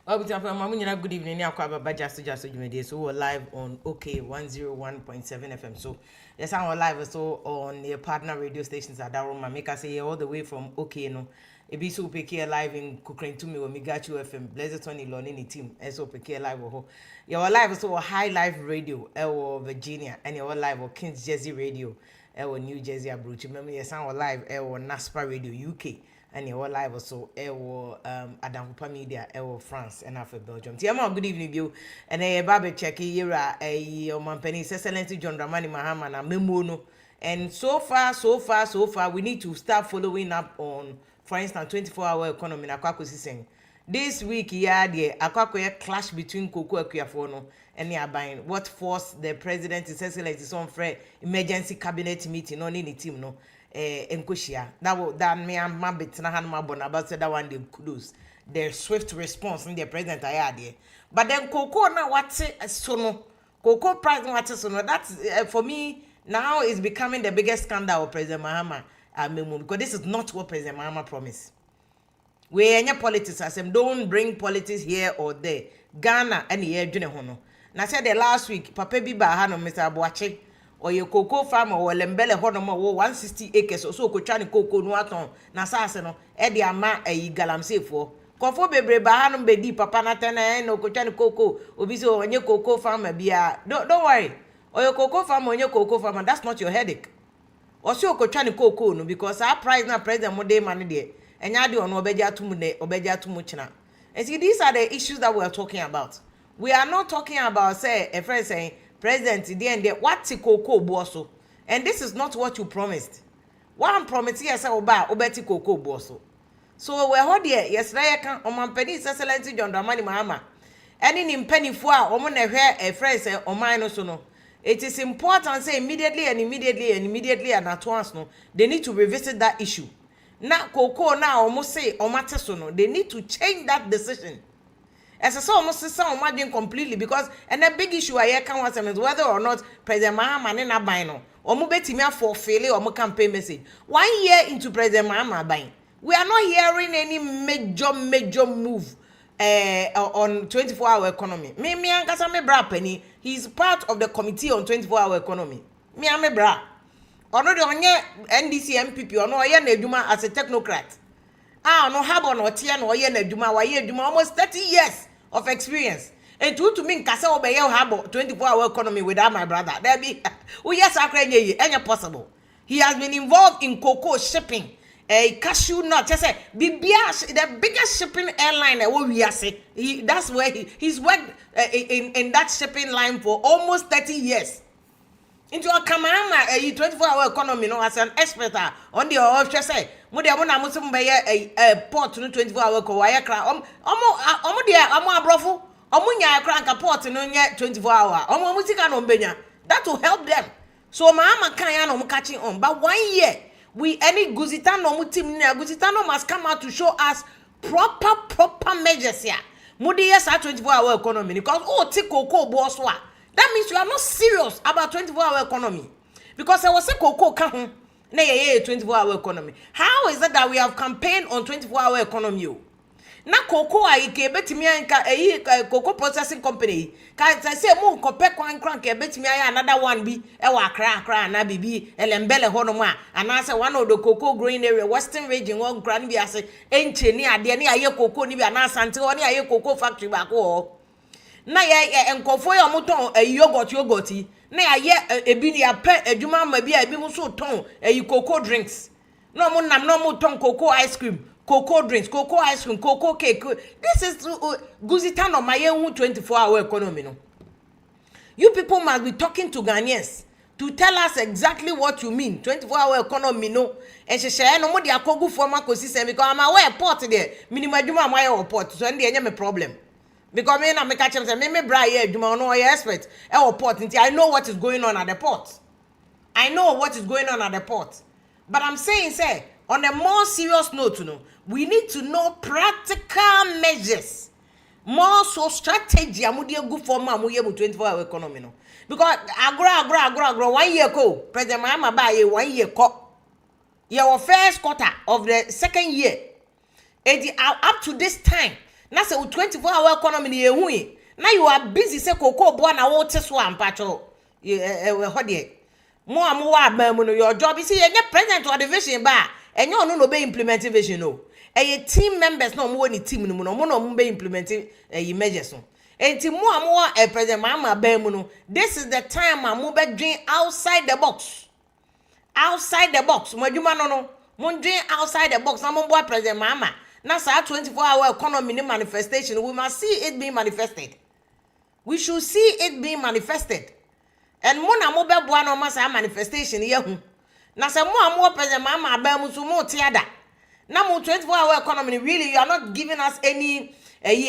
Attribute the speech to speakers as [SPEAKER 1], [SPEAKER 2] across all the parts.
[SPEAKER 1] Oh, but good evening. Just so we're live on OK 101.7 FM. So yes, I'm live so on your partner radio stations at Daroma. Make us say all the way from OK, no. It be so pick here live in Cooking to me or Migachu FM. Blessed Tony Lonini team. So pick here live or you're live so High Life Radio, Virginia, and you're live or Kings Jersey Radio, New Jersey Abroach. Remember, yes, I'm live NASPA Radio UK. And you're live also Adam Media France and after Belgium. Tiama, good evening you and a baby check here a Mampeni Excellency John Dramani Mahama and Memono. And so far we need to start following up on, for instance, 24-hour economy in Akwaku saying this week the Akwaku clash between Koko Akuafono and the buying what forced the president His Excellency on for emergency cabinet meeting on any team no enkoshia that me am mabit na han mabona about that one they kudos their swift response in the president ayade but then Koko na what so no Koko price what so no that's for me now is becoming the biggest scandal of President Mahama because this is not what President Mahama promised. We any politics as them don't bring politics here or there. Ghana and here june hono na said the last week papa bi ba ha no Mr. Abuache or your cocoa farmer or lembele hono 160 acres so ko twa ne cocoa no aton na saase no e de ama ayi galamsey for kofo bebre ba ha no be di papa na tena no ko twa ne cocoa obi so onye cocoa farmer bia don't worry or your cocoa farmer onye cocoa farmer that's not your headache or so ko twa ne cocoa no because our price na president mo dey man there enya de ono obeja tumu ne obeja tumu china. And see, these are the issues that we are talking about. We are not talking about say a friend saying president the end what cocoa boso, and this is not what you promised. What I'm promising is oba obeti cocoa boso. So we hold here yesterday kan omanpeni Excellency John Dramani Mahama any in penny for omo na hwe a friend say oman no so no. It is important say immediately and at once no they need to revisit that issue. Na Koko na almost say omate so no they need to change that decision. As I saw almost say imagine completely because and the big issue I can was is whether or not President Mahama na buy no omo betimi for failure omo campaign message 1 year into President Mahama buying. We are not hearing any major move on 24-hour economy. Me ankasa me bra penny he's part of the committee on 24-hour economy. Me bra ono de onye NDC MPP ono oye na adwuma as a technocrat ono habo no tie no oye na adwuma wa ye adwuma almost 30 years of experience and to me nkase obeye habo 24-hour economy without my brother there be we yes akra nye enya possible. He has been involved in cocoa shipping cashew nut just say the biggest shipping airline we are say that's where he's worked in that shipping line for almost 30 years. Into a kamama a 24-hour economy no as an expert on the officer say mo de na mo some be a port no 24-hour ko wire kra omo de omo abrofo omo nya kra nka port no nya 24-hour omo sika no benya that will help them. So mama kan ya no mo catching on but 1 year we any guzita no mo team na guzita no must come out to show us proper measures here mo de yes 24-hour economy because Koko boss wa. That means you are not serious about 24-hour economy. Because I was saying Koko can na 24-hour economy. How is it that we have campaigned on 24-hour economy? Na Koko ai ke betimi anka Koko processing company. Ka say mo kope kwan kran ke betimi ay another one bi e wa Accra na bibi elembele hono ma anase one of the cocoa growing area western region one grand bi ase enche ni ade ni aye Koko ni bi anase ante oni aye Koko factory ba ko na ye enkofo ya moton yogurt na ye ebi ni ape adwuma ma bi ebi mo so ton cocoa drinks no mo nam no mo ton cocoa ice cream cocoa drinks cocoa ice cream cocoa cake. This is guzita no my 24-hour economy no. You people must be talking to Ghanaians to tell us exactly what you mean 24-hour economy no and she no mo dia kogu former system because am aware port there minimum adwuma my port so and dey me problem. Because me na me catch him say me bra here adwuma no expert port nti I know what is going on at the port. I know what is going on at the port. But I'm saying say on a more serious note we need to know practical measures. More so strategy amudi good for ma mo 24-hour economy no. Because agro 1 year ago President Mahama buy 1 year co. Your first quarter of the second year. And up to this time na say 24-hour economy ni ehu yi na you are busy say cocoa boa na wo te so ampacho ho de mo am wa abamu no your job is say enye president or division ba enye onu no be implement vision no team members no mo ni team no mo no be implement measures no enti mo am president mama abamu no this is the time mo be dream outside the box mo adwuma no mo dream outside the box na mo boa president mama na sa 24-hour economy ni manifestation we must see it being manifested. We should see it being manifested. And mo na mo be boa no ma sa manifestation ye hu. Na se mo am president mama aba mu so mo tiada. Na mo 24-hour economy really you are not giving us any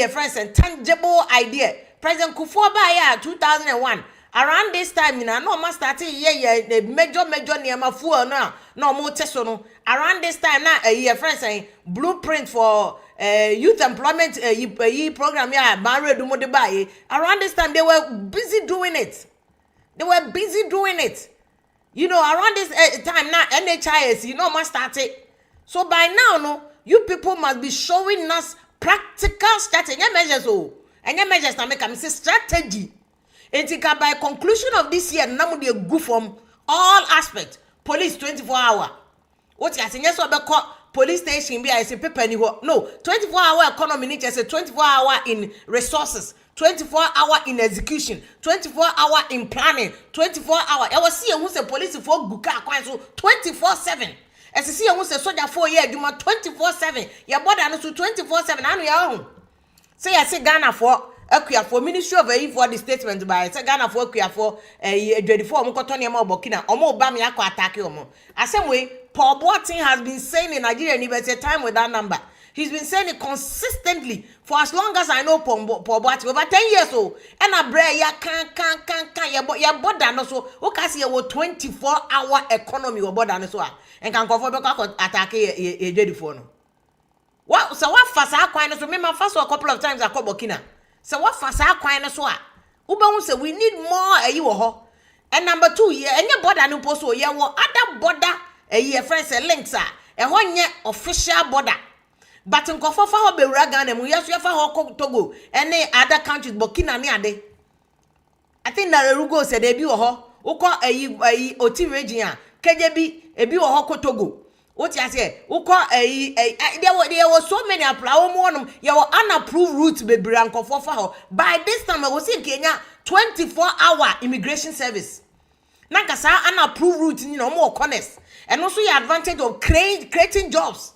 [SPEAKER 1] friends and tangible idea. President Kufuor ba ya 2001 around this time na no ma start the major niema fuel no mo teso no around this time na friends saying blueprint for youth employment program ya married mo de buy around this time they were busy doing it. You know, around this time now NHIS you know must start it. So by now no you people must be showing us practical strategy measures and your measures na make am say strategy. And by conclusion of this year na mo dey go from all aspects police 24-hour what you say yes we be police station be I say paper ni ho no 24-hour economy ni say 24-hour in resources 24-hour in execution 24-hour in planning 24-hour I was see who say police for guka kwan so 24/7 as see who say soldier for year adwuma 24/7 your border no so 24/7 anu ya ho say I say Ghana for for Ministry of for the statement by say Ghana for for mo koto ne ma Burkina omo ba me akọ attack omo asem way Paul Boateng has been saying in Nigeria University time with that number. He's been saying it consistently for as long as I know Paul Boateng over 10 years old and a bre ya can ya border no so o ka see your 24-hour economy or border no so and can go for attack e no what so what fast akwan no so me ma fast a couple of times akọ Burkina. So what fast akwan no so a ube say we need more wo ho and number 2 ye enye border no post so ye wo other border friends links ho nye official border but nkofo fa ho bewura Ghana mu yeso ye fa ho Togo any other countries Burkina ni ade I think that Rugo said e bi wo ho uko oti region a keje bi e bi wo ho ko Togo what you say uko there was so many apply omo you unapproved route be nkofo fa ho by this time I was in Kenya 24-hour immigration service na kasa unapproved route ni no more honest and also your advantage of creating jobs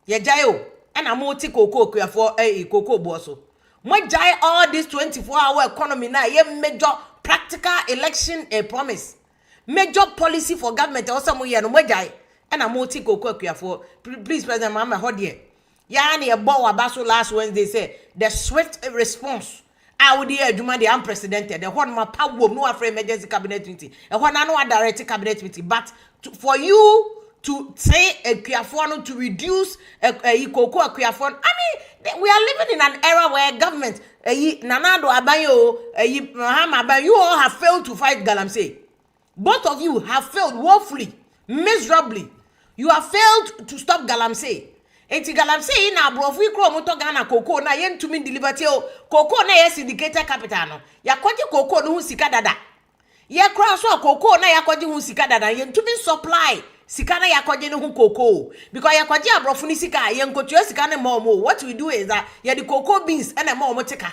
[SPEAKER 1] ye jayo and amoti koko for koko boso mo jai all this 24-hour economy na ye major practical election promise major policy for government also mo ye no mo jai and amoti koko for please president mama hold here ya na ye bo wabaso last Wednesday say the swift response I would hear Juma the unprecedented. The one my power no after emergency cabinet meeting. The one no direct cabinet meeting. But for you to say a Kuafon to reduce a Koko Kuafon, I mean we are living in an era where government Nanado Abayo Mahama you all have failed to fight Galamsey. Both of you have failed woefully, miserably. You have failed to stop Galamsey. Enti Galamsey na brofu ikro moto Ghana koko na ye ntumi deliver o koko na ye syndicated capital no yakwaje koko no hu sika dada ye kra so koko na yakwaje hu sika dada ye ntumi supply sika na yakwaje no hu koko because yakwaje abrofu ni sika ye nkotua sika ne mo what we do is that ye the cocoa beans and mo tika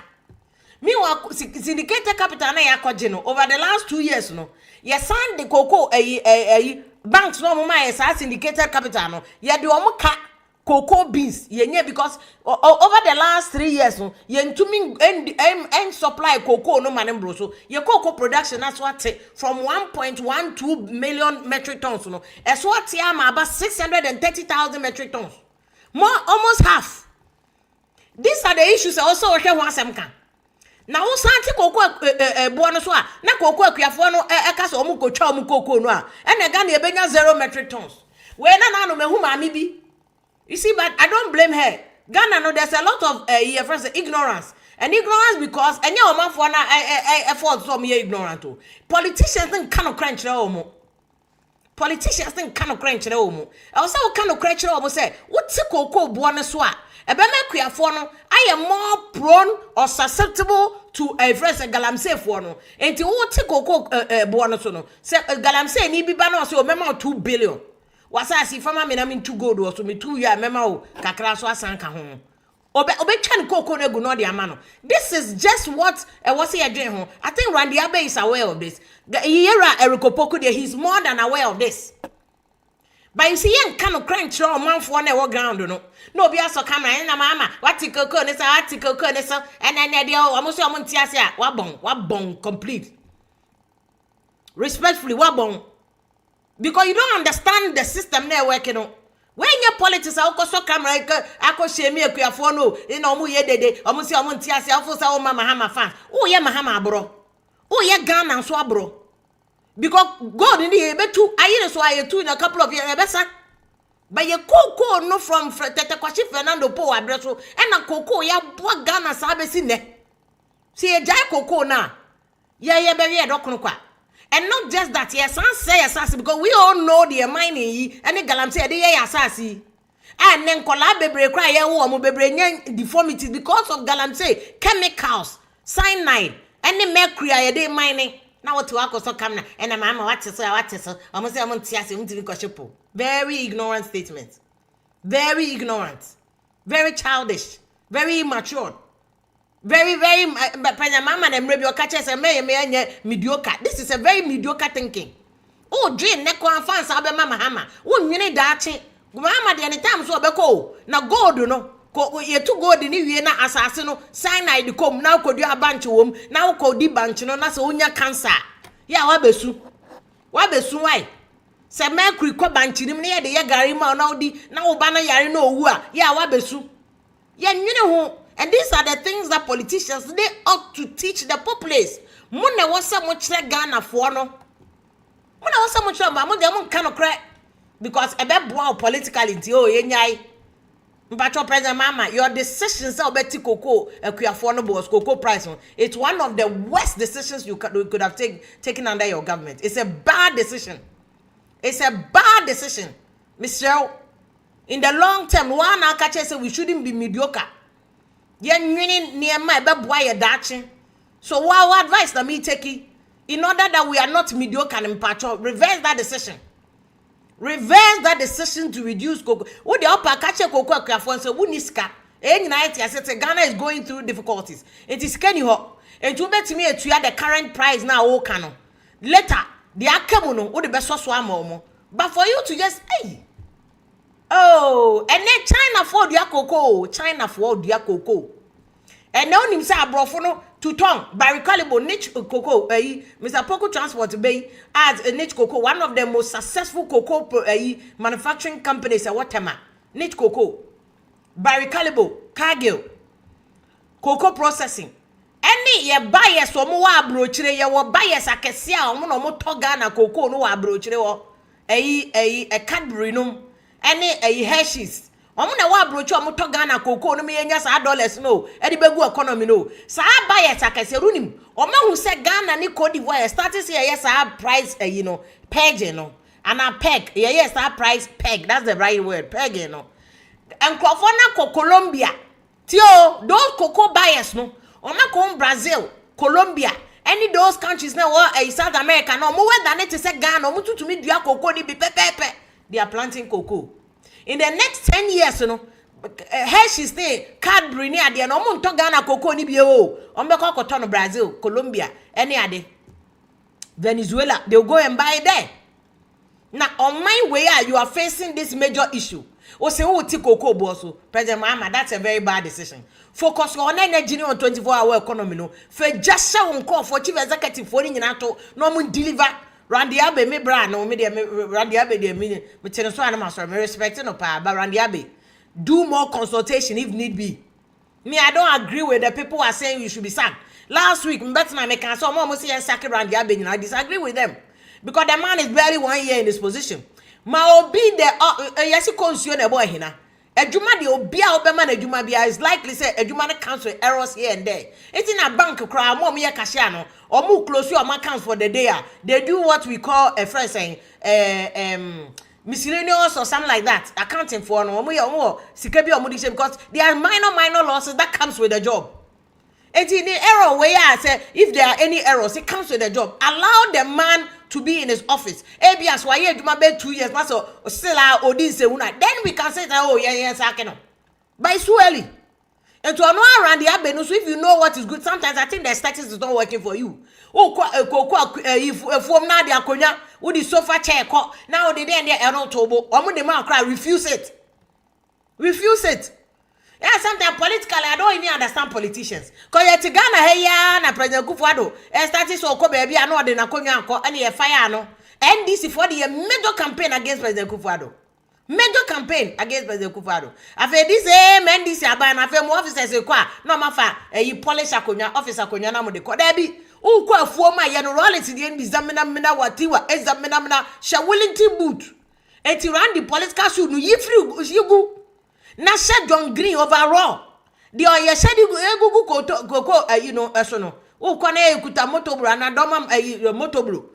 [SPEAKER 1] meanwhile syndicated capital na yakwaje no over the last 2 years no ye signed the cocoa banks no mo ma ye syndicated capital no ye de omo ka cocoa beans yenye because over the last 3 years no yentumi and supply cocoa no manem bro so ye cocoa production that's what from 1.12 million metric tons no as what am about 630,000 metric tons more almost half. These are the issues also we hear one sem kan na wo santi cocoa bo no so a na cocoa akuafo no eka so omu kotwa omu cocoa no a na ga na ebenya 0 metric tons we na no mehu ma mi bi. You see, but I don't blame her. Ghana, no, there's a lot of first ignorance. And ignorance because any woman for na effort so me ignorant too. Politicians think kind crunch na omo. Politicians think kind crunch na omo. I was say kind crunch na omo say, what koko bo na so a Ebeme kuafo no I am more prone or susceptible to a fresh galamsey for no. Enti wo te koko bo no so no. Se galamsey ni bi ba no so mema 2 billion. Wasa si fama me na me 2 gold or so me 2 year mema o kakra so asanka ho. Obe twan koko no gu no de ama no. This is just what was he adwen ho. I think Randy Abe is aware of this. Yera Erikopoku there, he's more than aware of this. But you see, young kind of crunch or man for one ground, no be also camera and mama, what tickle corners, article corners, and then the almost Montiasia, wabong, complete. Respectfully, wabong. Because you don't understand the system they're working on. When your politics are also camera, I could share me a queer for no, in almost ye de, almost your Montiasia, for some Mahama fans. Oh, yeah, Mahama, bro. Oh, yeah, Ghana and Swabro. Because God in the able to I so I two in a couple of years better. But your cocoa no from Tete Kwashi Fernando Po Abreso and a cocoa ya boa Ghana Sabes in there. See a jai cocoa now. Yeah, baby, a doconqua. And not just that, yes, I say assassin because we all know the mining and the galam say the assassin. And then collaborate cry a deformities because of galam say chemicals, cyanide, and the mercury a day mining. Now what to work so come now and mama what so almost I want to very ignorant statement. Very ignorant. Very childish. Very immature. Very but mama and maybe your catches and may mediocre. This is a very mediocre thinking. Oh dream neko fans abe mama hama. Oh nyene dachi. Mama de anytime so beko. Na gold no. Ko ye to go de ni wie na asase no cyanide kom na kodu abanche wom na kodi banche no na se onya cancer ya wabesu why se mercury ko banche nim na ye de ye gari ma na odi na wo ba na yare na owu a ya wabesu ye nwene ho. And these are the things that politicians they ought to teach the populace. Mo na wo se mo kire Ghana fo no mo na wo se mo kire ba mo de mo kan no kre because e be boa politically nti o ye nyai. But President Mama, your decisions about cocoa, cocoa price. It's one of the worst decisions you could have taken under your government. It's a bad decision. It's a bad decision. Michelle, in the long term, one akache say we shouldn't be mediocre. Yen winning near my boy dachi. So what advice that me take in order that we are not mediocre and impartial, reverse that decision. Reverse that decision to reduce cocoa. What the upper catch a cocoa crafon so wuniska. Any night I said Ghana is going through difficulties. It is Kenny Hawk. And to bet me to the current price now, oh cano. Later, the akamuno would the best swam. But for you to just hey. Oh, and then China for the cocoa. China for the cocoa. And now him say abrofono to tongue by recallable niche cocoa Mr. Poco Transport Bay as a niche cocoa, one of the most successful cocoa manufacturing companies at Watama. Niche cocoa by recallable Cargill cocoa processing. Any ye buyers or more abrochire ye were buyers a kesia or more togana cocoa no abrochire or a Cadbury no any a Hershey's. Omuna wa brochu omoto Ghana cocoa no me nya sa dollars no e de begu economy no sa buy akase runim oma hu se Ghana ni Cote d'Ivoire started say yes price peg no and a peg yes price peg, that's the right word, peg no and na Colombia tio those cocoa buyers no oma ko Brazil, Colombia, any those countries now South America no more than it say Ghana omo tutumi dua cocoa ni bi pepepe, they are planting cocoa. In the next 10 years, Hershey stay Cadbury near the no Ghana cocoa ni bio. Ombeko cotton Brazil, Colombia, any other. Venezuela, they'll go and buy there. Now on my way, you are facing this major issue. O say who take cocoa bosso, President Mama, that's a very bad decision. Focus on energy on 24-hour economy. No, for just show on call for chief executive for in NATO, no one deliver. Randy Abe me bra no me Randy Abe de me tell so na master me respect no pa but Randy Abe do more consultation if need be. Me I don't agree with the people who are saying you should be sacked. Last week better na me can so mo say sack Randy Abe, I disagree with them because the man is barely 1 year in this position. Ma obi the yes consume the boy hina. Ejuma de obi a obema na ejuma bia is likely say ejuma na cancel errors here and there. It's in a bank cry mo me cashier no or move close your accounts for the day. They do what we call a friend saying miscellaneous or something like that. Accounting for no more sikabi or mudisha, because there are minor losses that comes with the job. And in the error where I say if there are any errors, it comes with the job. Allow the man to be in his office. ABS why you my bed 2 years, so still or this then we can say that oh yes I can. But it's too early. And to know around the avenue, so if you know what is good, sometimes I think the status is not working for you. Oh, if from now they are konya, with the sofa chair, now they then they are not tobo, or the man cry, refuse it. Refuse it. Yeah, sometimes politically, I don't even understand politicians. Because you're to Ghana, hey, na President Kufuado, and started so baby, I know they na konya, and you fire no. And this is for the major campaign against President Kufuado. Major campaign against President Kufuado. After this, men this aban, after more officers no mafa, you polish akonya, officer konya na mo de ko. There be, who kwa former generality the end examiner mina watiwa, examiner mina, shawilling boot. And to run the political suit, no ye free, you go. Na shed John Green overall. The oya shed go, you know, no. Oh, kwane kuta motobro, na doma motobro.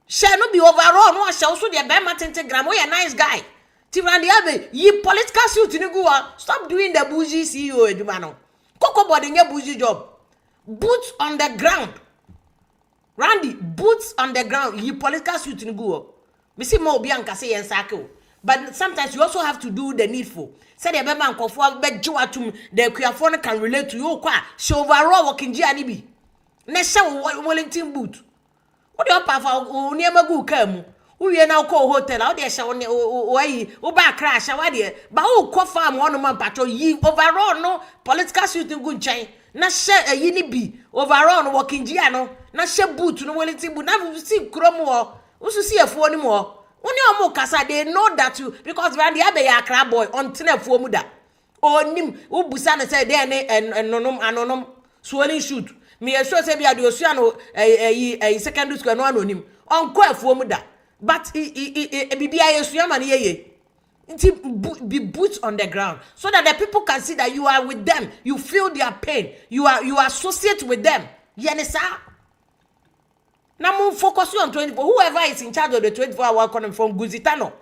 [SPEAKER 1] Shall not be overall, no, shall also the Bama Tentagram, we a nice guy. Tirandi Abe, ye political suit in Gua, stop doing the bougie CEO, Edumano. Coco boarding a bougie job. Boots on the ground. Randy, boots on the ground, ye political suit in Gua. Missy Mo Bianca say and Sako. But sometimes you also have to do the needful. Say the Beman Kofor, bet Joatum, the Kuafona can relate to you, qua, show overall working Gianibi. Nesha Wellington boot. What do you papa never go come? We are now call hotel out there shall way back crash but oh farm 1 month patrol ye overall no political shooting good chain na share a yini be overall walking giano na share boot no Wellington but now see chromo also see a phone more when you more casa they know that you because Randy Abe a crab boy on tina for muda or nim who busana say there and anonom swelling shoot me a sure say be a dosuano a secondary school no anonym on quite for muda. But be boots on the ground so that the people can see that you are with them. You feel their pain. You associate with them. You understand? Now focus on 24. Whoever is in charge of the 24-hour economy from Guzitano.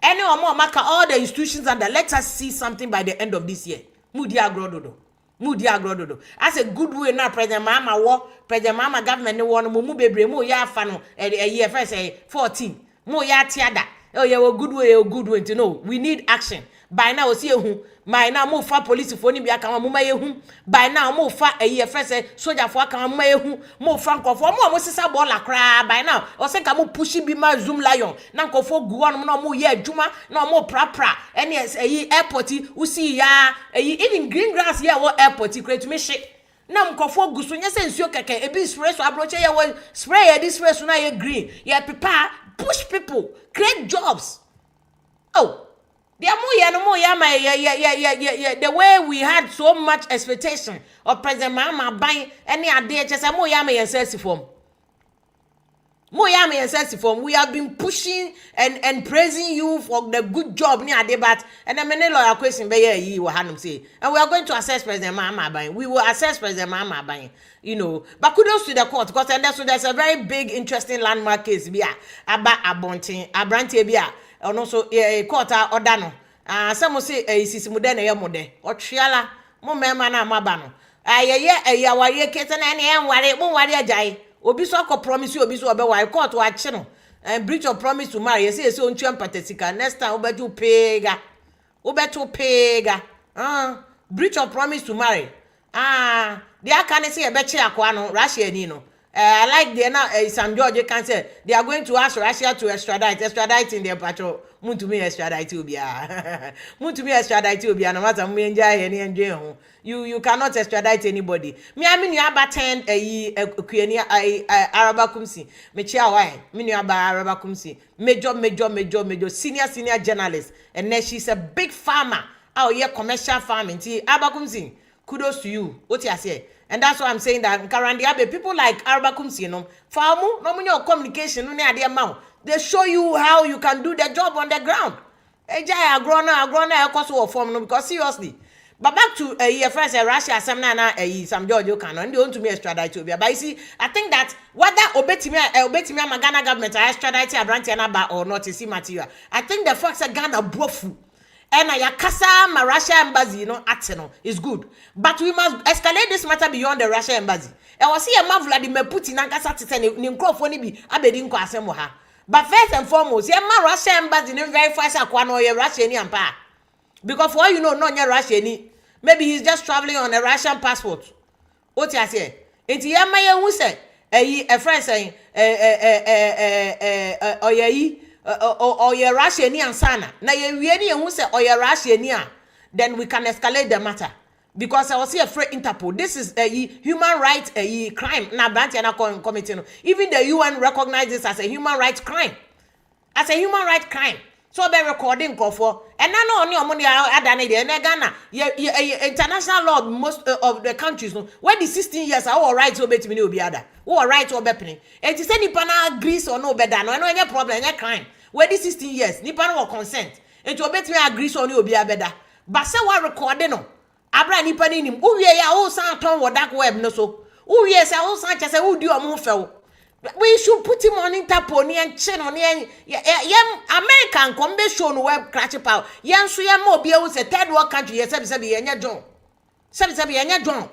[SPEAKER 1] Any or more mark all the institutions and let us see something by the end of this year. Mudi agrododo. As a good way now, President Mama government no one mumu bebre mo ya fano a year first 14. Mo ya tiada. Oh yeah, a good way to know. We need action. By now, see who by now mo fa police for ni bi aka mo maye hu. By now mo fa a year first soldier for aka mo maye hu. Mo franco for mo sisa ball akra by now. O se ka mo pushi bi ma zoom lion. Na nkofo gu on no mo ye adwuma na mo pra. Any airport we see ya even green grass here what airport create me shit. Na nkofo gu so nya se nsuo keke e bi spray so abroche ye wo spray this spray so na ye green. Ye prepare push people create jobs. Oh the way we had so much expectation of President Mama buying any idea just a more yummy and sexy form. More yummy and sexy form. We have been pushing and praising you for the good job near debate. And a many lawyer question by you will have say. And we are going to assess President Mama buying. We will assess President Mama buying, you know. But kudos to the court because there's a very big, interesting landmark case. About Abrantia. And also quarter or dano. Some say is modern ya mode. Or triala, mo mema na mabano. Ya wari keten and wari mo wari ajay. Obi so ko promise you obi so obe wari court wa chino. And breach of promise to marry. You say so ntu empathetica. Next time obetu pega. Breach of promise to marry. They are can say a beche akwa no Russia ni no. I like the now San George can say they are going to ask Russia to extradite in their patrol. Muntumi extradite will be no matter me enjoy any enjoy. You cannot extradite anybody. Me I mean you about 10 Arabakumsi. Me chia why? Me you about Arabakumsi. Major senior journalist. And then she's a big farmer. Our commercial farming. Arabakumsi. Kudos to you. What you say? And that's why I'm saying that Karandiabe, people like Arabakumsi, you know, farmu, no your communication, no idea mouth. They show you how you can do the job on the ground. Ejaya agrona form no because seriously. But back to your first Russia, some nana some Georgia can and you want to me extradite to be. But you see, I think that whether obetime Ghana government extradite a branch or not is immaterial. I think the fact that Ghana brofu and I kasa my Russia embassy, Ateno is good. But we must escalate this matter beyond the Russia embassy. I was here Vladimir Putin and Kasati Ninkrofoni be abedinko asemoha. But first and foremost, my Russia embassy very fast aquano your Russian empire. Because for all you know, not your Russian. Maybe he's just traveling on a Russian passport. What you say? It's Yamaya who said, a friend saying, or your Russian sana. Now you really who said, or your Russian, then we can escalate the matter. Because I was here for Interpol. This is a human rights crime. Now, Brantiana committee. Even the UN recognizes this as a human rights crime. As a human rights crime. So be recording for and now only money adane de na Ghana international law most of the countries no where the 16 years are all right to betimi ni obi ada all right to obepini and to say nipa na agrees or no better no any problem any crime where the 16 years nipa no consent and to obetimi agrees on obi abeda but say what recording no abra nipa ni nim uwie ya o san ton wo dark web no so uwie say o san chese wo di omo fe we should put him on Interpol and chin on American come be show no web crash power. Yan so ya mo bia was a third world country ye sabi yenya John. Sabi yenya John.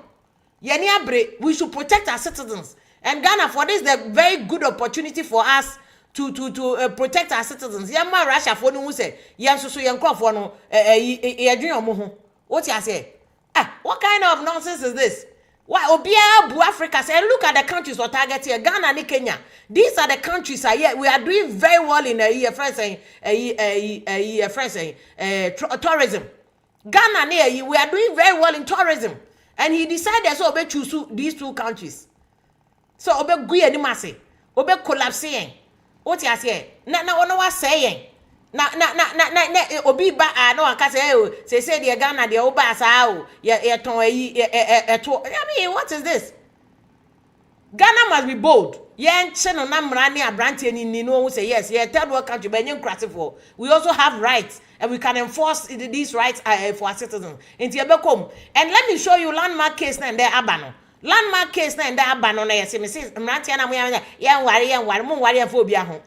[SPEAKER 1] Yeni abre we should protect our citizens. And Ghana for this is a very good opportunity for us to protect our citizens. Yama Russia for no say yan so yan crop for no e adwin omo ho. What you say? What kind of nonsense is this? Why Obia Bu Africa say look at the countries or target here Ghana and Kenya. These are the countries we are doing very well in tourism. Ghana we are doing very well in tourism. And he decided so obe choose these two countries. So obe guye ni mase. Obe collapsing. What you say? Na ono wa saying. Na obi ba no anka say the Ghana the oba sa ye ton I mean what is this? Ghana must be bold. Yen cheno na mra ne abrante ni no who say yes ye third world country but yen for we also have rights and we can enforce these rights for our citizens. Inti ebekom and let me show you landmark case na there abano. Landmark case na there abano na yes me say mrante na mo yen ware mo ware for obi ahụ.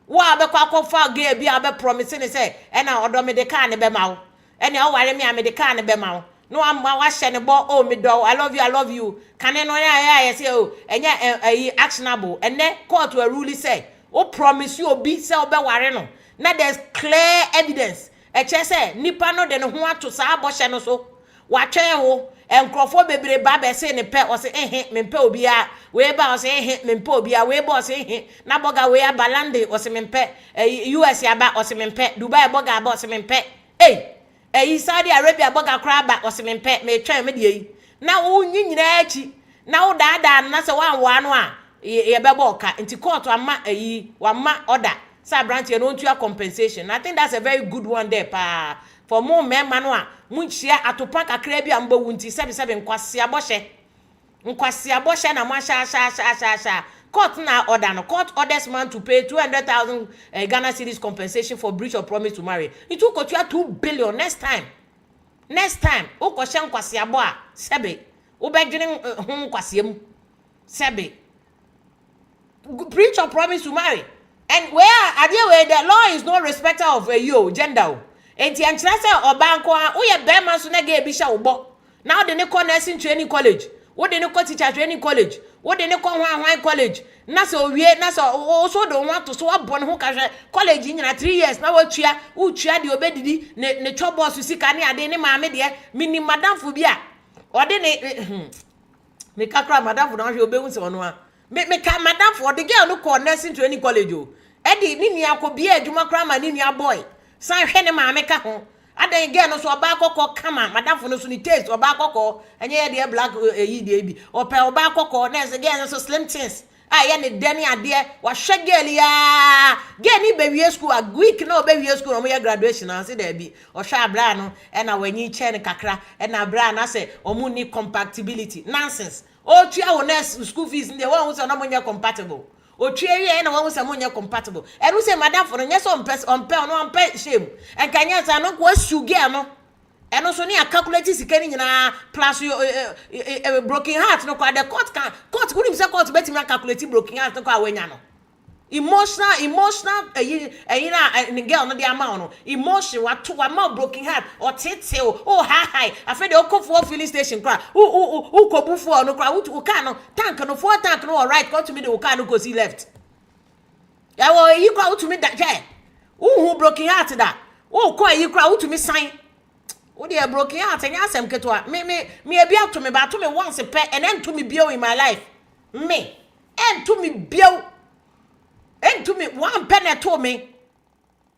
[SPEAKER 1] Wa be kwa fa ge bia be promise ni say e na odo me de car ne be ma e na o ware me de car ne be ma no am wa hye ne bo oh me do I love you kan no ya say oh enye actionable and then court will rule say o promise you obi say o be ware no na there's clear evidence e che say nipa no de ne ho ato sa abɔhye no so wa twen ho enkrofo bebre ba be say ne pe o say me pe obi a we ba o say me pe obi a we ba o say na boga we abalande o say me pe US ya ba o say me pe Dubai boga ba o say me pe Saudi Arabia boga kra ba o say me pe me twen me de na wo nyinyina achi na wo daada na say wan no a ye be boka nti court ama wa ma order sa branch e no ntua compensation. I think that's a very good one there pa for more men manua munchia atopa kakra bi ambo wunti sebe nkwase aboshe na mo sha court na order no court orders man to pay 200,000 Ghana cedis compensation for breach of promise to marry. It took 2 billion next time o ko hye nkwase abo a sebe wo bedwene ho nkwase mu sebe breach of promise to marry. And where the law is no respecter of gender. Enti ankyerɛ sɛ oba nko a wo ye bema so na ga ebi hye wo bo now de ne ko nursing training college wo de ne ko teacher training college wo de ne ko hwan college na so wie na so so do want to so abo ne ho ka hwɛ college nyina 3 years na wo tua de obedidi ne chobo so sika ne ade ne maame de mini madam fu bi a ode ne me kakra madam fu na hwɛ obehun se ono a me ka madam fu ode girl no ko nursing training college o edi ni nia ko bia adwuma kra ma ni nia boy san hwe ne maame ka ho adan girl no so oba akokɔ kama madam fu no so ni taste oba akokɔ enye ye de black de bi opa oba akokɔ na se girl no so slim things ye ne deni ade wa hwe girl ya girl ni be wie school a week na oba wie school no mo ye graduation na se da bi o hwe abra no e na wanyi che ne kakra e na abra na se omu ni compatibility nonsense o tua wo na school fees ndi won wo so na mo nya compatible o tue na won se mo nya compatible e ru se madam for nya so on pe no on pe shame en kanya sa no ko asu girl no and also near calculating scanning plus your broken heart. No, the court couldn't say court betting calculating broken heart. No, when you know. Emotional, and girl, no, the amount, emotion, what to a more broken heart, or tits, oh, hi, I feel the Oko 4 filling station cry, who could for no crowd, who can, tank, no 4 tank, no, all right, go to me, the Okano, because he left. Yeah, well, you go to me that jet. Who broken heart that? Oh, quite you crowd to me sign. Oh, dear, broken heart, and yes, I'm Ketua. Me a beer to me, but to me once a pet, and then to me bill in my life. Me, and to me bill. And to me, one penny told me.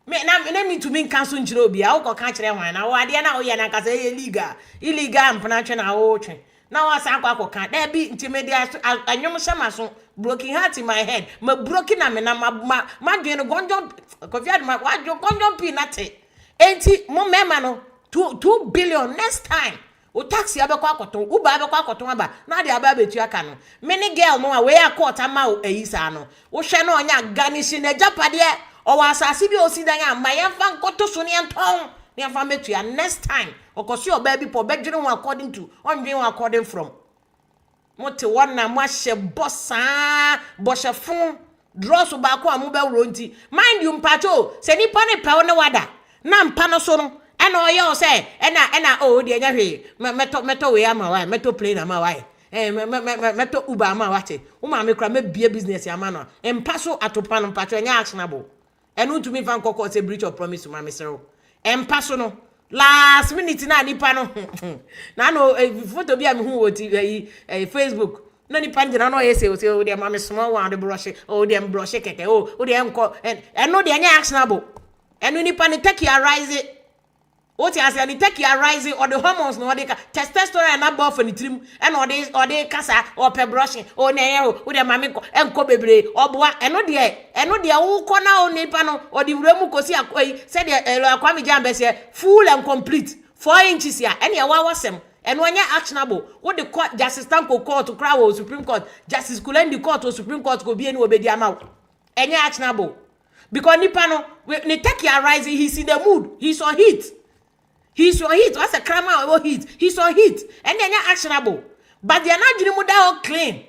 [SPEAKER 1] Me now, me to me cancel Jirobi. I'll go catch them one. Now, I didn't know yana can say illegal, and pronunciation our ocean. Now, I say, I can't. There be intermediate. I know some broken heart in my head. My broken arm and my doing a gonjon. Confide my wife, your gonjon peanut. 80 more memano. 2 billion next time. O taxi abekwa koton uba abekwa koton aba na de aba betu aka no many girl no we ya court ama eyisa no wo hwe no onya garnish na japade o wa asase bi osidan ama ye fa nkoto so ne nton ne fa metu ya next time okosi oba bi po bedwene one according to onwene one according from mote one na mo ahye bossa boshefun dross ba ko amu be wuro nti mind you mpacho se nipa ne pe ne wada na mpa no so no ana oyo say ena oh de nya hwe meto we ama why meto plane ama why meto uber ama wate wo ma me kra me bie business ama no empa so atopa no mpacho nya actionable enu to me fan kokko say breach of promise to ma me sero empa so no last minute na nipa no na no photo bi am hu woti Facebook no nipa ndina no yese o say o de ma me small one de brush o de brush keke o de enko enu de nya actionable enu nipa ne take arise it. What you say, and take your rising or the hormones, no, they testosterone and above for the trim, and or they casa or per brushing or nail with a mammy and cobebre or bois, and no dear, who corner on Nipano or the Remucosia said the Kwame Jambes here, full and complete 4 inches here, and your wasem. And when you're actionable, what the court Justice Tanko court to Crow Supreme Court, Justice Kulendi court or Supreme Court could be any obey amount. And you're actionable because Nipano, when they take your rising, he's in the mood, he's on heat. He's on heat. What's a crime about heat? He's on heat. And then you're actionable. But they're not doing that clean.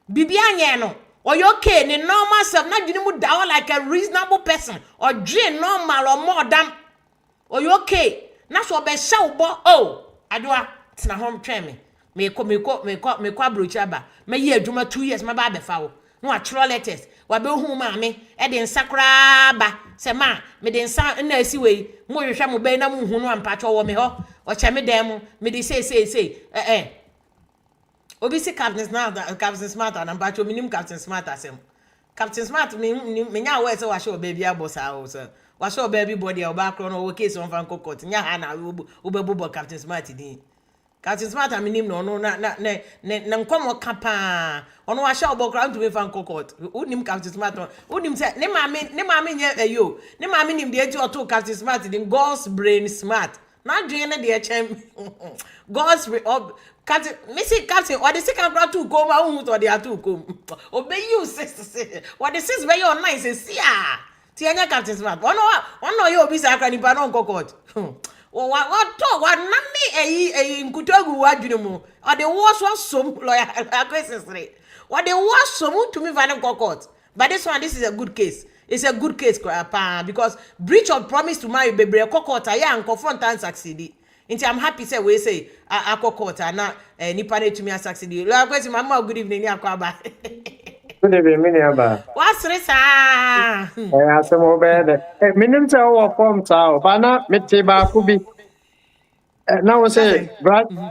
[SPEAKER 1] Bibiano. Or you're okay. The normal self not doing that like a reasonable person. Or drain normal or more than. Or you're okay. That's what be show oh. Adwa. It's na home train me. Me kwa brochaba. Me ye juma 2 years. My baby foul. No a troll letters. Wabe hu mame. Eden sakraba. Se ma. Me den sa na si we. Mo hwehwe mo be na mo hu no ampacho wo me ho o che me dem me dey say obi si Captain Smart and ampacho minim Captain Smart asem Captain Smart me nya we say wa show baby abosa o so wa show baby body o ba kro no wo case on fan kokot nya ha na obebubo Captain Smart din Captain Smart minim no na nkomo kapa ono wa show bo kra to me fan kokot unim Captain Smart unim say ne mame nya ayo ne mame nim de eti oto Captain Smart din God's brain smart na dwen ne de chem God's brain Captain me say Captain or the second kra to go ma hu to de atu kom obey you say what the sis be your nice say ti anya Captain Smart ono yo obi sa kra ni pa no kokot what na me nkutogu wadwene mu or the worst one some lawyer questions three what the worst some to me van court but this is a good case. It's a good case because breach of promise to marry bebre court aya and confront and succeed. Inti I'm happy say we say a court na nipa na to me succeed. Lawyer question mama good evening akwaba.
[SPEAKER 2] Good evening, Miniaba.
[SPEAKER 1] What's this?
[SPEAKER 2] I some obey. Minim say our form sao. Bana metiba kubi. Now say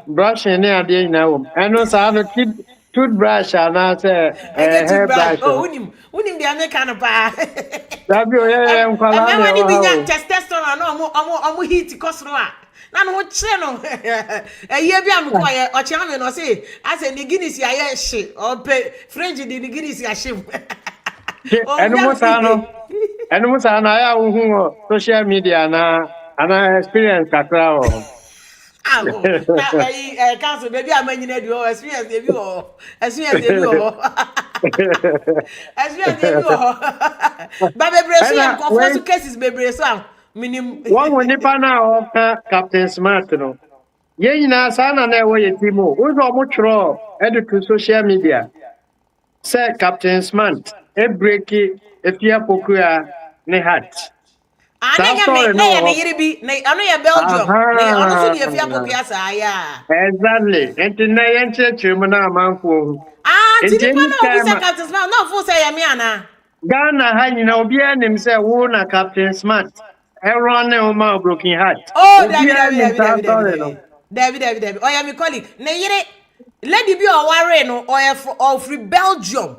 [SPEAKER 2] brush any idea now. And no say no toothbrush and I say hairbrush.
[SPEAKER 1] Oh, unim the American pa.
[SPEAKER 2] That be yeah,
[SPEAKER 1] kwala. And when testosterone no omo heat kosroa. Na no kire no ye bia me koye o kire me no say as a Guinness ya ye hye o pe French the Guinness ya hye
[SPEAKER 2] enu sa na ya hu social media na ana experience kakra o
[SPEAKER 1] na council baby amanyina di o experience dey bi o ba bebre so ya ko cases bebre so minim
[SPEAKER 2] one when nipa na o Captain Smart no Yen na sana na we timo. Uzo mo tro to social media. Say Captain Smart e breaki efia pokua ne hat. Sa
[SPEAKER 1] Ananya me
[SPEAKER 2] story
[SPEAKER 1] na ya ne
[SPEAKER 2] no.
[SPEAKER 1] yere bi na ano ya Belgium na ono so de afia pokua sa ya.
[SPEAKER 2] Exactly. Enti na yen chechiri mu na amanfo.
[SPEAKER 1] Ti
[SPEAKER 2] Enti
[SPEAKER 1] nipa na obu say
[SPEAKER 2] anytime
[SPEAKER 1] Captain Smart no fo say ya me ana.
[SPEAKER 2] Ghana ha nyina obi anim say wo na Captain Smart. Everyone ne ma broken heart.
[SPEAKER 1] Oh,
[SPEAKER 2] Obi anim sa story no.
[SPEAKER 1] David. Oh, yeah, my colleague. Na yere lady bi o ware no or free Belgium.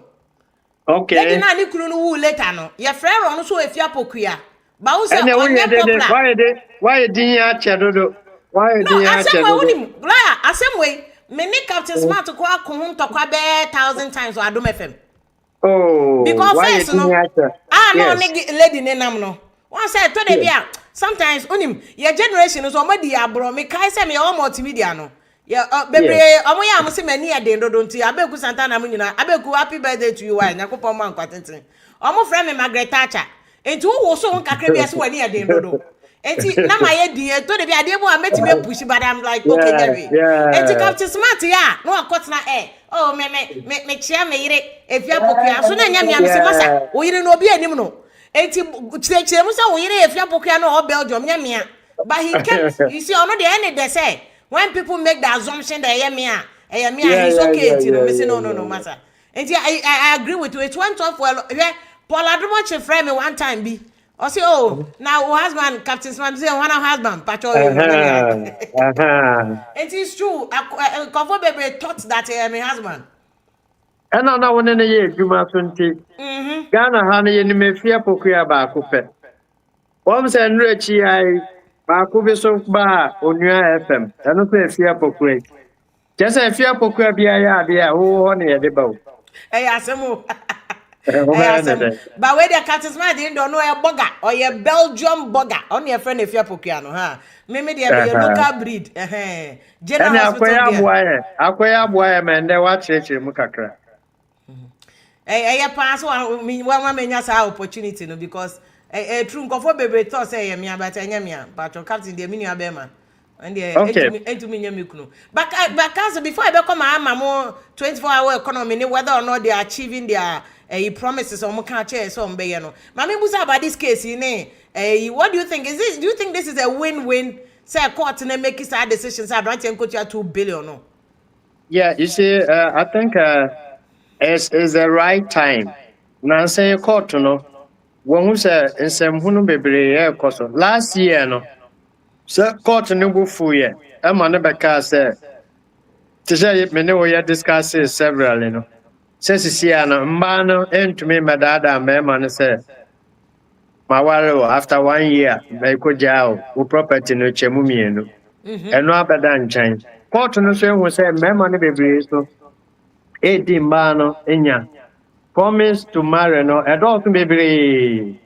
[SPEAKER 1] Lady
[SPEAKER 2] Okay.
[SPEAKER 1] na ni kunu no wu later no. Ye frere no so efia pokua. Ba wo say
[SPEAKER 2] And then we
[SPEAKER 1] onye
[SPEAKER 2] did it.
[SPEAKER 1] popular.
[SPEAKER 2] Why did you chedodo? Why
[SPEAKER 1] No,
[SPEAKER 2] did you
[SPEAKER 1] asem we
[SPEAKER 2] chedodo?
[SPEAKER 1] unim. Lawyer, asem we me ni Captain Smart ko akon ntokwa be 1,000 times o Adom FM.
[SPEAKER 2] Oh,
[SPEAKER 1] Because
[SPEAKER 2] why
[SPEAKER 1] first
[SPEAKER 2] did you
[SPEAKER 1] no,
[SPEAKER 2] check?
[SPEAKER 1] no
[SPEAKER 2] Yes.
[SPEAKER 1] lady ne nam no. One say to the
[SPEAKER 2] Yes.
[SPEAKER 1] bia sometimes unim your generation so omadi abro me kai say me o multimedia no. Yeah, bebre
[SPEAKER 2] Yes.
[SPEAKER 1] omo ya am say mani e den dodo nti abeku santana mo nyina abeku happy birthday to you why nyakopon man kwatenten. Omo friend me Margaret Thatcher. Enti wo so won kakra bia so wani e den dodo. Enti na ma ye din to the bia de bo ametime push but I'm like okay
[SPEAKER 2] Yeah,
[SPEAKER 1] Jerry. Enti
[SPEAKER 2] yeah.
[SPEAKER 1] Captain Smart ya no akotna oh me chia me yire efia pokua so na nya me am se masa
[SPEAKER 2] Yeah.
[SPEAKER 1] wo yire no obi anim no enti chire mu say wo yire efia pokua no o Belgium nya me but he kept you see ono the end they say when people make the assumption that
[SPEAKER 2] Yeah,
[SPEAKER 1] he's
[SPEAKER 2] yeah,
[SPEAKER 1] okay
[SPEAKER 2] yeah,
[SPEAKER 1] you know
[SPEAKER 2] yeah,
[SPEAKER 1] me say
[SPEAKER 2] yeah,
[SPEAKER 1] no
[SPEAKER 2] yeah.
[SPEAKER 1] matter enti I agree with you it went off well Paul Adomo friend me one time be I say oh now husband Captain Smart say one husband patrol you know
[SPEAKER 2] Uh-huh. Uh-huh.
[SPEAKER 1] it is true comfort baby thought that my husband
[SPEAKER 2] And now one in a year, you must Ghana honey in me fear pokuya ba kupe. One say nrechi I ba kubi so ba onua FM. Eno say fear pokuya. Just say fear pokuya bia oh on ye de ba.
[SPEAKER 1] hey asemo
[SPEAKER 2] O
[SPEAKER 1] hey
[SPEAKER 2] ba na
[SPEAKER 1] asem
[SPEAKER 2] de.
[SPEAKER 1] but where the Captain Smart didn't know a burger or a Belgium burger on your friend if you're pokiano ha maybe they be a local breed General
[SPEAKER 2] Ene
[SPEAKER 1] Hospital there
[SPEAKER 2] akwaya aboa me nde wa chirechire mu kakra.
[SPEAKER 1] hey pass one menya sa opportunity no because true nkofo bebe to say me but enya me but Captain the mini abema and the
[SPEAKER 2] Okay.
[SPEAKER 1] entumi nya me kunu but cause before I become am 24-hour economy ni whether or not they are achieving their promises or can share so mbe no mama busa about this case what do you think do you think this is a win-win say court na make sad decisions I don't think coach 2 billion no
[SPEAKER 2] Yeah, you see, I think it's the right time. Now say court no. When we say nsem hunu bebree ekoso. Last year no. So court no go full year. E ma ne beka say tisha me ne we discuss it several no. Say sisi no mba no entumi medada me ma ne say maware after 1 year me ko jao wo property no chemu mienu. Eno abeda nchen. Court no so ehun say me ma ne bebree so edi mba no enya promise to marry no adult bebree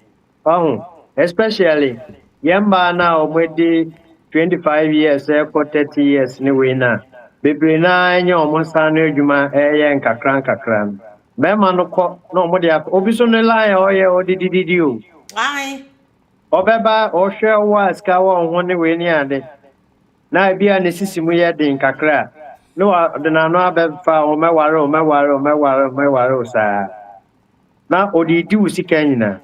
[SPEAKER 2] especially yamba na omedi 25 years for 30 years ni we na bebree na enya omonsa na adwuma eye nkakra bema no kọ na omode obi so no lie oye odididi o
[SPEAKER 1] ai
[SPEAKER 2] obeba ohwe wa ska wa ho ne we ni ade na bia ne sisimu ye din kakra no de na no abefa o meware sa na odidi usika nyina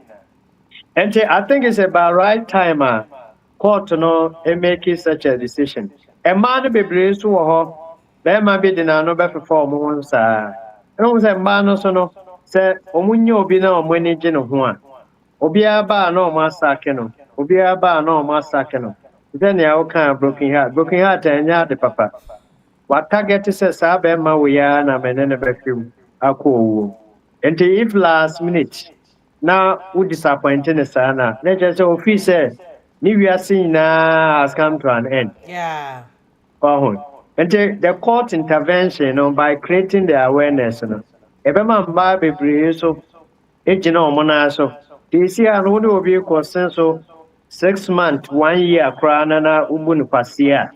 [SPEAKER 2] and I think it's about right time court no make such a decision a man be brave so ho be ma be de na no be fefa o mo sa no say man no so no say omunye obi na omani gye no ho a obi aba na o ma sake no obi aba na o ma sake no then ya o kan broken heart anya de papa what target say sa be ma we ya na me ne be fim akọ and if last minute now who disappointed the sana let's just say officer ni we are seeing now has come to an end
[SPEAKER 1] yeah
[SPEAKER 2] and the court intervention by creating the awareness ebema mba bebree so ejina omona so this year no do obi concern so 6 months 1 year krana na ubu no pasia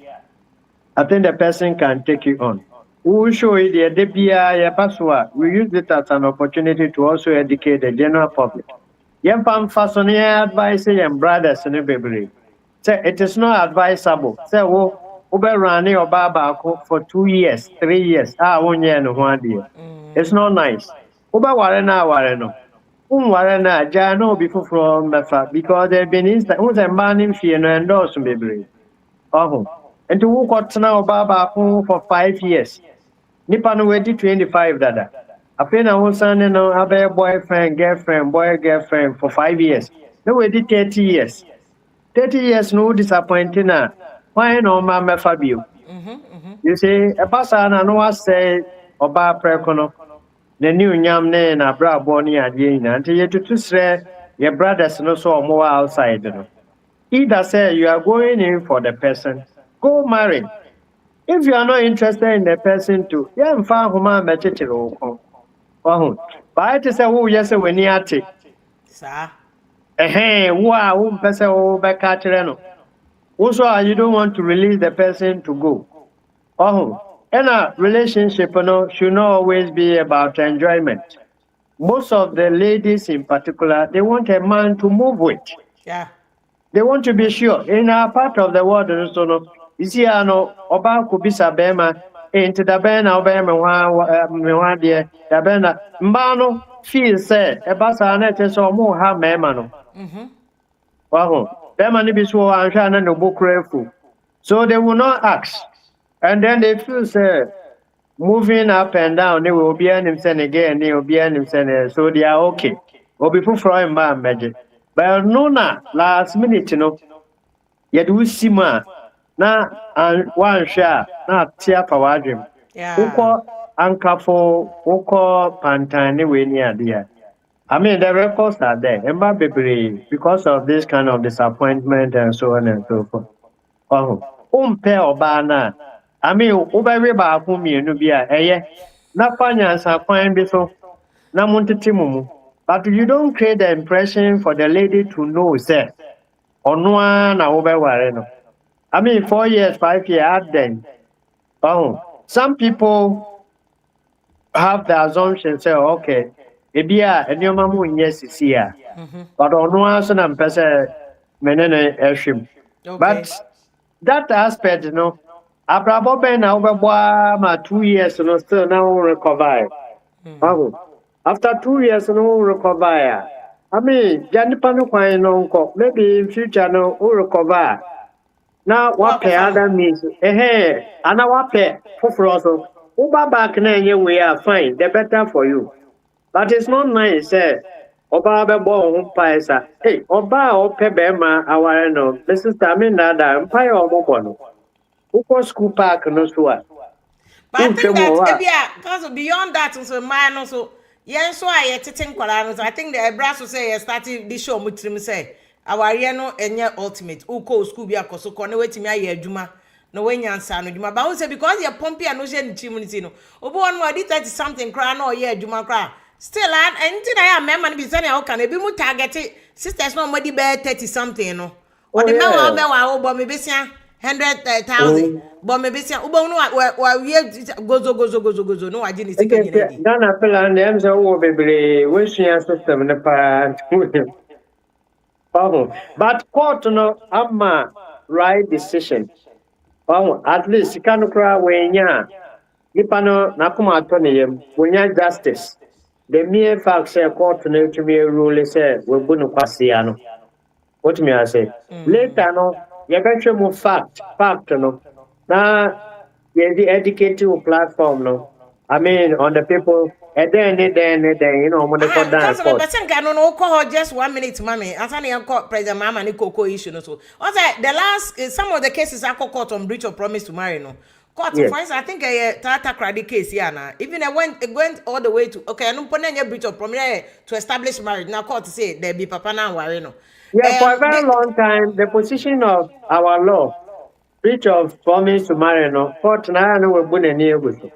[SPEAKER 2] I think the person can take it on. We show it the DBI Paswa. We use it as an opportunity to also educate the general public. Young Pam Fasonia advice and brothers in the baby. Say it is not advisable. Say, oh, running or baba for 2 years, 3 years. Ah, 1 year no one dear. It's not nice. Uba warena. Warena, Jano before from Mefa because they've been instant. Who's a man in fear no endorse baby? Oh, and to walk out now baba for 5 years. Nipa no wedi 25 dada. Afei na wo san no abe boyfriend, girlfriend, boy girlfriend for 5 years. No wedi 30 years. 30 years no disappointing na. Why no ma me Fabio? You see, a pasa na no say oba prekono. The new nyam ne na bra boni ade na. Nti yetutu sre your brothers no so omo outside no. Either say you are going in for the person, go marry. If you are not interested in the person too, yeah, found human material. Oh, but I say, oh, yes, when you are it.
[SPEAKER 1] Sir.
[SPEAKER 2] Hey, wow, person over Caterano. Also, you don't want to release the person to go. Oh, and a relationship should not always be about enjoyment. Most of the ladies in particular, they want a man to move with.
[SPEAKER 1] Yeah.
[SPEAKER 2] They want to be sure. In our part of the world, you see, I know about Kubisa Bema, into the Bena Bema, one dear, the Bena, Mbano, feel said, a bassa nettes or more have Memano. Wow, Bema Nibisu and Shana no book refu. So they will not ask. And then they feel say, moving up and down, they will be an himself again, they will be an himself, so they are okay. Or before Freud man magic. But no, last minute, yɛde see ma na one share na tia fa wadwem ukọ ankafo ukọ pantane we ni ade I mean the records are there emba bebre because of this kind of disappointment and so on and so forth umpe oba na I mean ubewe ba ku mienu bi a eye na fanyansa kwan bi so na montete mumu but you don't create the impression for the lady to know say onwa na ubeware no I mean, 4 years, 5 years, then. Oh, some people have the assumption, say, okay, maybe a new mamu yes is here. But on one son and person, menene eshim. But that aspect, Abrabo ben over my 2 years, still now recover. Oh, after 2 years, no recover. I mean, Janipano, maybe in future, no recover. Now what pay other means and now what pay for also Uba back now we are fine, the better for you. But it's not nice, Oba born paisa. Hey, Oba or Pebema, our no, Mrs. Taminada, Empire or Mobono. Uko school park no sure.
[SPEAKER 1] But I think that because beyond that also mine also yes so I teaching kwala I think the brass will say starting this show mutrim say aware no enye ultimate uko school bi akoso ko na wetimi aye adwuma na wenyansa no adwuma ba won say because you pompi no she nchimnity no obo won mo did 30 something cry na oye adwuma cry still and anything I am member be say na o kan e bi mu target sisters no mo di be 30 something no o de mewa obo me besia 100,000 but me besia ubo no wa gozo no waji ni sika nyina di
[SPEAKER 2] Dana plan dem say wo bebre we sua system ne pa but court no ama right decision at least kanu kra we nya nipa no nakoma ato ne yam we nya justice the mere fact say court no to be rule say we bu no kwase ano what me I say later no you betwe mo fact no na the educative platform no I mean on the people and then you know when they got down
[SPEAKER 1] court person can no call just 1 minute mommy asani yan court president mama ni koko issue no so also the last some of the cases are court on breach of promise to marry no court for instance I think Tata credit case here now even it went all the way to okay no put any breach of promise to establish marriage now court say there be papa na worry no
[SPEAKER 2] for a very long time the position of our law breach of promise to marry no court na no we bu na ni eguso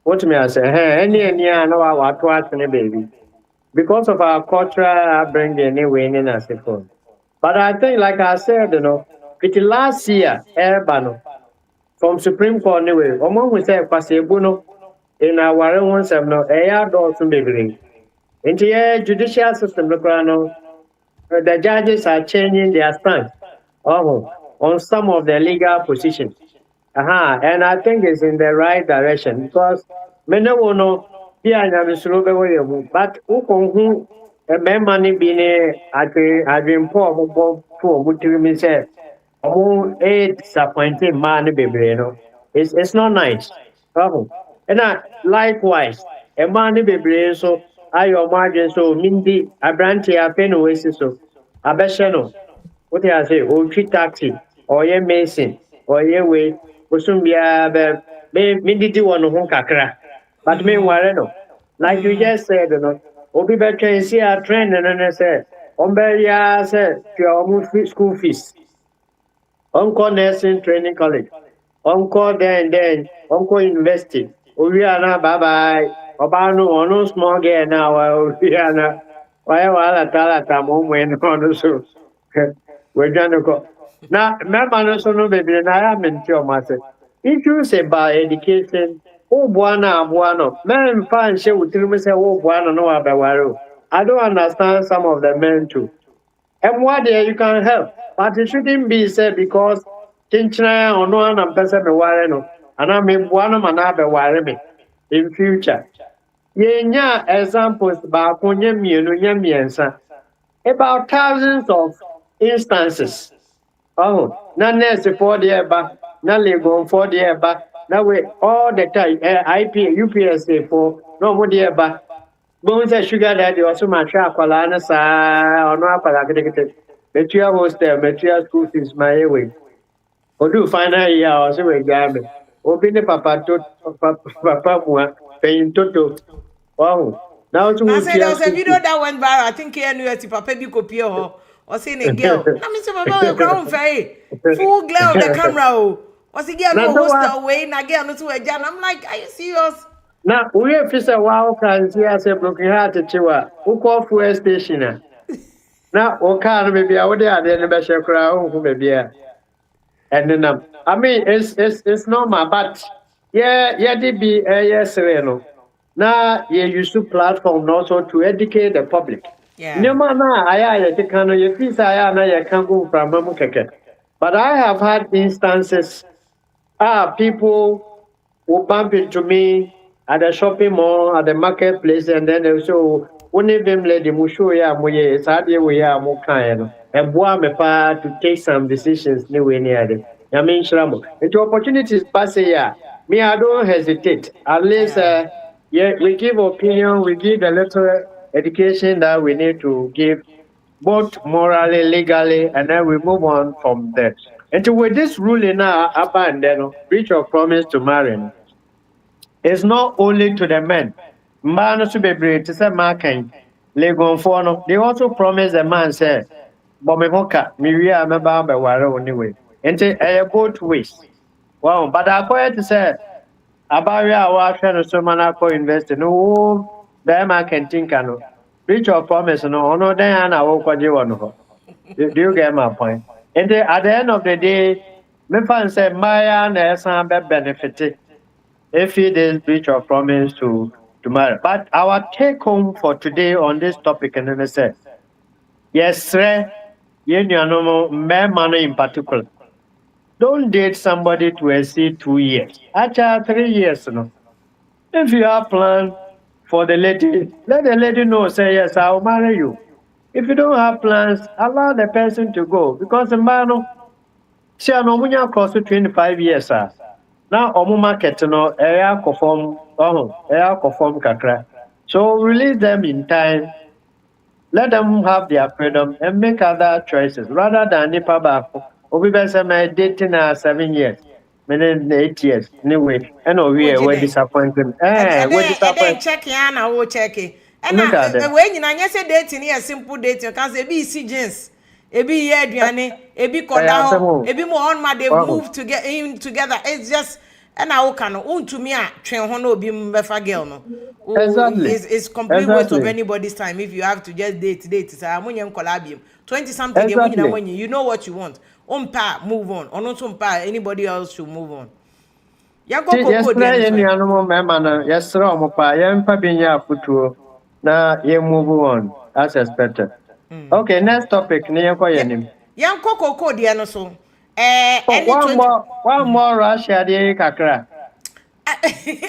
[SPEAKER 2] what me I say any no our to baby because of our cultural upbringing anyway in as but I think like I said it last year from Supreme Court anyway among we say pasebuno in our own sem no also baby into the judicial system the judges are changing their stance on some of the legal positions And I think it's in the right direction because me no know here I am slow way but who a man money being I've been poor mutu me say disappointing man baby it's not nice oh and likewise a man baby so I your margin so mindi abranti apen oasis so abesheno what I say treat taxi or ye mason or ye way kusum biya me didi one home kakra but me worry no like you just said no obi better see a trend and then say ya say your school fees Uncle nursing training college Uncle then Uncle university Oriana bye bye Obano ono small girl now Oriana why wala tala tamo when on so we're trying to go now remember no so no baby na I am in your master if you say about education buano men fan she would tell me say buano no abawaro I don't understand some of the men too and what there you can help. But it shouldn't be said because Kinchina or no one person be worrying. And I mean one of my be worry me in future. Yenya examples about about thousands of instances. Oh, na nurse for the back, na legal for the back, na way all the time IP UPSA for no more the back. Bones a sugar daddy also my trap alana sa or no apagate. Metia hostel, Metia school fees my way. Or do final year or so we gamme. Open the papa to papa paying toto. Wow. Now
[SPEAKER 1] I
[SPEAKER 2] to
[SPEAKER 1] said there
[SPEAKER 2] Tia
[SPEAKER 1] was a
[SPEAKER 2] school
[SPEAKER 1] video that went viral. I think here knew it papa bi copy her or saying a girl. Now me say papa we ground fair. Full glare of the camera oh. Was the girl no hostel way na girl no to a jan. I'm like, are you serious?
[SPEAKER 2] Now we have fished a wow can see us a broken heart to Chiwa. Who call for station? Now, o car maybe I would have the best crowd who may be. And then, I mean, it's normal, but yeah, they be yes, no. Now, you use to platform also to educate the public.
[SPEAKER 1] Yeah.
[SPEAKER 2] No man, I can you feel I can go from Mamukeke. But I have had instances, people will bump into me at the shopping mall, at the marketplace, and then they say, oh, one of them lady musho ya moye, sadie we are more kind. And boy me pa to take some decisions new way near them. I mean, Shramo. And the opportunities pass ya. Me, I don't hesitate. At least, yeah, we give opinion, we give the little education that we need to give, both morally, legally, and then we move on from there. And so with this ruling now, abandon breach of promise to marry. It's not only to the men. Man to be brave to say marking. Legon for no. They also promise the man say, "Bomi hoka, me we are member by waro anyway." And say, both ways." Wow, but I quite to say about ya wa trying to so man I invest no. The man can think no. Breach of promise no. No, then I will call you one. Do you get my point? And at the end of the day, me fan say Maya na esan be benefit if it is breach of promise to marry. But our take home for today on this topic and then I say, yes, sir, you know, man in particular. Don't date somebody to exceed 2 years. Actually, 3 years, no. If you have plans for the lady, let the lady know, say, yes, I'll marry you. If you don't have plans, allow the person to go. Because the man, see, I know when you cross 25 years, now omu market no area conform kakra. So release them in time, let them have their freedom and make other choices rather than nipa baako. Obi be say my dating 7 years, meaning 8 years. Anyway, and we disappointed. We disappointed.
[SPEAKER 1] Check ya na wo check. And
[SPEAKER 2] Look at them.
[SPEAKER 1] when you na say dating here simple dating can say be see jeans. Ebi ye aduane, ebi koda ho, ebi mo on ma they move to get in together. It's just and I can untumi a twen ho na obi mbefa girl no.
[SPEAKER 2] Exactly.
[SPEAKER 1] It's complete waste of anybody's time if you have to just date say amunye nkola 20 something exactly. You know what you want. Move on. Or not anybody else should move on.
[SPEAKER 2] Yes, na you move on as expected. Okay, next topic.
[SPEAKER 1] Yan koko dia no so.
[SPEAKER 2] One more Russia de kakra.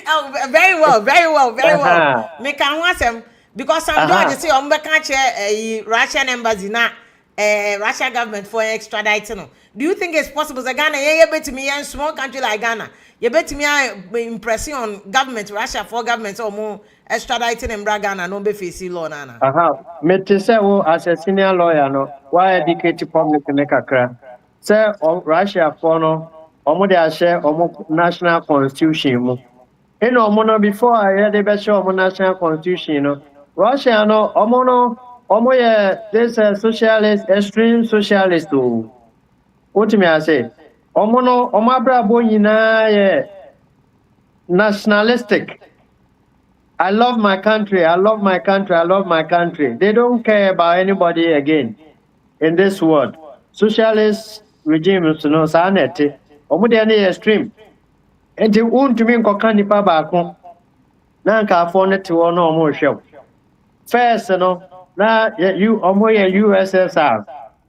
[SPEAKER 1] Oh, very well, very well, very well. Make an answer because some George say on back a Russian embassy now, Russian government for extraditing. No. Do you think it's possible that Ghana, you bet me a small country like Ghana, you bet me I impressing on government, Russia for government or more extraditing and Ghana, no be facing law, Nana.
[SPEAKER 2] Mete say wo as a senior lawyer no, why educate public ne kakra. Say Russia for no, omo dey share omo national constitution mu. Eno omo no before I hear dey share omo national constitution no. Russia no omo ye this socialist extreme socialist o. What me I say? Omo abrabo nyina ye nationalistic. I love my country. I love my country. I love my country. They don't care about anybody again in this world. Socialist regimes, no, sanity. Omo de any extreme. And you won't to me koka nipa baako. Na nka afọ ne te wo no omo hwe. First no, na you omo ye USSR,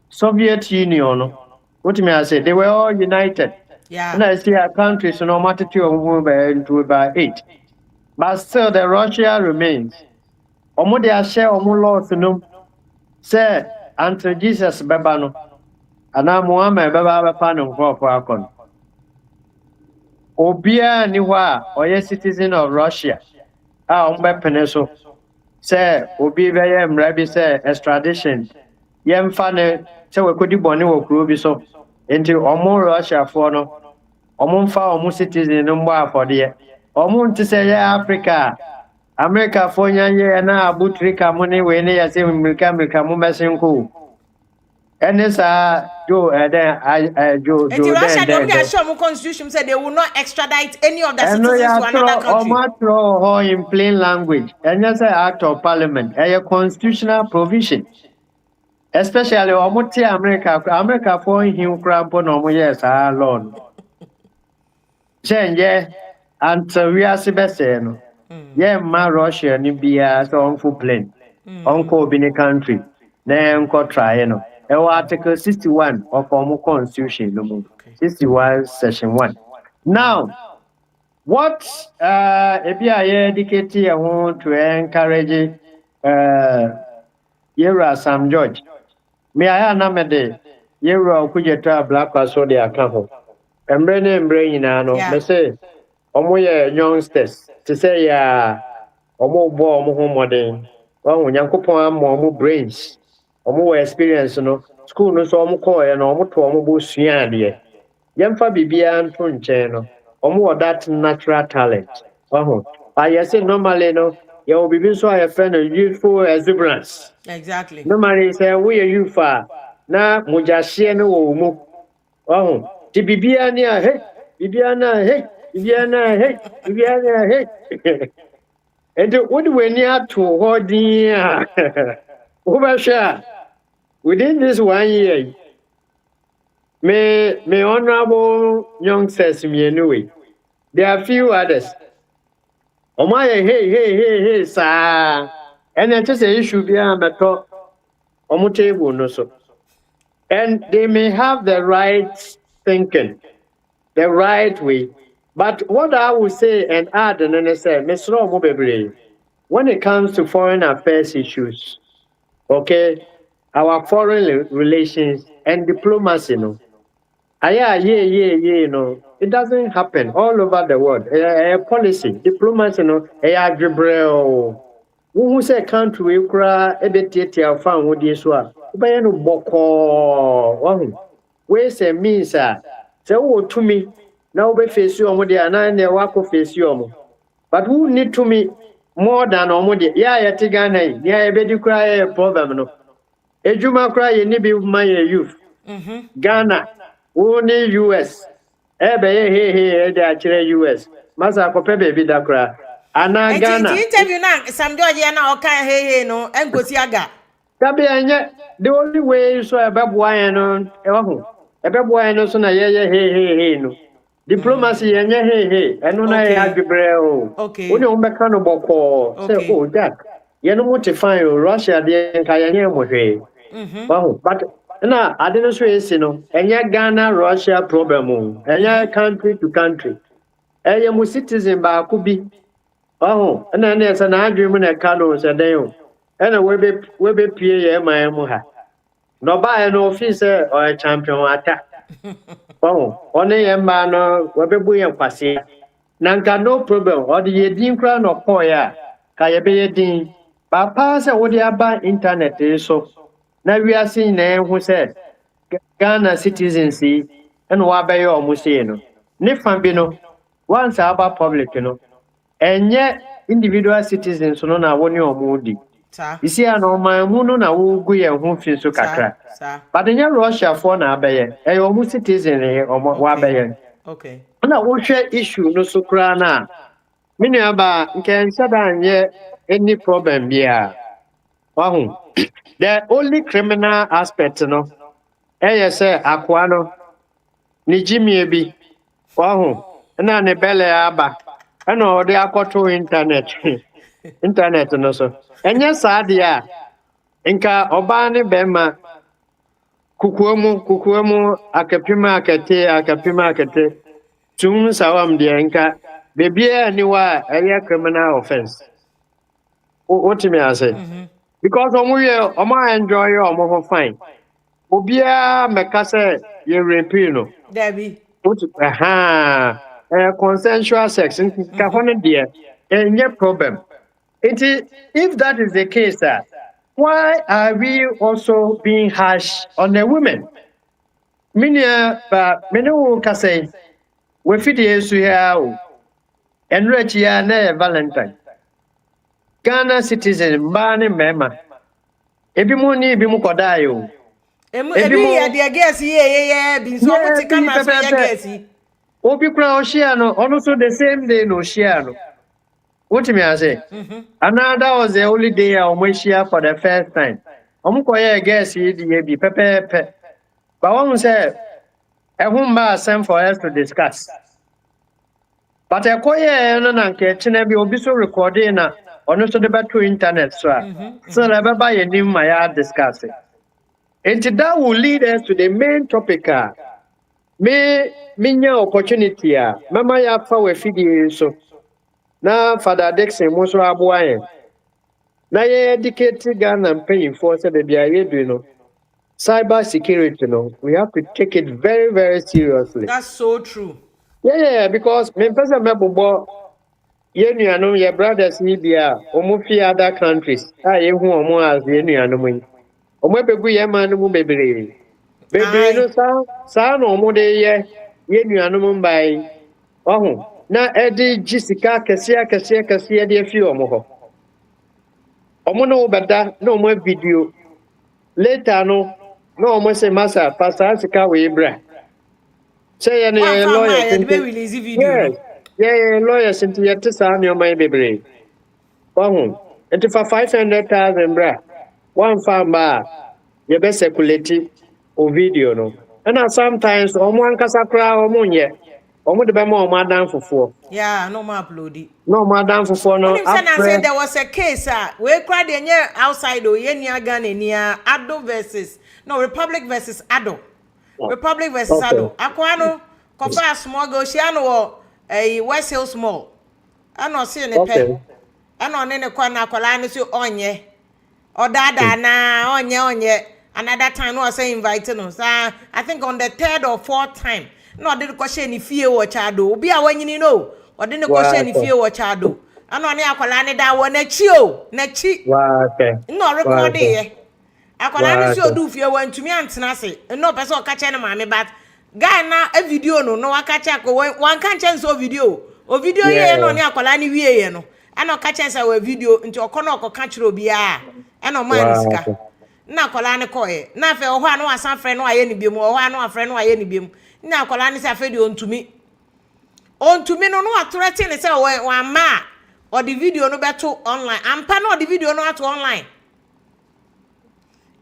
[SPEAKER 2] Soviet Union no. What me I say? They were all united.
[SPEAKER 1] Yeah.
[SPEAKER 2] And I see our countries no matter to into about 8. But still, the Russia remains. Omo de share omo laws no. Say until Jesus beba no. Ana Muhammad beba pa no for akon. Obia ni wa oye citizen of Russia. Ombe peneso. Say obi be ye mra bi say extradition. Yemfa ne say we kodi bone wo kuro bi so. Enti omo Russia for no. Omo mfa omo citizen no mbo afode. Omo nti say ya Africa. America for nyanye na abutrika money we ne yase America mo mesenko. Enesa Joe Joe
[SPEAKER 1] Russia don't get show constitution said they will not extradite any of the citizens to another country.
[SPEAKER 2] Or in plain language. And that's an act of parliament, a constitutional provision. Especially Omuti America for him crampo no yes, our Lord. Change until we are Sebastien. Yeah, my Russia Nibia so on full plane. Uncle Bini country. Then go try no. Article 61 of our constitution, 61 section 1. Now, what ABI educated I want to encourage Yera Sam George. Me I namede Yera Kujeta Black so the account. And brain no, me say omo youngsters to say omo bo omo modern. Well, Yankopon more brains. Omo experience no school no so omo call no omo to omo bo sua de yemfa bibia nto nchen no omo that natural talent I say normally no you will be so a friend of youthful exuberance.
[SPEAKER 1] Exactly.
[SPEAKER 2] Normally say we are youth na mujahye no wo mu ti bibia ni a hey bibia na hey bibia na hey bibia na hey and what we ni ato ho din a within this 1 year, may honorable youngsters me anyway. There are few others. Oh my, hey, sir. And then just an issue behind the top. Table no so. And they may have the right thinking, the right way. But what I would say and add and then say, Mr. Omobebre, when it comes to foreign affairs issues, okay, our foreign relations and diplomacy, no. No. It doesn't happen all over the world. Policy, diplomacy, no. Who say country we cry ebetieti found with this one. Ubaya no boko. We say means say to me now we face you on the and work face you. But who need to me more than omodi? Yeah, Tigana, yeah, ebedi cry problem no. Ejuma cry ye ni be my youth. Ghana, only US. Hey, they are US. Masa kope baby da cry. Ana Ghana.
[SPEAKER 1] Interview now, some Georgia now okay hey no and go tiaga.
[SPEAKER 2] Tabi anya the only way so a babuan no a babuan so na hey no. Diplomacy anya hey eno na ya gibreo.
[SPEAKER 1] Okay.
[SPEAKER 2] Oni o meka no boko say oh Jack. You know what to find Russia there can hear mo hwe. But na ade no so esi no enye Ghana Russia problem o enye country to country enye mu citizen ba ko bi oh na na esa na adwe mu na ka no se den o na we be pie ye man mu ha no ba e no office o champion ata oh one ye ma no we be bu ye kwase na nka no problem o de ye din kra no ko ya ka ye be ye din ba pa se wo de aba internet so na wiase na ehu se Ghana citizens and wabe yo musino. Ni fambino once about public and yet individual citizens no na woni omudi. You see an my muno na wugu ye hu fin so kakra. But in Russia for na abeye e omu citizen e omo wabeye.
[SPEAKER 1] Okay.
[SPEAKER 2] Na wo hwe issue no so kra na. Mini aba nke nsada nye any problem bia. Wahu. The only criminal aspect say akwa no ni jimie bi wahu na ne bele aba na o de akoto internet no so enye saade a nka oba ne bema kukuomu akapima akate tum sawam de nka bebia ni wa eye criminal offense what me I say because omo enjoy omo fine obia meka say ye rape no
[SPEAKER 1] Debbie
[SPEAKER 2] consensual sex nka hono de any problem if that is the case why are we also being harsh on the women minia ba menu ka say we fit yesu ya o enrich ya na Valentine Ghana citizen ba ne mema ebi mu ni ebi mu kodai o
[SPEAKER 1] ebi ya de guess ye bi so mo ti kama so ye guess
[SPEAKER 2] obi kura o share no ono so the same day no share no what me I say another was the only day I almost share for the first time koye guess ye bi pepe but one say e humba same for us to discuss but e koye no na nke chine bi obi so recording na ono so the back internet so so na baba ye nim ma ya discuss it. And that will lead us to the main topic. Minya opportunity. Mama ya fa we fidi so. Na Father Dixon mo so aboa na ye educate Ghana paying for say the bia ye do no. Cyber security no. We have to take it very very seriously.
[SPEAKER 1] That's so true.
[SPEAKER 2] Yeah, because me pesa me bobo ye nuanom ye brothers ni bia omo fi other countries. Ye hu omo as ye nuanom yi. Omo begu ye man mu bebre no sa no mo de ye nuanom mbai ohu na edi jisika kese de afi omo ho omo no beda na omo video later no omo se masa pastor sika we bra say ye no lawyer
[SPEAKER 1] be release video
[SPEAKER 2] yeah lawyer sinti ye tsa na omo bebre ohu enti fa 500,000 bra one farm ba ye be circulate o video no and sometimes omo ankasa kra omo nye omo de be ma omo adan fofo
[SPEAKER 1] yeah no ma upload it
[SPEAKER 2] no omo adan fofo no
[SPEAKER 1] after there was a case we cry the nye outside o ye nia Ghana nia Ado versus no Republic versus Ado Republic versus Ado akwa no kofa small go shia no West Hills Mall ano se ne pe ano ne kwa na akwala no so onye odada na onye another time no was invited no so I think on the third or fourth time no did question if fie wo chado obi a wanyini no o did question if fie wo chado ano ne akwala ne da wo na chi o na chi no record e akwala ne so do fie wo ntumi antena se no person o ka che ne maame but guy na a video no waka che ko wan kan che so video o video ye no ne akwala ne wie ye no ana ka che se wo video nti okono okoka chiro obi a ana man sika na akwala ne koye na fe ho anu asan frɛ no aye ne biemu ho anu afrɛ no aye ne biemu na akwala ne se afa de ontumi no atorete ne se wa ma o the video no beto online ampa no the video no ato online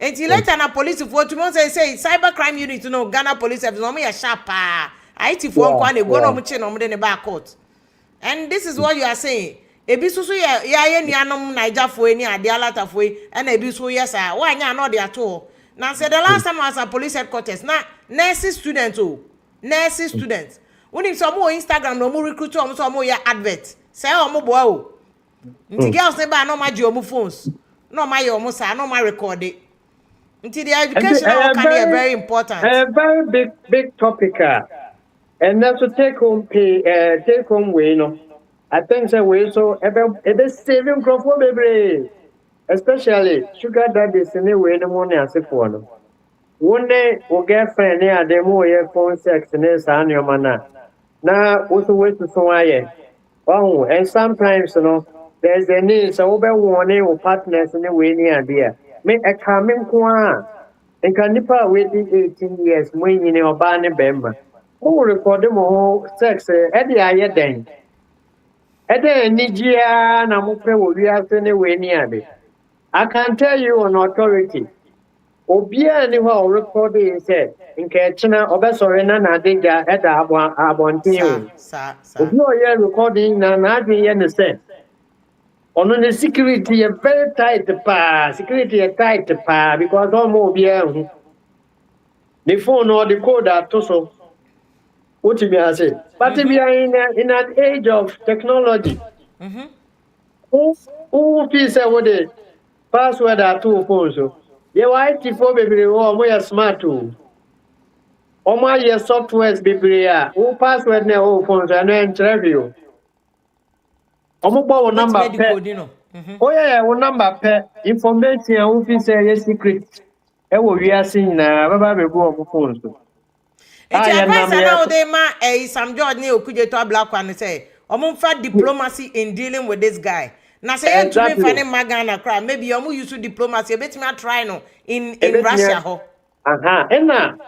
[SPEAKER 1] enti later na police for to say cyber crime unit no Ghana police service no me ya sharp IT for nko na ego no mo che no mo de ne ba court and this is what you are saying ebi susu ya ye nuanom Naija fo ni ade alata fo e na ebi so yes wa anya no de ato Now say the last time I was at police headquarters, now nursing students nursing students. When it's some more Instagram, no more recruit some more advert. Say more boy. Nti girls say ba no ma your phones. No my your say no my record it. Nti the educational can be very important.
[SPEAKER 2] A very big topic. And that's to take home way, I think that way so a saving crop for baby. Especially sugar daddies in the way the money as if one. One day we'll get friend near the more phone sex in this annual manner. Now also wait to so oh, and sometimes there's a need so over warning or partners in the way near there. Make a coming qua. And can nipa waiting 18 years when you know Barney Bemba. Who record them all sex Eddie I then. Eddie Nigia Namupe will be out anyway near me. I can tell you on authority. Obia anyhow recording said in Kachina Obesorena Nadinga at Abontin. Obia recording Nadi and the same. On the security a very tight security a tight because almost bien. The phone or the code are also what you say. But we are in an age of technology. Who feels what the password are two phones? You are IT for baby or more smart too. Or my softwares baby who password na all phones and interview. Mobile number oh yeah, number information who feels a secret. We are seeing Baba go phones.
[SPEAKER 1] It's advice now they ma some George ne okuje to black one say omo diplomacy in dealing with this guy. Na say you to me fane magana cry maybe omo use diplomacy bet me try no in Russia ho.
[SPEAKER 2] Enna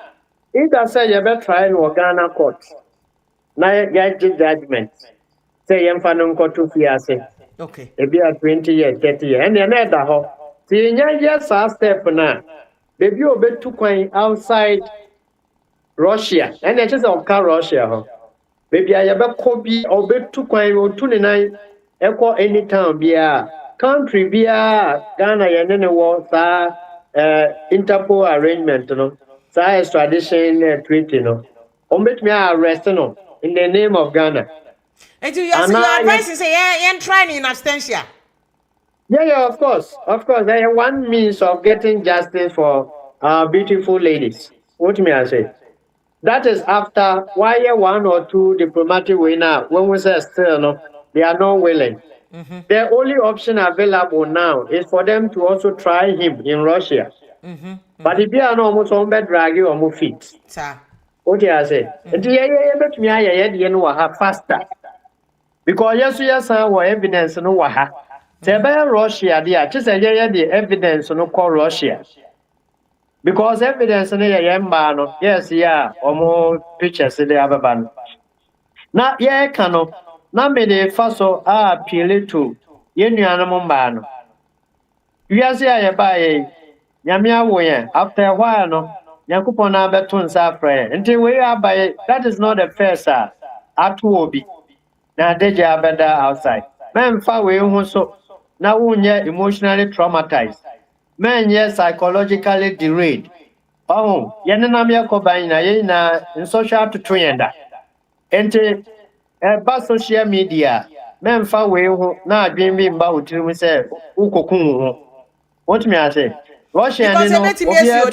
[SPEAKER 2] either say you bet try no Ghana court. Na ya judgment. Say you fane nko to fiase.
[SPEAKER 1] Okay.
[SPEAKER 2] E be 20 years, 30 years. And na da ho. Ti nya yes step na. Baby obetu kwan outside Russia, and it is of Russia. Maybe I have a copy or bet to quite or 29 echo any town be a country be a Ghana and then was Interpol arrangement, extradition treaty, Omit me arrest in the name of Ghana.
[SPEAKER 1] And you advice say, yeah, trying in absentia.
[SPEAKER 2] Yeah, of course. There is one means of getting justice for beautiful ladies. What may I say? That is after one or two diplomatic winner when we say still they are not willing. The only option available now is for them to also try him in Russia. But if you are almost on bed drag you or move feet. What do I say? Let me have faster. Because yes, our evidence no waha. Tebe Russia there, just the evidence no call Russia. Because evidence in the yes, yeah, almost pictures in the other band. Now, yeah, cano, not many faso are appeal to any animal man. You see, I buy Yamia way after a while, no, Yakupona between Safra until we are by that is not a fair, sir. At Wobi. Now, they are better outside. Man, far away, so now we're emotionally traumatized. Man, yes, psychologically derailed. Oh, Yanamia Cobaina in social to Trienda. Enter about social media. Men far away now dreaming about to say, Ukokun. What may I say? Russia,
[SPEAKER 1] because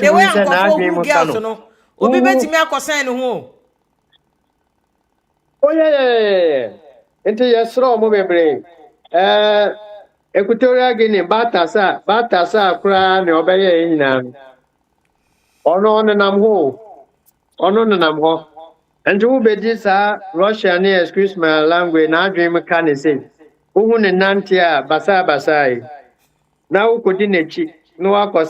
[SPEAKER 1] they were uncomfortable girls, no. Obi beti me akosan ho.
[SPEAKER 2] Oh, yeah. Enter your straw mobile. Equatorial Guinea, Batasa, Kran, Obey in on and I'm ho. And to be this Russia near excuse my language, now dream can say. Who in Nantia, Basai. Now could in a cheat, no wako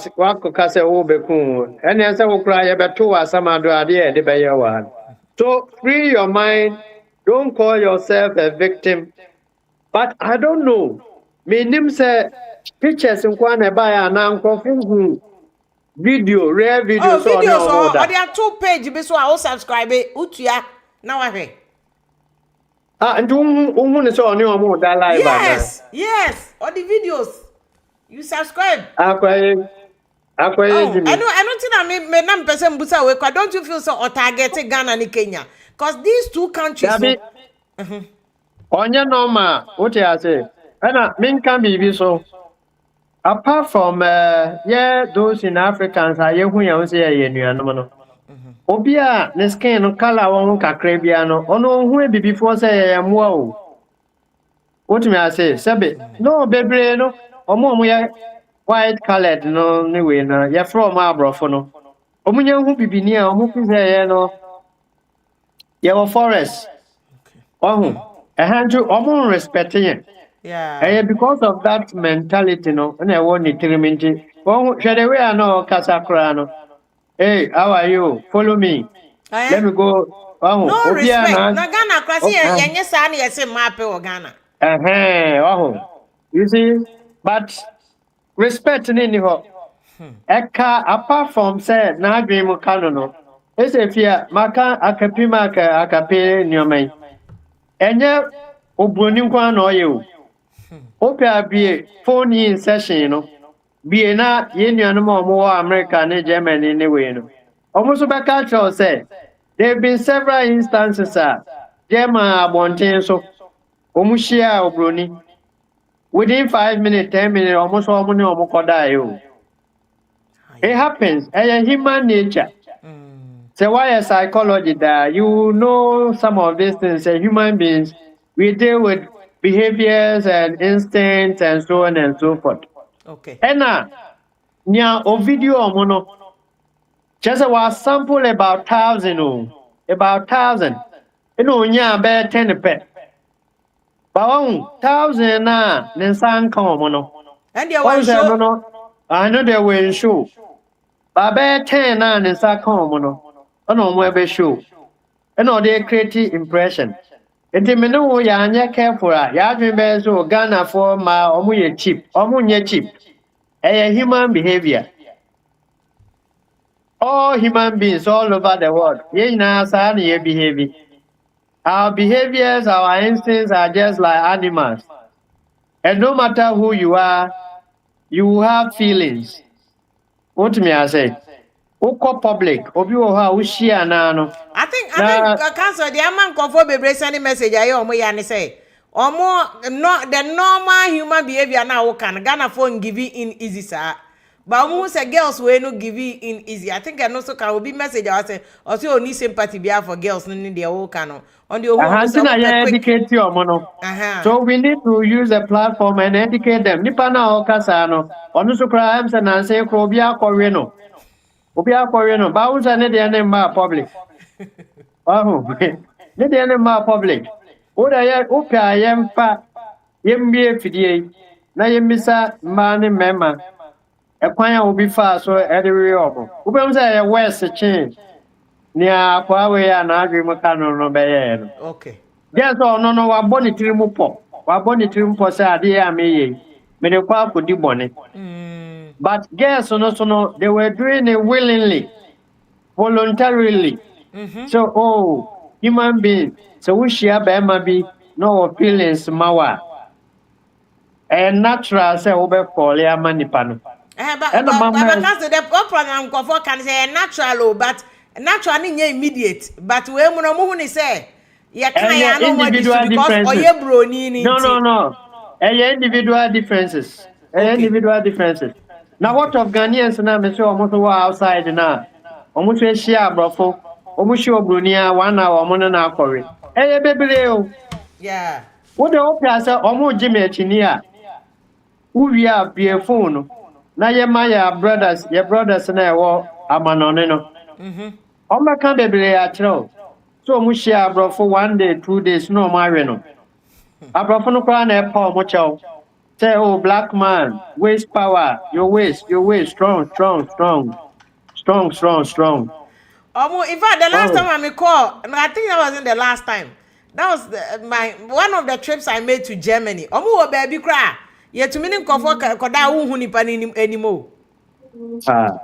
[SPEAKER 2] case obekun. And as I will cry about 2 or some other idea, the Bayer one. So free your mind, don't call yourself a victim. But I don't know. Me nim say pictures in kwana buy an uncle video, rare videos.
[SPEAKER 1] Oh, videos or there are 2 pages be so I will subscribe utua now I
[SPEAKER 2] and who is on your more that live.
[SPEAKER 1] Yes, or the videos. You subscribe.
[SPEAKER 2] Akwaye
[SPEAKER 1] Oh,
[SPEAKER 2] Jimmy.
[SPEAKER 1] I don't think me na person busa we kwa. Don't you feel so or targeting Ghana and Kenya? Because these two countries, no.
[SPEAKER 2] Dabi onye normal what you say. And min can be so. Apart from yeah those in Africans are you who you say ye nuanom no. Obi a ne skin no color won kakra bia no ono hu e before say ye moa o. What me I say? Sebe no bebre no omo ye white colored no ne we na ye from abrofo no. Omo nya hu bibini a omo fi say ye no ye wo forest. Oh, nju omo respecting ye.
[SPEAKER 1] Yeah.
[SPEAKER 2] Because of that mentality no na e won ni tiriminti. Oh, hwede we no kasa kra no. Hey, how are you? Follow me. Let
[SPEAKER 1] Eh?
[SPEAKER 2] me go. Oh,
[SPEAKER 1] No
[SPEAKER 2] obia
[SPEAKER 1] respect.
[SPEAKER 2] na.
[SPEAKER 1] Na Ghana krasi
[SPEAKER 2] Oh,
[SPEAKER 1] yenye sa na yese mape o Ghana.
[SPEAKER 2] oh. You see, but respect ni ho. Eka apart from say na adwen mu kano no. Ese fia maka akapima akape nyomai. Enye obroni nkwa na oye o. Opia bie phone in session no. Bie na ye nuanom a omo America ne Germany ne we no. Omo so beka cho say there have been several instances German abonten so omo shia obroni within 5 minutes 10 minutes almost omo ne omo koda yo. It happens. Human nature. So why a psychology that you know some of these things as human beings we deal with behaviors and instincts and so on and so forth.
[SPEAKER 1] Okay.
[SPEAKER 2] And nya o video omo just was sample about 1,000 about 1,000. You know nya be 10 pe. But 1,000 na ninsan come no.
[SPEAKER 1] And they
[SPEAKER 2] One
[SPEAKER 1] were
[SPEAKER 2] say no
[SPEAKER 1] show.
[SPEAKER 2] no. I know they will show. But be 10 na ninsan come no. No mo be show. And all they create impression. Enti me no ya anya careful ya adwen be so Ghana for ma omo ye cheap. Omo nye cheap. Human behavior. All human beings all over the world. Ye na sa na ye behave. Our behaviors, our instincts are just like animals. And no matter who you are, you have feelings. What me I say? Oko public, obi wo ha wo shia na no.
[SPEAKER 1] I think
[SPEAKER 2] Na
[SPEAKER 1] cancel the man confirm be sending message aye omo ya ne say. Omo no the normal human behavior na wo can Ghana phone give you in easy sir. But omo say girls we no give you in easy. I think I know so can be message I say or say oni sympathy be for girls no need their wo can on the omo say
[SPEAKER 2] ahanti na
[SPEAKER 1] omo
[SPEAKER 2] ye
[SPEAKER 1] quick.
[SPEAKER 2] educate you no. So we need to use a platform and educate them. Nipa na o kasa no. Onu so kra am say na say kro obi akọwe no. Obi akọwe no. Ba wo say ne de ne ma public. Oh, ne de ne ma public. O da ye o pa ye mfa ye mbie fidie na ye misa ma ne mema. Ekwan a obi fa so edere obo. Wo be say ye west chin. Ni akwa we ya na adwe mu ka no be ye no.
[SPEAKER 1] Okay.
[SPEAKER 2] Yes, oh no, wa boni tirimu po. Wa boni tirimu po say ade ya meye. Me de kwa akodi boni. But guess no, they were doing it willingly, voluntarily. So, human being, so we share be ma bi no feelings mawa. And natural say we be fall ya manipa no.
[SPEAKER 1] But cancel the program confirm can say natural but natural ni immediate but we mu no mu ni say ye kan ya no what this because oye broni ni nti.
[SPEAKER 2] No. Individual differences.
[SPEAKER 1] Okay.
[SPEAKER 2] Individual differences. Now, what of Ghanaians now? Me say almost outside now. Almost we share brofo. Almost show Brunia 1 hour. Almost na akore. Baby,
[SPEAKER 1] Yeah.
[SPEAKER 2] what the opera say? Almost Jimmy Chinia. Who we are be a phone. Na ye my brothers na wo amanone no. Oma kan baby a chro. So almost share brofo 1 day 2 days no marry no. Abrofo no kwa na epa omo chew. Say, black man, waist power, your waist, strong.
[SPEAKER 1] In fact, the last time I call, no, I think that wasn't the last time. That was my one of the trips I made to Germany. Omo baby cry. Yet to meaning comfort koda wu ni pani anymore. Yeah.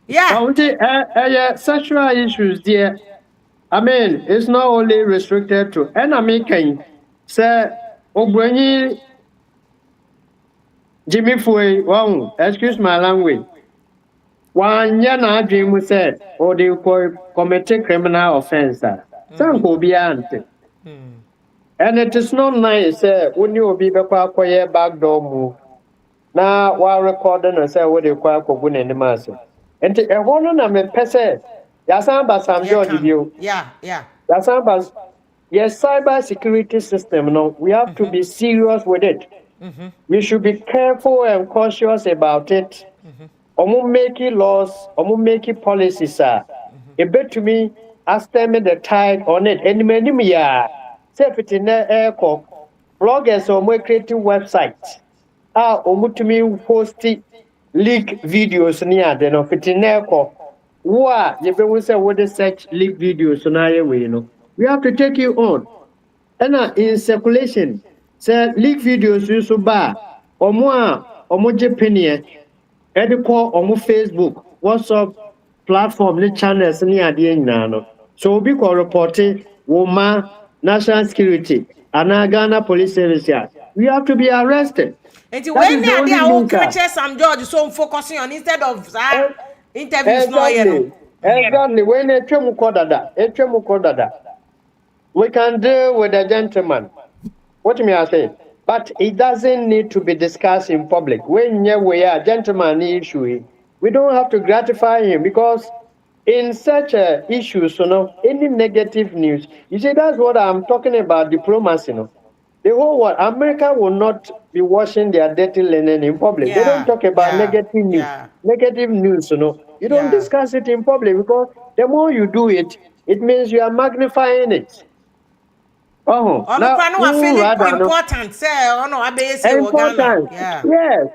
[SPEAKER 2] Yeah, sexual issues there. I mean, it's not only restricted to. And I mean, can say, Obwenyi Jimmy Fui, excuse my language. One yana dream said, or they commit a criminal offense. Some will be anti. And it is not nice, when you be a backdoor move. Now, while recording and say what they call Kogun and the master. And a whole I mean, Pesse, Yasamba Sam George view.
[SPEAKER 1] Yeah.
[SPEAKER 2] Yasamba, yes, cyber security system. No, we have to be serious with it. We should be careful and cautious about it. Omo making laws, omo making policies, a bit to me, me the tide on it. And many me, safety net air bloggers or more creative websites. Omutumi posti leak videos near the no fitineko. Wa you be say what the search leak videos na ye we no. We have to take you on. And in circulation, say leak videos you so ba omo jepenie e de call omo Facebook, WhatsApp platform the channels near the no. So we call reporting woman national security and Ghana police service. We have to be arrested.
[SPEAKER 1] And when they are catch Sam George, so focusing on instead of interviews.
[SPEAKER 2] Exactly. When we can deal with a gentleman. What may I say? But it doesn't need to be discussed in public. When we are gentleman issue, we don't have to gratify him because in such issues, any negative news, you see, that's what I'm talking about, diplomacy. The whole world, America will not be washing their dirty linen in public. They don't talk about negative news. Negative news, you don't discuss it in public because the more you do it, it means you are magnifying it.
[SPEAKER 1] Important.
[SPEAKER 2] Important. Yes.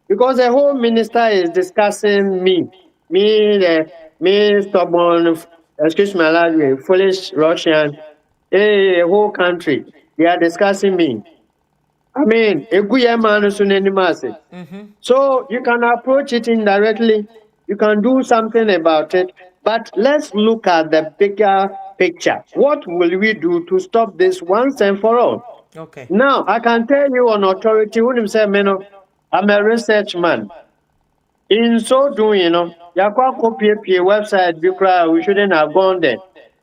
[SPEAKER 2] Because the whole minister is discussing me stubborn, excuse my language, foolish Russian, a whole country. They are discussing me. I mean, so you can approach it indirectly. You can do something about it. But let's look at the bigger picture. What will we do to stop this once and for all?
[SPEAKER 1] Okay.
[SPEAKER 2] Now, I can tell you on authority, when you say, I'm a research man. In so doing, you copy a website, we shouldn't have gone there.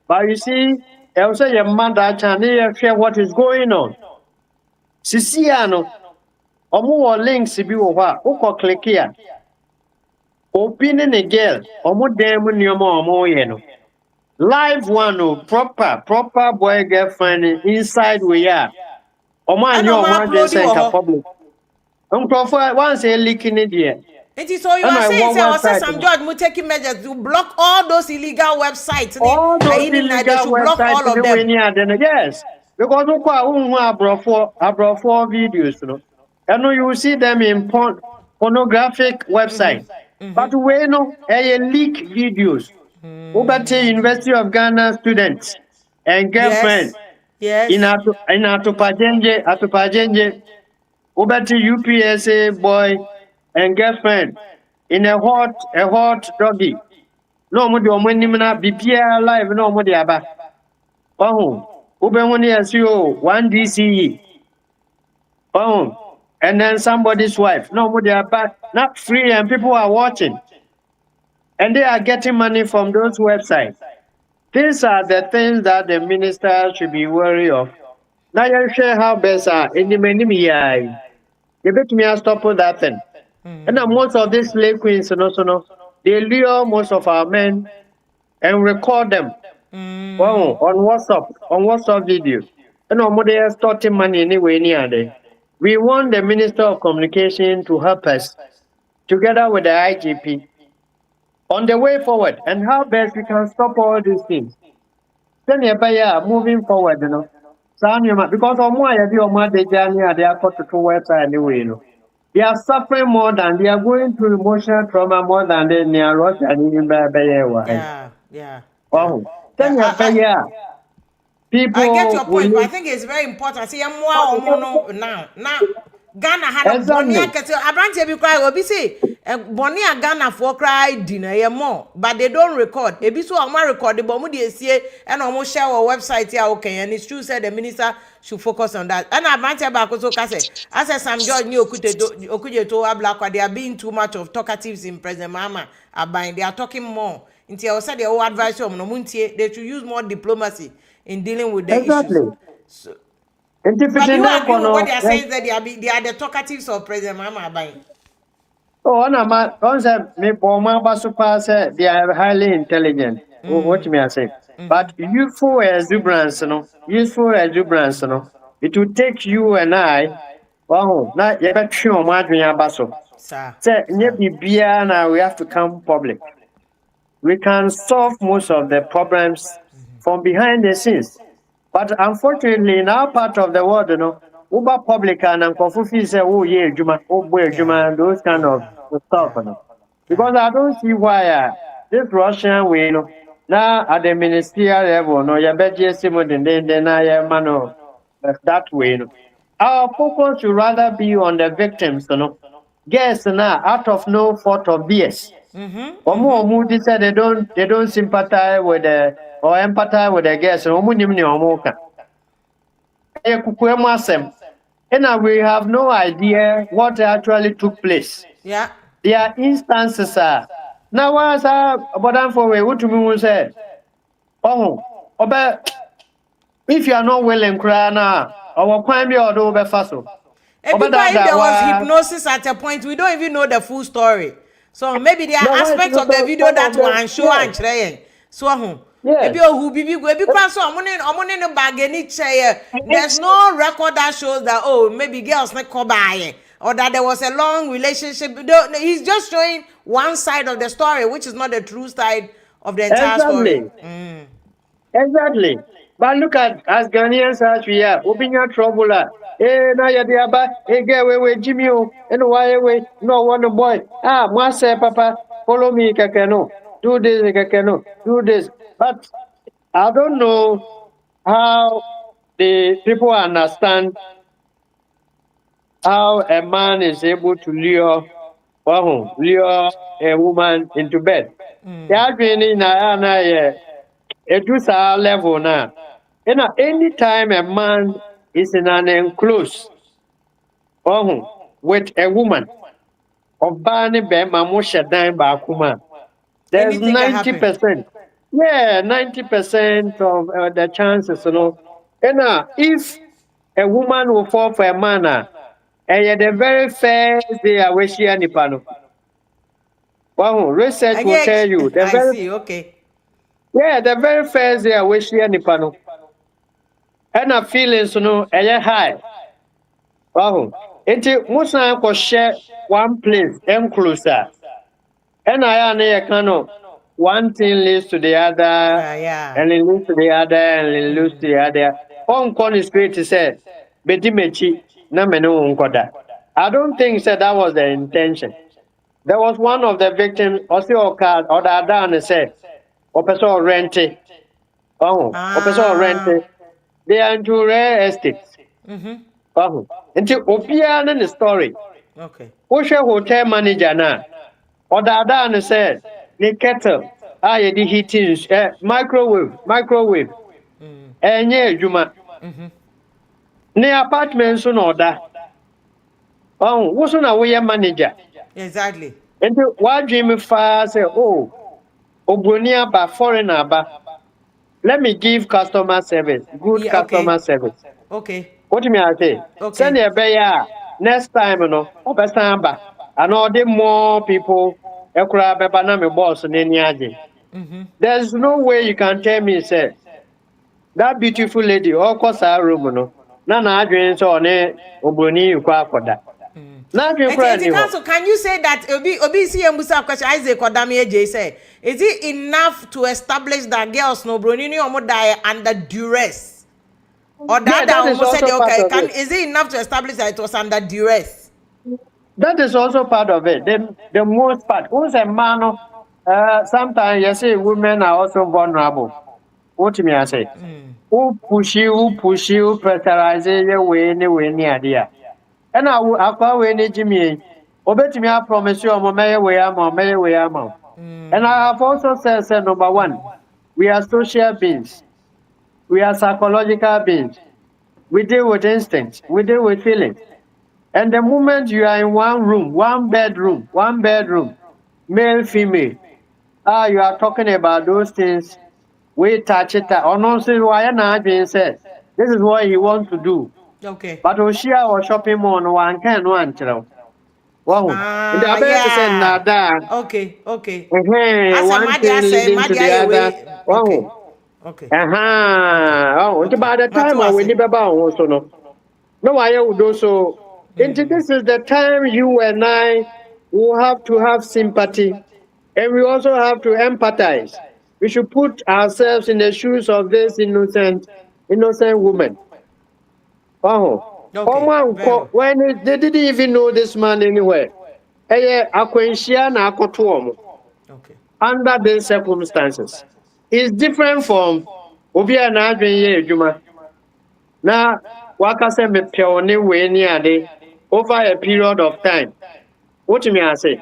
[SPEAKER 2] But you see, also your mother can share what is going on. Sisiano, omo links bi wo hɔ a wokɔ click here. Opinion a girl, omo dem nneɛma omo yɛ no. Live one, proper boy girlfriend inside we are. Omo anyo omo dey send ka public. Nkrofo once a leaking it there.
[SPEAKER 1] It is so you are saying Sam George will taking measures to block all those illegal websites.
[SPEAKER 2] All those illegal websites, all of them. Yes. Because look what abroad videos, and you will see them in pornographic websites. But we know a leak videos. Over University of Ghana students and girlfriend.
[SPEAKER 1] Yes.
[SPEAKER 2] In Atupajenje, over UPSA boy and girlfriend in a hot doggy. No more do money BPR live, no more the aba. One DCE. And then somebody's wife. No, they are back, not free, and people are watching. And they are getting money from those websites. These are the things that the minister should be wary of. Now you share how best are in the many years. You bet me I stop with that thing. And then most of these slave queens, they lure most of our men and record them. On WhatsApp video. And they are starting money anyway near there. We want the Minister of Communication to help us together with the IGP on the way forward and how best we can stop all these things. Then moving forward, because they are caught to website anyway, they are suffering more than they are going through emotional trauma more than they are Russia and even
[SPEAKER 1] Yeah.
[SPEAKER 2] People
[SPEAKER 1] I get your point, but I think it's very important. See, now Ghana had a Abranche be cry. Obi say Bonnie a Ghana for cry dinner ye more, but they don't record. Ebi so am record the bomu de sie and almost share our website here okay, and it's true said the minister should focus on that. And advance back also kase. As Sam George ni okuje to abla they are being too much of talkatives in President Mama Abain. They are talking more. Until I said they all advise you no muntie they should use more diplomacy in dealing with the
[SPEAKER 2] Exactly.
[SPEAKER 1] issues. So, but you agree with what they are saying that they are the talkatives of President Mama Abain.
[SPEAKER 2] Oh, on me Boma Basupa said they are highly intelligent. What me I say? But youthful exuberance, useful exuberance, it will take you and I. Oh, not yet sure Madrian Basso.
[SPEAKER 1] Sir.
[SPEAKER 2] Say, now we have to come public. We can solve most of the problems from behind the scenes. But unfortunately, in our part of the world, Uber public and Kofufi say, oh, yeah, Juma, oh, boy, Juma, and those kind of stuff. Because I don't see why this Russian way, now at the ministerial level, no, you bet you see more than that way. Our focus should rather be on the victims, Guess now, out of no fault of theirs. Omu said they don't sympathize with the or empathize with the guests. And we have no idea what actually took place.
[SPEAKER 1] Yeah.
[SPEAKER 2] There are instances. Now, once but for we what to say, if you are not willing, cry now, our crime be all over fast.
[SPEAKER 1] If there was hypnosis at a point, we don't even know the full story. So maybe there are aspects of the video that will show and try. So maybe who be no bargaining chair. There's no record that shows that maybe girls not come by or that there was a long relationship. He's just showing one side of the story, which is not the true side of the entire story.
[SPEAKER 2] Exactly. But look at as Ghanaians as we are, open your trouble. Now you're the get away, Jimmy, and why away? No one boy. Must say, Papa, follow me, Kakano. Do this, Kakano. Do this. But I don't know how the people understand how a man is able to lure a woman into bed. It was our level now. Anytime a man is in an enclosed with a woman, there's 90%. Yeah, 90% of the chances, And if a woman will fall for a man, and the very first day I wish you any panel. Research will tell you. Yeah, the very first day I wish you any panel. And a feelings, high. It's most of share one place, closer. And I am one thing leads to the other, and it leads to the other, and it leads to the other. On is great to say, Bedimechi, Nameno Unkoda. I don't think that was the intention. There was one of the victims, also card, or the other, said, Opessor Rente. Opessor Rente. They are into rare estates. Until Opian and the story.
[SPEAKER 1] Okay.
[SPEAKER 2] Osha hotel manager now. Or the other said, the kettle, the heating, microwave. And yeah, Juma. Ne apartment soon order. Wasn't a way manager.
[SPEAKER 1] Exactly.
[SPEAKER 2] And what dream fast say, Obunia ba foreigner ba. Let me give customer service, good customer service.
[SPEAKER 1] Okay.
[SPEAKER 2] What do you mean I say?
[SPEAKER 1] Okay.
[SPEAKER 2] Send a bear next time, Opesamba. And all the more people, boss and there's no way you can tell me, say, that beautiful lady, all course our room, Nana dreams on it, Obuni, you cry for that.
[SPEAKER 1] So can you say that Obisi and Musa question Isaac Kodami AJ say, is it enough to establish that girls no bronini or die under duress? Or that almost said okay, is it enough to establish that it was under duress?
[SPEAKER 2] That is also part of it. The most part. Who's a man? Sometimes you see women are also vulnerable. What do you mean I say? Who push you, pressurize you, way near there. And I call when Jimmy. obetimi I promise you may way am. And I have also said number one, we are social beings. We are psychological beings. We deal with instincts. We deal with feelings. And the moment you are in one room, one bedroom, male, female, you are talking about those things. We touch it. Honestly, why not being said? This is what he wants to do.
[SPEAKER 1] Okay.
[SPEAKER 2] But we share our shopping mall one can one child. Wow. In the abet said
[SPEAKER 1] Yeah.
[SPEAKER 2] nada.
[SPEAKER 1] Okay.
[SPEAKER 2] One thing leading to the other.
[SPEAKER 1] Okay.
[SPEAKER 2] Wow.
[SPEAKER 1] Okay.
[SPEAKER 2] Oh, it's
[SPEAKER 1] Okay.
[SPEAKER 2] about the time I will never bow also no. No, I would also. And this is the time you and I will have to have sympathy, and we also have to empathize. We should put ourselves in the shoes of this innocent woman. Oh,
[SPEAKER 1] Okay. Very well.
[SPEAKER 2] when they didn't even know this man anywhere. Akwenshia na akoto
[SPEAKER 1] Okay.
[SPEAKER 2] under these circumstances. It's different from obi a na adwen ye adwuma. Na waka se me peone we ni ade over a period of time. What me I say?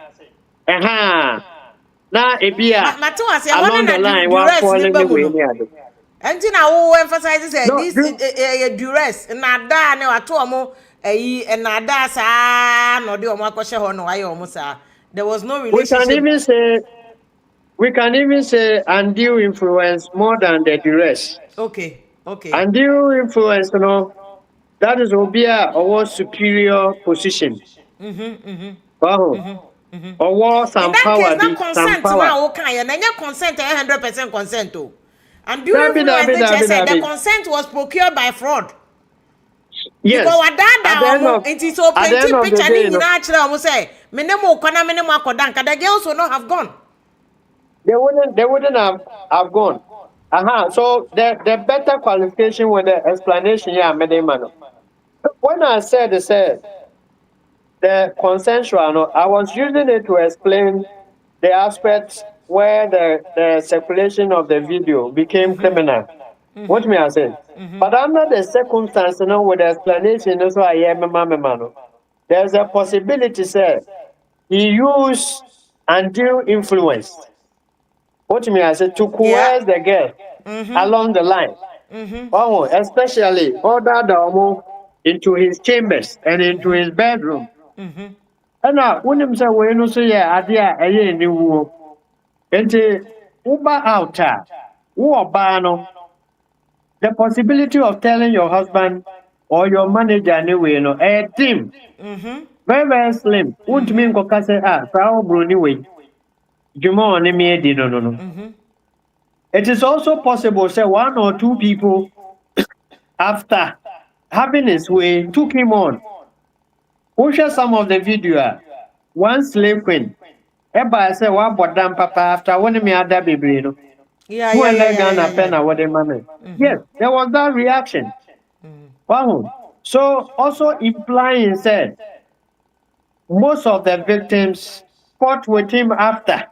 [SPEAKER 2] Na ebia
[SPEAKER 1] Matu say one
[SPEAKER 2] along the
[SPEAKER 1] na
[SPEAKER 2] line wa
[SPEAKER 1] duress ni
[SPEAKER 2] falling
[SPEAKER 1] ba mu
[SPEAKER 2] we
[SPEAKER 1] no.
[SPEAKER 2] ni ade.
[SPEAKER 1] Enti na wo emphasize say
[SPEAKER 2] No,
[SPEAKER 1] this duress na da na wato omo na da sa no de omo akɔhye ho no aye omo sa. There was no relationship.
[SPEAKER 2] we can even say undue influence more than the duress.
[SPEAKER 1] Okay.
[SPEAKER 2] Undue influence, that is obia or superior position. Or
[SPEAKER 1] In
[SPEAKER 2] some
[SPEAKER 1] that case,
[SPEAKER 2] power,
[SPEAKER 1] not
[SPEAKER 2] some
[SPEAKER 1] consent
[SPEAKER 2] power.
[SPEAKER 1] now. Okay, and then your consent 100% consent too. And during
[SPEAKER 2] Dabi.
[SPEAKER 1] the consent was procured by fraud.
[SPEAKER 2] Yes.
[SPEAKER 1] Because what that it is so
[SPEAKER 2] at the
[SPEAKER 1] painting
[SPEAKER 2] end of the
[SPEAKER 1] picture
[SPEAKER 2] day,
[SPEAKER 1] in actually almost say minimum kwana minimum akodanka the girls will not have gone.
[SPEAKER 2] they wouldn't have gone. So the better qualification with the explanation yeah, man. When I said the consensual, I was using it to explain the aspects where the circulation of the video became criminal. What may I say? But under the circumstance, with the explanation, also I hear there's a possibility, sir. He used undue influence. What may I say? To coerce the girl along the line. Oh, especially order the into his chambers and into his bedroom. And now, when him say, "We no say idea ni wo," enti uba outa, wo no. The possibility of telling your husband or your manager anyway, a team, very slim. Won't mean go say sao bruni way. Jumo on me no. It is also possible, say one or two people after having his way took him on. Who share some of the video? One slave queen. Eba say wa bodam papa after one me other baby no.
[SPEAKER 1] Yeah.
[SPEAKER 2] Who Ghana pen what the money. Yes, there was that reaction. Wow. So also implying said most of the victims fought with him after.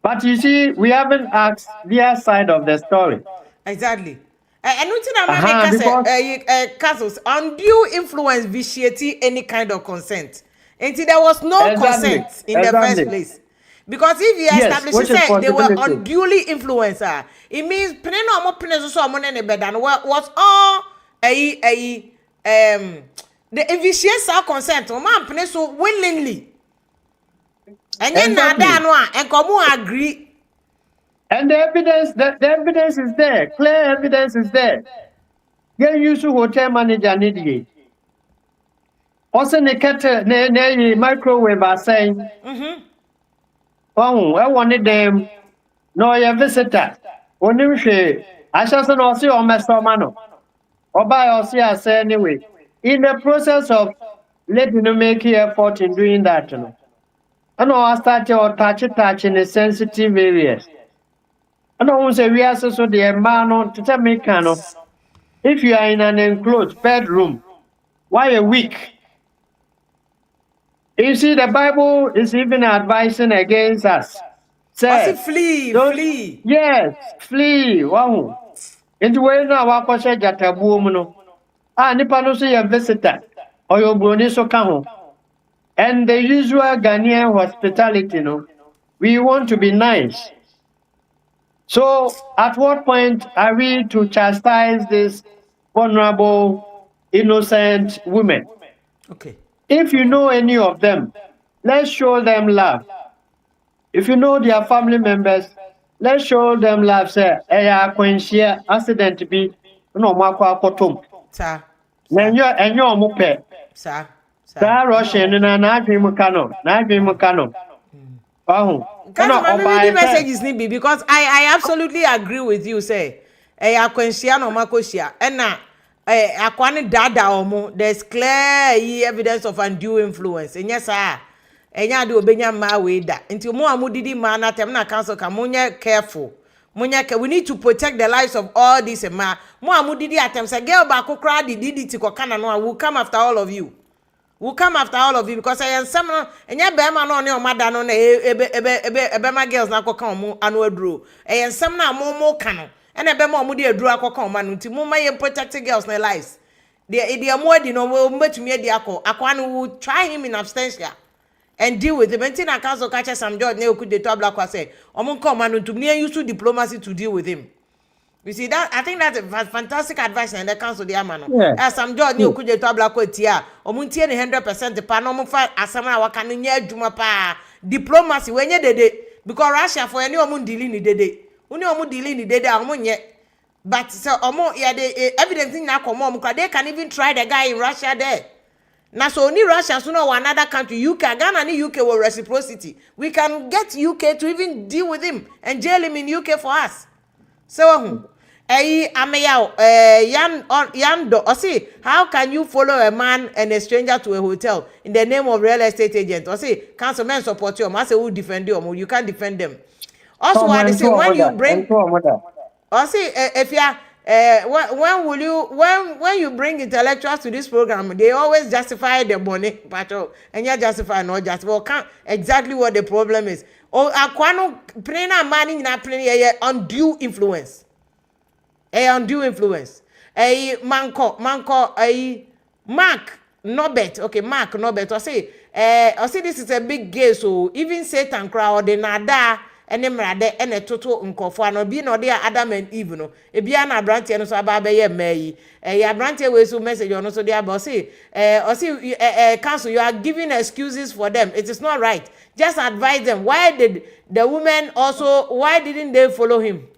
[SPEAKER 2] But you see, we haven't asked their side of the story.
[SPEAKER 1] Exactly. And nothing castles undue influence vitiate any kind of consent. Until there was no consent in the first place. Because if you establish say they were unduly influenced, it means peneno mo penezo so mo ne bed and was all the vitiate consent o man peneso willingly. And then nada no and come agree.
[SPEAKER 2] And the evidence is there. Clear evidence is there. Get used to hotel manager need. Also, the microwave are saying, oh, I wanted them. No, your visitor. When you say, I shall not see on my stomach. Or by or see us anyway. In the process of letting you make effort in doing that, I know I started or touch in the sensitive areas. I don't say we are so the man to tell me if you are in an enclosed bedroom, why a week? You see, the Bible is even advising against us.
[SPEAKER 1] Say, flee.
[SPEAKER 2] Yes, flee. Wow. Into where now I was a jatabu. Nipa no say a visitor or your brony so come. And the usual Ghanaian hospitality, we want to be nice. So, at what point are we to chastise these vulnerable, innocent women?
[SPEAKER 1] Okay.
[SPEAKER 2] If you know any of them, let's show them love. If you know their family members, let's show them love. Say, share accident be no makwa
[SPEAKER 1] Sir.
[SPEAKER 2] and you're mope.
[SPEAKER 1] Sir.
[SPEAKER 2] That Russian and I dream Kano. Oh,
[SPEAKER 1] Can't my messages need be because I absolutely agree with you. Say, akwensia no makosia, and na akwani dada omo. There's clear evidence of undue influence. And yes, enya de obenya ma we da. Nti mo amudidi ma na tem na council ka munye careful. We need to protect the lives of all these ma. Mo amudidi atem say girl ba ko kra di ti ko kana no will come after all of you. We'll come after all of you because I am some and ya bema no ne omada no na ebema girls na akoka omo anu aduro. E am some na mo ka no. And ebema omo de aduro akoka omo no nti mo ma ye protect girls na lives. The mo di no we betumi adi akwa no will try him in absentia and deal with him. Until na council catch some judge na okude to abla say omo nka omo no nti me use diplomacy to deal with him. You see that? I think that's a fantastic advice and the council the amano.
[SPEAKER 2] Yeah.
[SPEAKER 1] As some judge ni okuje to abla ko tia. Omuntie ni 100% pa no mo fa asama waka no nya adwuma pa. Diplomacy we nye dede because Russia for any omun dealing ni dede. Uni omun dealing ni dede omun nye. But so omo yeah the evidence na komo omun they can even try the guy in Russia there. Na so only Russia so no another country UK Ghana ni UK with reciprocity. We can get UK to even deal with him and jail him in UK for us. So ameyao yando or see how can you follow a man and a stranger to a hotel in the name of real estate agent or see councilmen support you I say who defend you can't defend them also what they say when you bring or see if you are when you bring intellectuals to this program they always justify the money but and you justify not just well can't exactly what the problem is akwano prena money na prena undue influence undue influence. Manko, Mark Norbert. Okay, Mark Norbert. I say this is a big gay, so even Satan crowd, the nada, and them rather, and a total unkofo, no be no there Adam and Eve, no. A biana branch and so about ye may. Ya branch away so message on so there, but council, you are giving excuses for them. It is not right. Just advise them. Why did the women also, why didn't they follow him?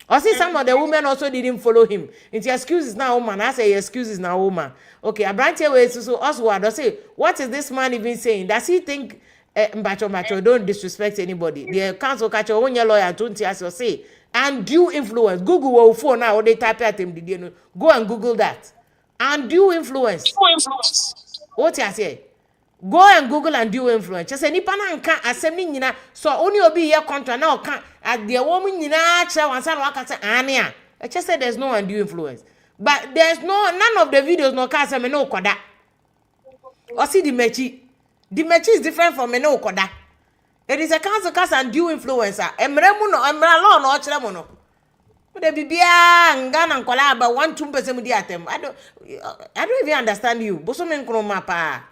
[SPEAKER 1] Or see some of the women also didn't follow him. It's excuses now, woman. I say excuses now, woman. Okay, a branch away so Oswald. I say, what is this man even saying? Does he think macho, don't disrespect anybody? The council catch your own lawyer, don't you say, undue influence. Google will phone now, or they type at him, did you go and Google that. Undue influence. What you say? Go and Google undue influence. Just any pana nka asem ni nyina so oni obi ye contract na oka at the woman nyina kire wan san waka say ane a. I just said there's no undue influence. But there's none of the videos no ka say me no koda. Or see the mechi. The mechi is different from me no koda. It is a council case undue influencer. Emre mu no emra law no kire mu no. The bibia ngana nkola about 1-2% mu di atem. I don't even understand you. Boso me nkroma pa.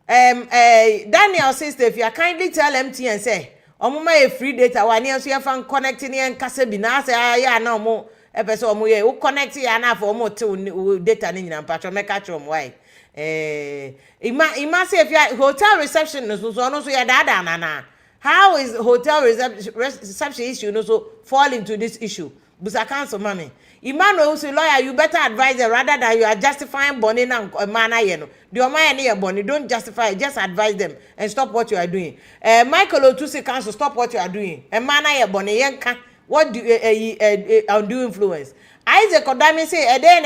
[SPEAKER 1] Daniel sister, if you kindly tell MTN say, Omuma a free data, one year so you fan connecting and Casabina say, yeah, no more episode mo ye, who connect ya na for more to data in and patron make catch why. Ima say if you hotel reception so so ya dada nana. How is hotel reception issue no so fall into this issue? Busa council mommy. Emmanuel say lawyer you better advise her rather than you are justifying bonnie and manner you know. The omaya near bonnie don't justify it, just advise them and stop what you are doing. Michael Otusi council stop what you are doing. And manner ya bonnie yanka what do undue influence. Isaac Odami say a day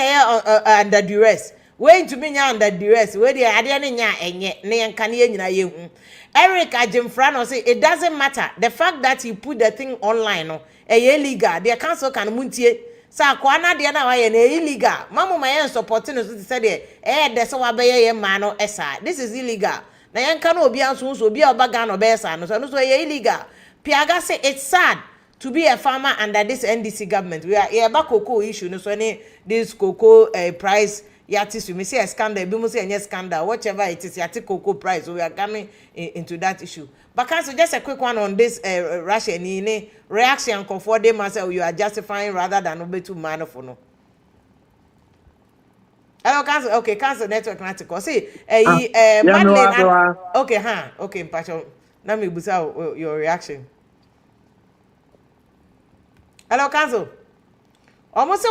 [SPEAKER 1] under duress. Wait to be under duress where they are nya enye ne yanka ne nyina yehu. Eric Ajimfrano say it doesn't matter the fact that he put the thing online no illegal the council can muntie sa kwana de na why na illegal mamu ma yen supporting no so say de so wa be ye ma no esa this is illegal na yen kan obi anso so obi obaga no be esa no so illegal Piaga say it's sad to be a farmer under this NDC government we are here back cocoa issue no so this cocoa price yati so me say a scandal be mo say any scandal whatever it is yati cocoa price, so we are coming into that issue. But cancel just a quick one on this Russia ni reaction for them as you are justifying rather than obey to man for no. Hello, cancel. Okay, cancel network not to see. Madeline. Okay, okay, Pacho. Let me boost out your reaction. Hello, cancel. Almost say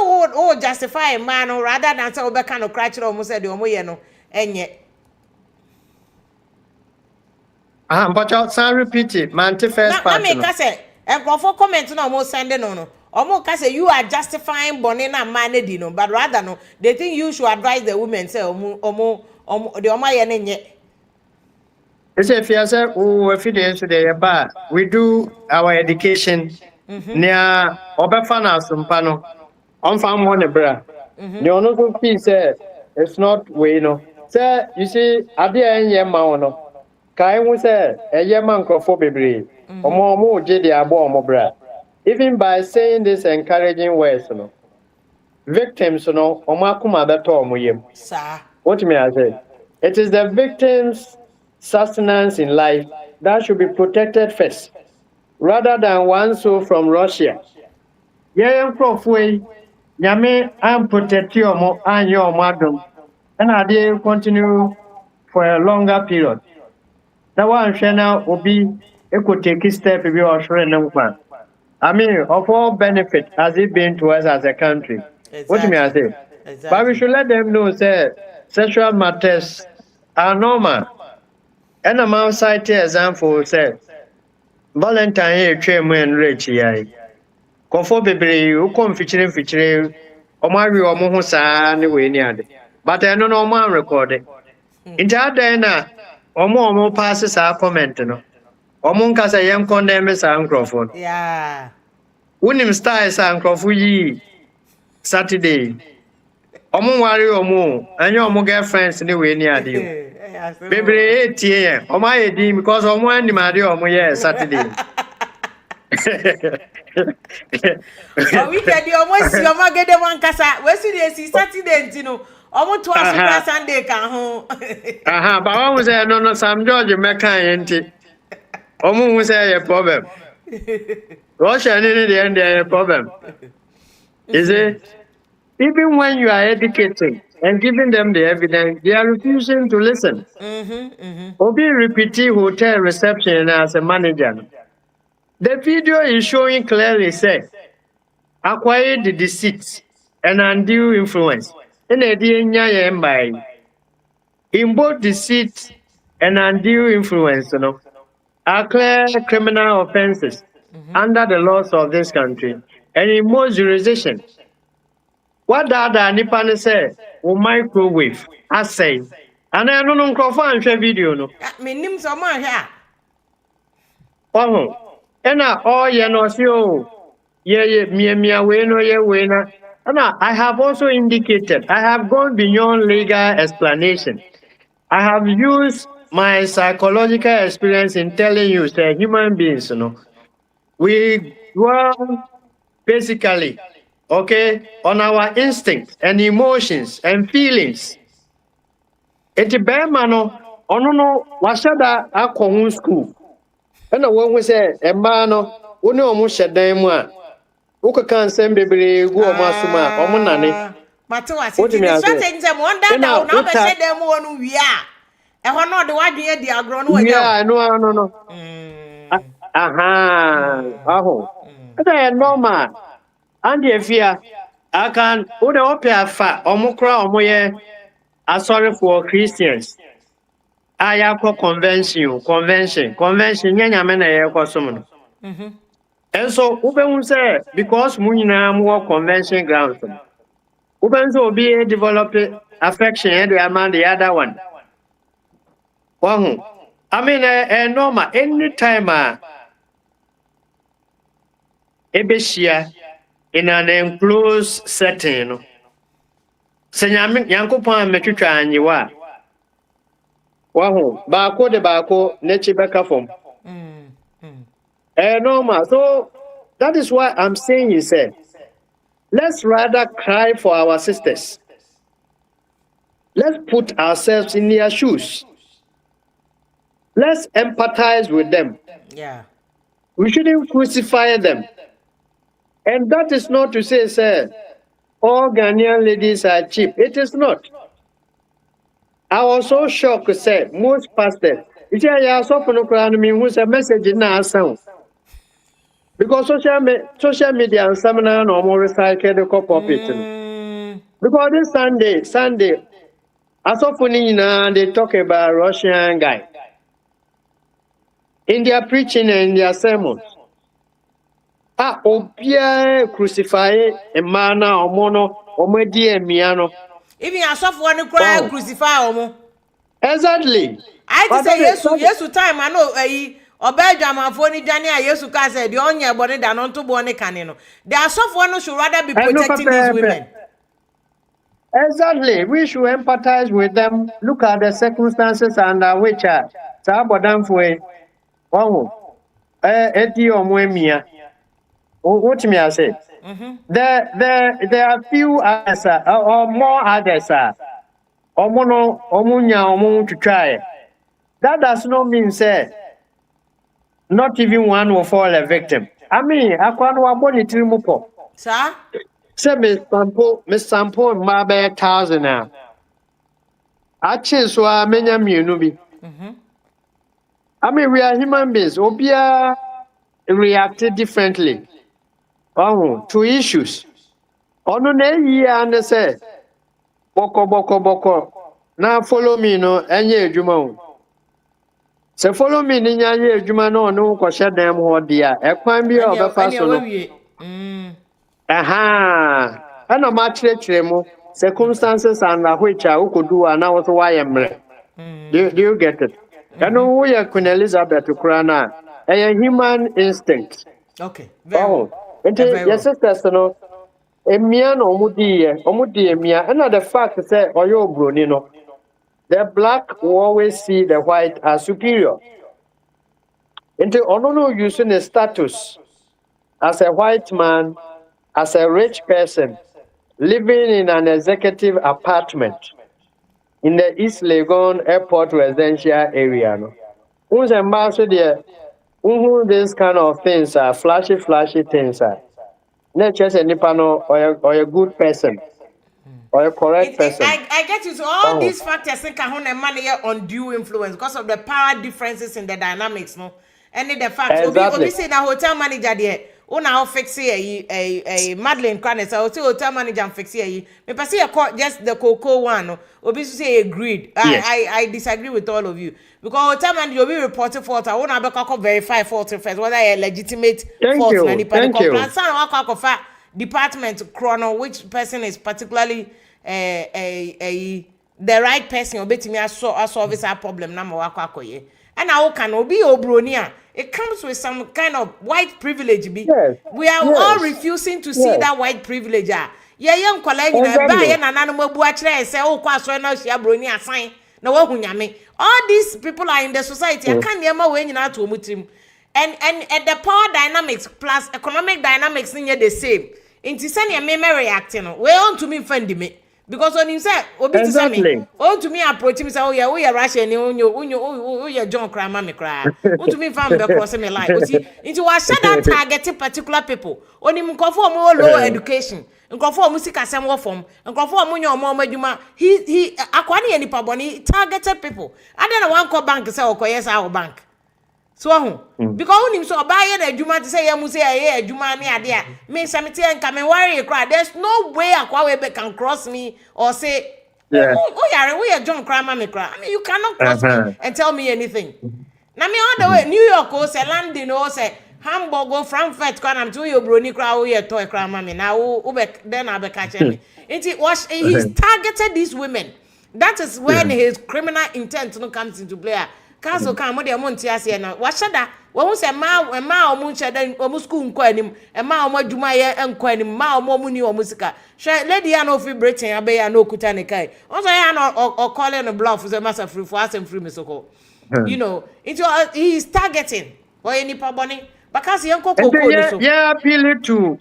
[SPEAKER 1] justify man rather than say obe kind of crash almost say the omo ye no enye.
[SPEAKER 2] But I'll repeat it. Man, the first part.
[SPEAKER 1] Na me ka say for comment na almost sending no. Almost ka say you are justifying burning na man di no, but rather no, they think you should advise the women say omo the omo ye nenye.
[SPEAKER 2] If you say evidence today, but we do our education near Obefana Sumpano. I'm from Monebra. The honorable piece said it's not way, you know. Sir, you see, at the end, Yamano. Kai was a Yaman Crophobi, or more Jedi Abo Mobra. Even by saying this encouraging words, you know, victims, you know, Omakuma that Tom,
[SPEAKER 1] Sir.
[SPEAKER 2] what may I say? It is the victims' sustenance in life that should be protected first, rather than one soul from Russia. Yeah, Crawford. Yame, I'm protect you more and your madam, and I dare continue for a longer period. That one channel will be a could take a step if you are sure and plan. I mean, of all benefit has it been to us as a country? What do you mean I say? But we should let them know that sexual matters are normal. And I'm outside the example say Valentine here train and rich here. Comfort baby, you come featuring. Omari omo ho saa ne we ni ade but eno no man record nti adan na omo pass saa comment no omo nka say yen condemn saa nkrofo no
[SPEAKER 1] Yeah,
[SPEAKER 2] unim style saa nkrofo yi Saturday omo wari omo anyo omo girlfriends ne we ni ade bebre etie yen omo ayedi because omo anim ade omo ye Saturday.
[SPEAKER 1] Weekend almost see omo get them one kasa we see Saturday ntino omo to aso Sunday kan ho.
[SPEAKER 2] But one say no Sam George meka yenti omo hu say a problem Russia in the end a problem is it even when you are educating and giving them the evidence they are refusing to listen. Obi repeat hotel reception as a manager. The video is showing clearly say acquired the deceit and undue influence. In both deceit and undue influence, are clear criminal offenses under the laws of this country and in most jurisdictions. What the other Nippon say? Microwave, I say. And I don't know video. No.
[SPEAKER 1] Me nim some here.
[SPEAKER 2] Oh. And I have also indicated I have gone beyond legal explanation. I have used my psychological experience in telling you that human beings, we dwell basically, okay, on our instincts and emotions and feelings. It's bad man, no, washada akon school. And when we say a man, we know almost a dame. Who can send baby go masuma or money?
[SPEAKER 1] What do you mean? One that now say them one we are. And one not the one you the agron.
[SPEAKER 2] Yeah, no. That's normal. And if you I can put the opera fat or mukra or I'm sorry for Christians. I have convention, yanya mena ye kosomo. And so Uben say because Munina more convention grounds. Uben so be develop affection and the other one. I mean normal anytime Ebeshia in an enclosed setting. Senyame Yankopon metwitwa anyiwa. Wahu baako de baako nechi beka form. Normal. So that is why I'm saying let's rather cry for our sisters. Let's put ourselves in their shoes. Let's empathize with them.
[SPEAKER 1] Yeah.
[SPEAKER 2] We shouldn't crucify them. And that is not to say, sir, all Ghanaian ladies are cheap. It is not. I was so shocked, sir. Most pastors, it's a message in our sound. Because social media and seminar no more recycle the copy of it. Because this Sunday, as often they talk about Russian guy. In their preaching and in their sermons. Obia crucify a man or mono or media miano.
[SPEAKER 1] Even a soft one cry crucify omo.
[SPEAKER 2] Exactly.
[SPEAKER 1] I say yes time I know Obeja mafoni jani a Yesu ka said the onye body than unto born canino. There are soft one who should rather be protecting these women.
[SPEAKER 2] Exactly. We should empathize with them. Look at the circumstances under which Sabodamfwe. Oh, Eti Omwemia. What me I say? There are few others or more others or mono or munya or moon to try. That does not mean say not even one will fall a victim. I mean, I can't want it to move.
[SPEAKER 1] Sir?
[SPEAKER 2] Say Miss Sampo Mabe 1,000 now. I change so I many nubi. I mean, we are human beings. Obia reacted differently. To issues. Ono ne yi and say boko. Now follow me no enye adwuma o. Se follow me ni nya ye adwuma no no ko hye dem ho dia. Ekwan bi obefa so no. Aha. Ana ma kire mu circumstances and which are ukodu ana wo so wa ye mre. Do you get it? Eno wo ye Queen Elizabeth Kurana. A human instinct.
[SPEAKER 1] Okay. Very well.
[SPEAKER 2] Your sisters no emia no omudi emia and the fact say oyo broni no the black will always see the white as superior. Into onono using a status as a white man, as a rich person living in an executive apartment in the East Legon Airport residential area no. Who's ambassador this kind of things are flashy things are. Not just a nipano or a good person or a correct person.
[SPEAKER 1] I get you. So all these factors think can have money undue influence because of the power differences in the dynamics, no. And the fact Obi say na hotel manager there. Una fix a Madeleine Kwane say hotel manager and fix here. Me pass just the cocoa one. No. Obi say agreed. Yes. I disagree with all of you because hotel manager will be reported fault. I want to verify fault first whether a legitimate fault.
[SPEAKER 2] Thank you.
[SPEAKER 1] Department chrono which person is particularly the right person obetimi solve this problem na mawakoye and how can obi obronia it comes with some kind of white privilege be.
[SPEAKER 2] Yes.
[SPEAKER 1] We are all refusing to see that white privilege young college na ba ye nananu mabu a kire say o kwa so na hia broni asan na wa hunyame all these people are in the society I can't nema we nyina to omutrim and the power dynamics plus economic dynamics in the same inti sane me reacting no we on to me friend me because on him say obi to say me on to me approach me say oh yeah Russia ni unyo John Krama me cry on to me fam be cross me like o see inti wa shada targeting particular people on him nkofo mo low education nkofo mo sika sem wo form nkofo mo nyo mo adwuma he akwa ne nipa boni targeted people and then one call bank say okoye say our bank. So because him so buy the adwuma to say you say eh adwuma ne ade a me samete enka me worry cry there's no way akwa we can cross me or say we are John Krama me cry. I mean you cannot cross me and tell me anything. Na me all the way New York or say London or say Hamburg or Frankfurt kan am to you broni cry we toy Krama me na wo be then I be catch me. He's targeted these women. That is when his criminal intent no comes into play. Council come mo de mo ntiase na wa shada wo hu se ma omu ncheda omu school nko anim e ma omu adwuma ye nko anim ma omu ni omu sika hwe lady ya no fi Britain abe ya no kuta ne kai also ya no or calling the bluff say master free for asem free me soko you know he is targeting or any paboni because yanko koko so
[SPEAKER 2] yeah appeal to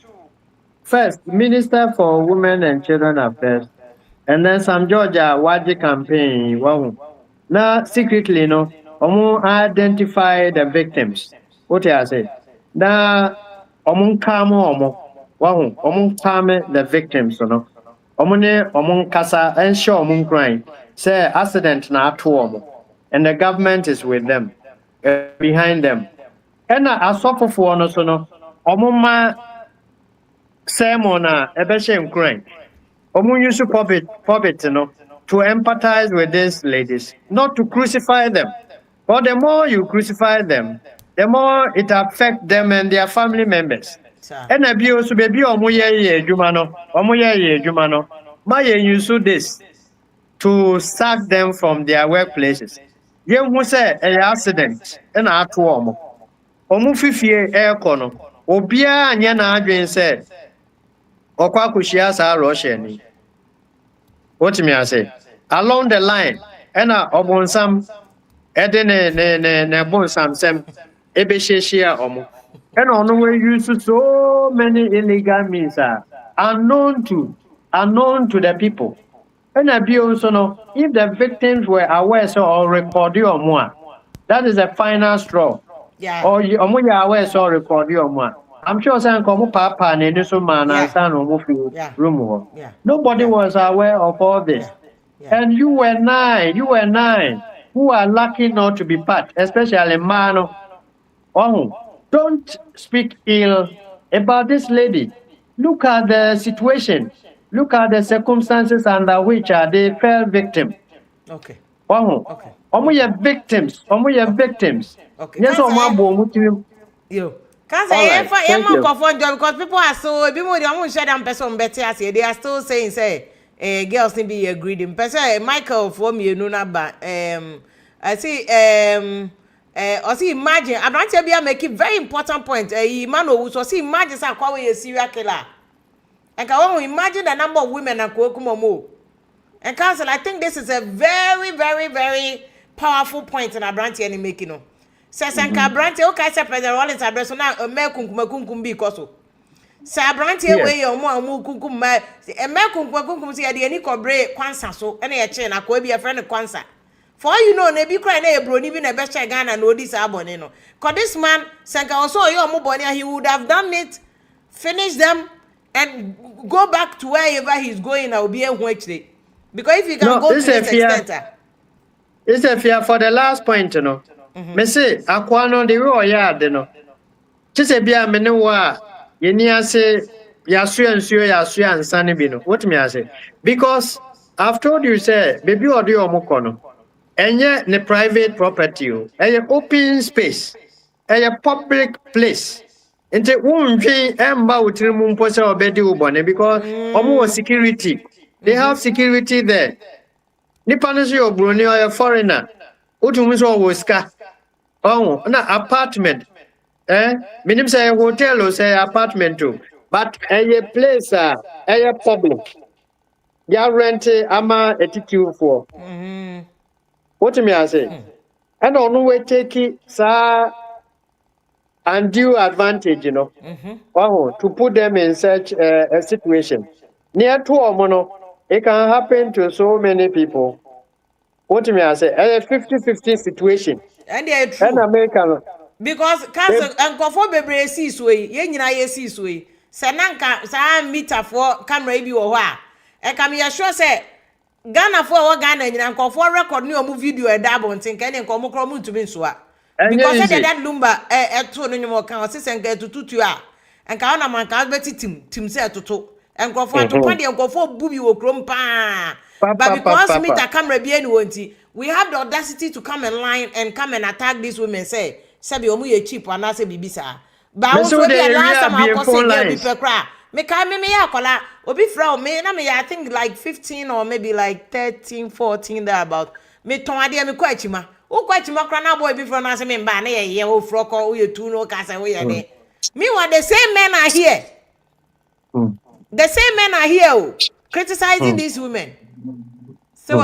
[SPEAKER 2] first Minister for Women and Children Affairs And then some Georgia Waji campaign, wow. Now secretly, no, identify the victims. What I say? Now, calm wow, calm the victims, no. Kasa ensure crying. Say accident na atomo. And the government is with them, behind them. And as for no so no, ma sermon ebeshe crying. Use puppet, to empathize with these ladies, not to crucify them. But the more you crucify them, the more it affects them and their family members. And abuse baby omuye jumano. Use this to sack them from their workplaces. Yen who say an accident and at warm. Omufifie aircono. Obia and yana adwin said, Okwakushia sa Russian. What me I say? Along the line, and obonsam edene ne bonsam sem ebesheshia omo. And on we use so many illegal means unknown to the people. And I be also know if the victims were aware so or recorded or more. That is the final straw.
[SPEAKER 1] Yeah.
[SPEAKER 2] Or you aware so recorded or more. I'm sure some come papa and so man and son room. Nobody was aware of all this. And you were nine, who are lucky not to be part, especially man. Oh, don't speak ill about this lady. Look at the situation. Look at the circumstances under which they fell victim.
[SPEAKER 1] Okay.
[SPEAKER 2] Oh, okay. Victims. Victims.
[SPEAKER 1] Okay.
[SPEAKER 2] Yes,
[SPEAKER 1] yo. Can't say because people are so people don't share them person better. They are still saying girls need be agreed. Person Michael for me no number. I see see imagine I'm not tell you make a very important point. Man who see imagine say kwa we a serial killer. And can imagine the number of women and Kuokumomo. And council, I think this is a very, very, very powerful point in Abranti and making. Says and Cabranti, okay, separate the Rollins address now a Melkum be coso. Sabranti away your more Mukum, a Melkum see the any cobre Quansa so any a chain, I could be a friend of Quansa. For all you know, they be crying a bro, even a best Ghana and know this abonino. Cause this man, Sanka also your Mubonia, he would have done it, finish them, and go back to wherever he's going. I will be a day. Because if you can go to this extent,
[SPEAKER 2] it's a fear for the last point, you know. Me say, Aquano the raw yard, you know. Just a beer menuwa, Yenia say, Yasu and Sunny Bino. What me I say? Because I've told you, say, baby or do Mokono. And yet, the private property, a open space, a public place. Nti wunje emba utiri mumpose obedi ubone because omo security. They have security there. Nipa no so obroni or a foreigner. Utumi so woska. Oh, na apartment. Minim say hotel or say apartment too. But a place a public. Ya rent ama attitude for. What me I say? And on we take it sa undue advantage, you know, to put them in such a situation. Near to Omono, it can happen to so many people. What do I say? A 50-50 situation.
[SPEAKER 1] And they are true.
[SPEAKER 2] And American.
[SPEAKER 1] Because cancer and Kofobe sees way, Yenina sees way. Sananka, San meter for camera be or what? And come here, sure say Ghana for Ghana and Kofo record new movie video a double and think any Komokromu to be so. Because that lumba two no more can assistant get to 2 and can man can bet tim say to 2 and go for to pandi and go for booby wo krom pa but because meet a camera be anyone we have the audacity to come in line and come and attack these women say sabi omu ye cheap and I say bibisa but also be last time I go say be pekra me can me akola obi from me na me I think like 15 or maybe like 13 14 there about me ton ade me kwachima o kwachima kra na boy be from na say me ba na ye o froko o ye tu no ka say o ye de meanwhile the same men are here the same men are here criticizing these women so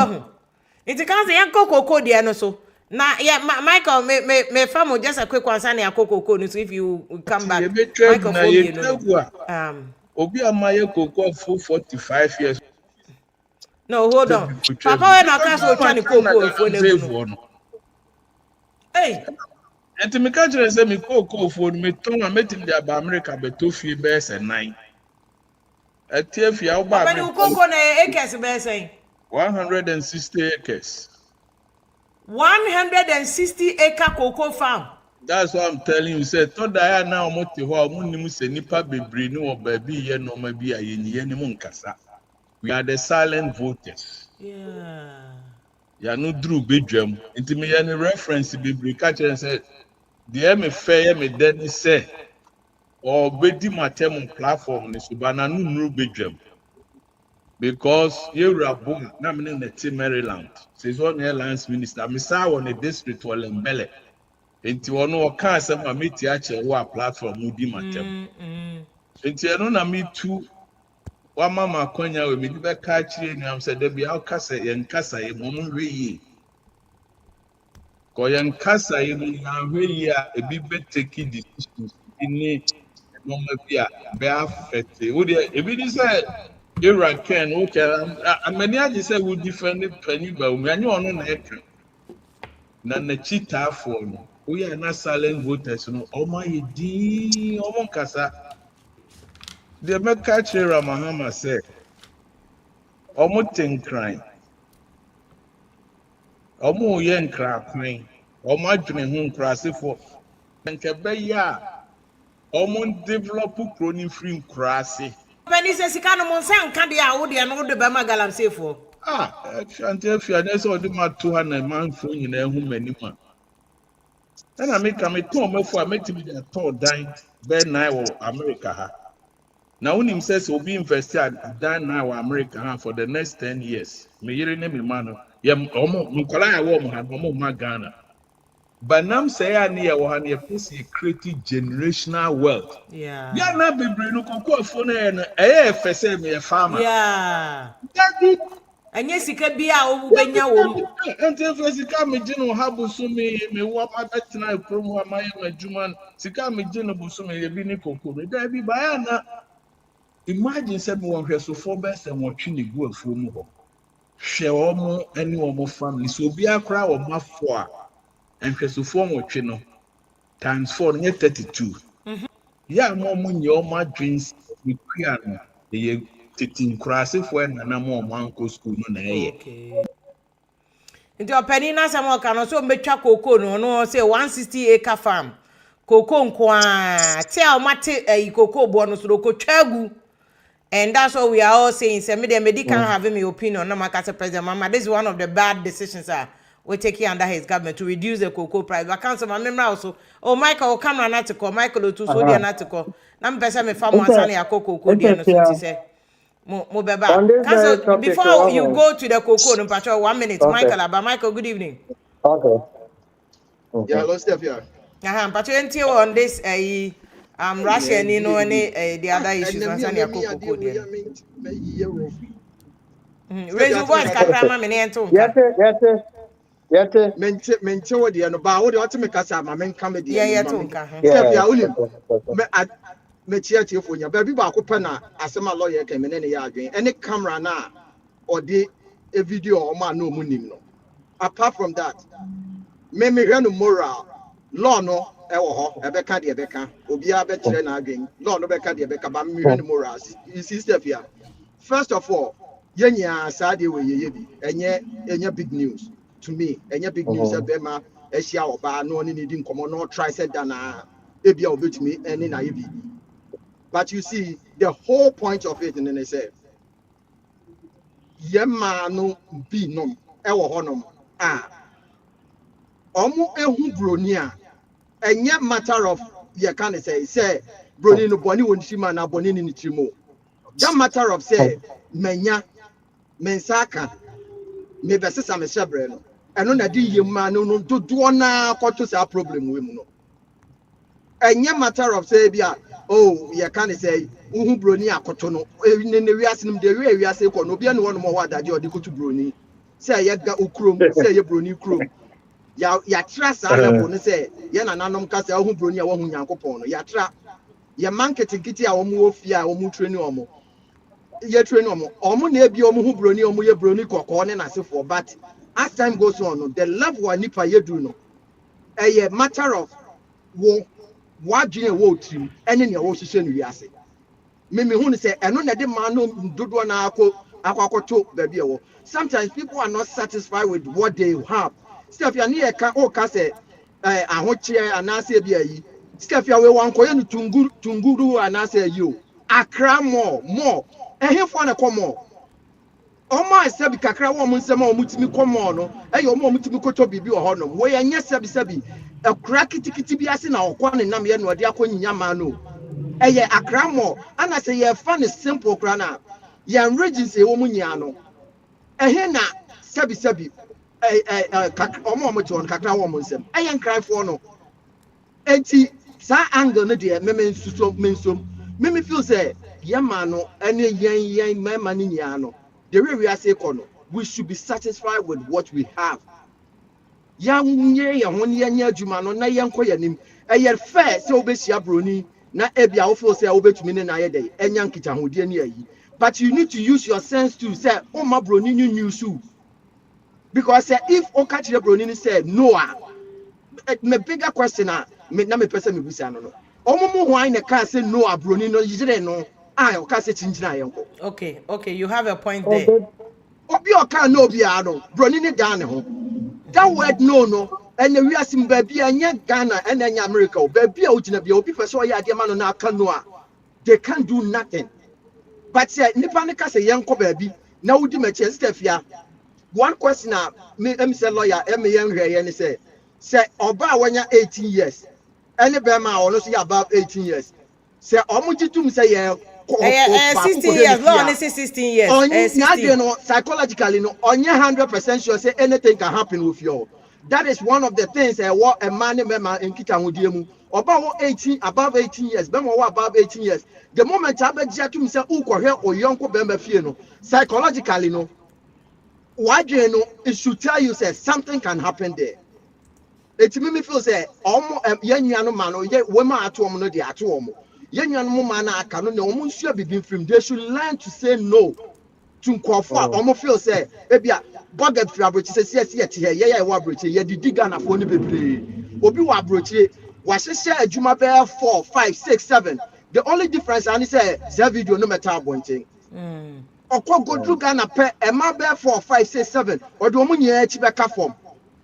[SPEAKER 1] it can say yanko dia no so na yeah Michael me famo just a quick one say na koko no so if you come back Michael for you
[SPEAKER 3] obi amaye koko for 45 years
[SPEAKER 1] No, hold on. Papa, when I can't so trying to cocoa for the hey.
[SPEAKER 3] Enti me ka kire say me cocoa for me ton a metim de aba America beto fie be se 9. Etie fie a ba
[SPEAKER 1] Papa, you
[SPEAKER 3] America
[SPEAKER 1] cocoa na acres be saying
[SPEAKER 3] 160 acres.
[SPEAKER 1] 160-acre cocoa farm.
[SPEAKER 3] That's what I'm telling you. Say to da ya na omo te ho omo nim se nipa bebre ni wo ba bi ye no ma bi aye ni ye ni mu nkasa. We are the silent voters.
[SPEAKER 1] Yeah.
[SPEAKER 3] Ya no dru bedwam. Enti me ye ni reference bebre ka kire say de me fe ye me den say or bedi matem platform ni so bana no nru bedwam. Because you rabu na me na te Maryland. Says one airlines minister me sa won a district or Lembele. Enti ono o ka asem a meti a che wo a platform di matem. Enti eno na me tu wa mama kwanya we me di be ka kire ni am say da bia o kasa ye nkasa ye mo hwe yi. Ko ye nkasa ye mo na hwe yi a ebi be take decisions ni no ma bia be affect. Wo de ebi di say Ira Ken, okay, many I just say we defend penny, but we are no na eka. Na na cheetah for no. We are not silent voters, no. Oh my di, oh kasa. The Mecca Chira Mahama say, Omo tinkran, Omo yen crackling, Omo adwene ho nkrase for. Nkebe ya, Omo develop crony free nkrase.
[SPEAKER 1] Penny says he can't monsan can't be out there and the Bama Galam say for.
[SPEAKER 3] If you are there, so the man 200 man phone in a home anymore. And I make a ton for a make me a tall dine, Ben now America. Now, when him says will be invested dine now America for the next 10 years. Me hearing him, man. Yam almost Mukolai woman had my Ghana. But now say I near one year, creating generational wealth.
[SPEAKER 1] Yeah.
[SPEAKER 3] Not be bring no phone and a FSM me a farmer.
[SPEAKER 1] Yeah.
[SPEAKER 3] That
[SPEAKER 1] And yes, it could be our Benya woman.
[SPEAKER 3] until Sika me Jino Habusumi, me what my betina promo, my Juman, Sika me Jino Busumi, a bini cocoa, there be Bayana. Imagine 7 years so 4 best and watching the good for more. Share almost any more family, so be a crowd of my 4 and so 4 more chino times 4 near 32. Yeah, more money, all my dreams with piano. The 13 crasses when and I'm on Manco school.
[SPEAKER 1] Okay. Into a penny na some can also make cocoa no say 160-acre farm. Cocoa nkwa tell mate a cocoa bonus loko chagu. And that's what we are all saying. Say me can't have my opinion. No matter president mama. This is one of the bad decisions we're taking under his government to reduce the cocoa price. But council my member also. Oh Michael come on not to call Michael to so dear not to call. Nam person me farm one sunny a cocoa dear no so say. Mo beba.
[SPEAKER 2] On this very
[SPEAKER 1] Council
[SPEAKER 2] topic,
[SPEAKER 1] before you go to the cocoa no patrol 1 minute.
[SPEAKER 2] okay.
[SPEAKER 1] Michael, good evening.
[SPEAKER 2] Okay.
[SPEAKER 4] Yeah, let's step here.
[SPEAKER 1] Patrol on this Russia and you know any the other issues on sunny a cocoa dear. Raise your voice, Kakrama, Menento.
[SPEAKER 2] Yete.
[SPEAKER 4] Mention what the end about what you want to make us a man come at the
[SPEAKER 1] Yeah,
[SPEAKER 4] Step here, William. Me cheer for you, baby. Bakupana, as my lawyer came in any yard, any camera now, or the a video or man no money. No. Apart from that, me run moral, law no, Ebeka de Ebeka, Obia better again, law no Becca de Ebeka, but me run morals. You see, step here. First of all, Yenya Sadi we yebi, and ye big news to me, and ye big news at Bema, Esia or Ba, no one needing come on, no try said Dana, Ebia will to me, and in Ivy. But you see, the whole point of it, and then they say, Yema no be no, Ewa honum, Omo ehu bronia, and yet matter of, you can't say, Brony no boni won't see man, aboni in Chimo. That matter of say, Menya, Mensaka, maybe some Shabreno, and on a D man, no, do one quarters our problem with no. And yet matter of say, oh, you can't say, Bronia Cotono, in the reason the way we are saying, no be one more that you're the to Bruni. Say, ya got Ukrum, say your Bruni Krum. Ya trust, I don't say, Yana Nanum Casa, who Brunia, one Yankopono, ya trap, ya marketing kitty, or more fear, or more training. yet train omo na ebi omo hu broni omo ye broni kokko ne na for, but as time goes on the level wa nipa ye do no a matter of wo wadwene wo trim ene ne wo hihye no wiase me hu ne say eno na de man no dodo na akwakoto baby ewo. Sometimes people are not satisfied with what they have. Stuff ya ne ka o ka say ahoche anase bia yi stuff ya we wan koye no tunguru anase yi o akra more ehefo na komo omo asabi kakra wo mo nsem a omutimi komo no eyo omo omutimi koto bibi o hono wo ye nya sabi akra kitikiti bi ase na okwa ne nam ye no de akonyinya ma no eye akra mo ana say ye fa ne simple kra na ye register wo mu nya no ehe na sabi omo ti on kakra wo mo nsem eye nkraifo no enti sa angle no de me feel say yama no ene yen mama ni nya no the way we are say kono we should be satisfied with what we have ya nye ya ho ne nya adwuma no na yen kɔ yanim eye fair say obesia broni na ebia wo feel say obetumi ne na ye dey enya nkita hodie ne ayi, but you need to use your sense to say o ma broni new su, because if o catch the broni ni say no me bigger question na me person me busa no omo mo hwan na ka say no broni no yire no o ka say chinjina yenko.
[SPEAKER 1] Okay, you have a point there.
[SPEAKER 4] Obi o ka no obi no broni ni dan ne ho that word no and we are sim baby anya Ghana and anya America baby a ugina bia obi person o ya de ma no na aka no they can't do nothing, but say nipa ne ka say yenko baby na wudi me che stefia. One question me say lawyer me yen hwe ye ne say oba wanya 18 years any be ma ono so above 18 years say omujitum say ye
[SPEAKER 1] 16 years law only 16 years
[SPEAKER 4] no psychologically no onye 100% sure say anything can happen with you. That is one of the things what a man in kita hodie mu oba 18 above 18 years be mo above 18 years the moment abegia tum say ukohwe oyonko be ma fie no psychologically no what you know it should tell you say something can happen there. It me feel say yenua no man no ye woman atom no de atom yenua no man na aka no na omo nsua bibin film they should learn to say no to nkofo a omo feel say ebia budget free abrochi say ye ye wa abrochi ye di Ghana fo ni bebre obi wa abrochi wa hyehyɛ adwuma be 4 5 6 7 the only difference and say video no matter abonten okọ go through Ghana pe e ma be 4 5 6 7 or do omo nya echi be ka form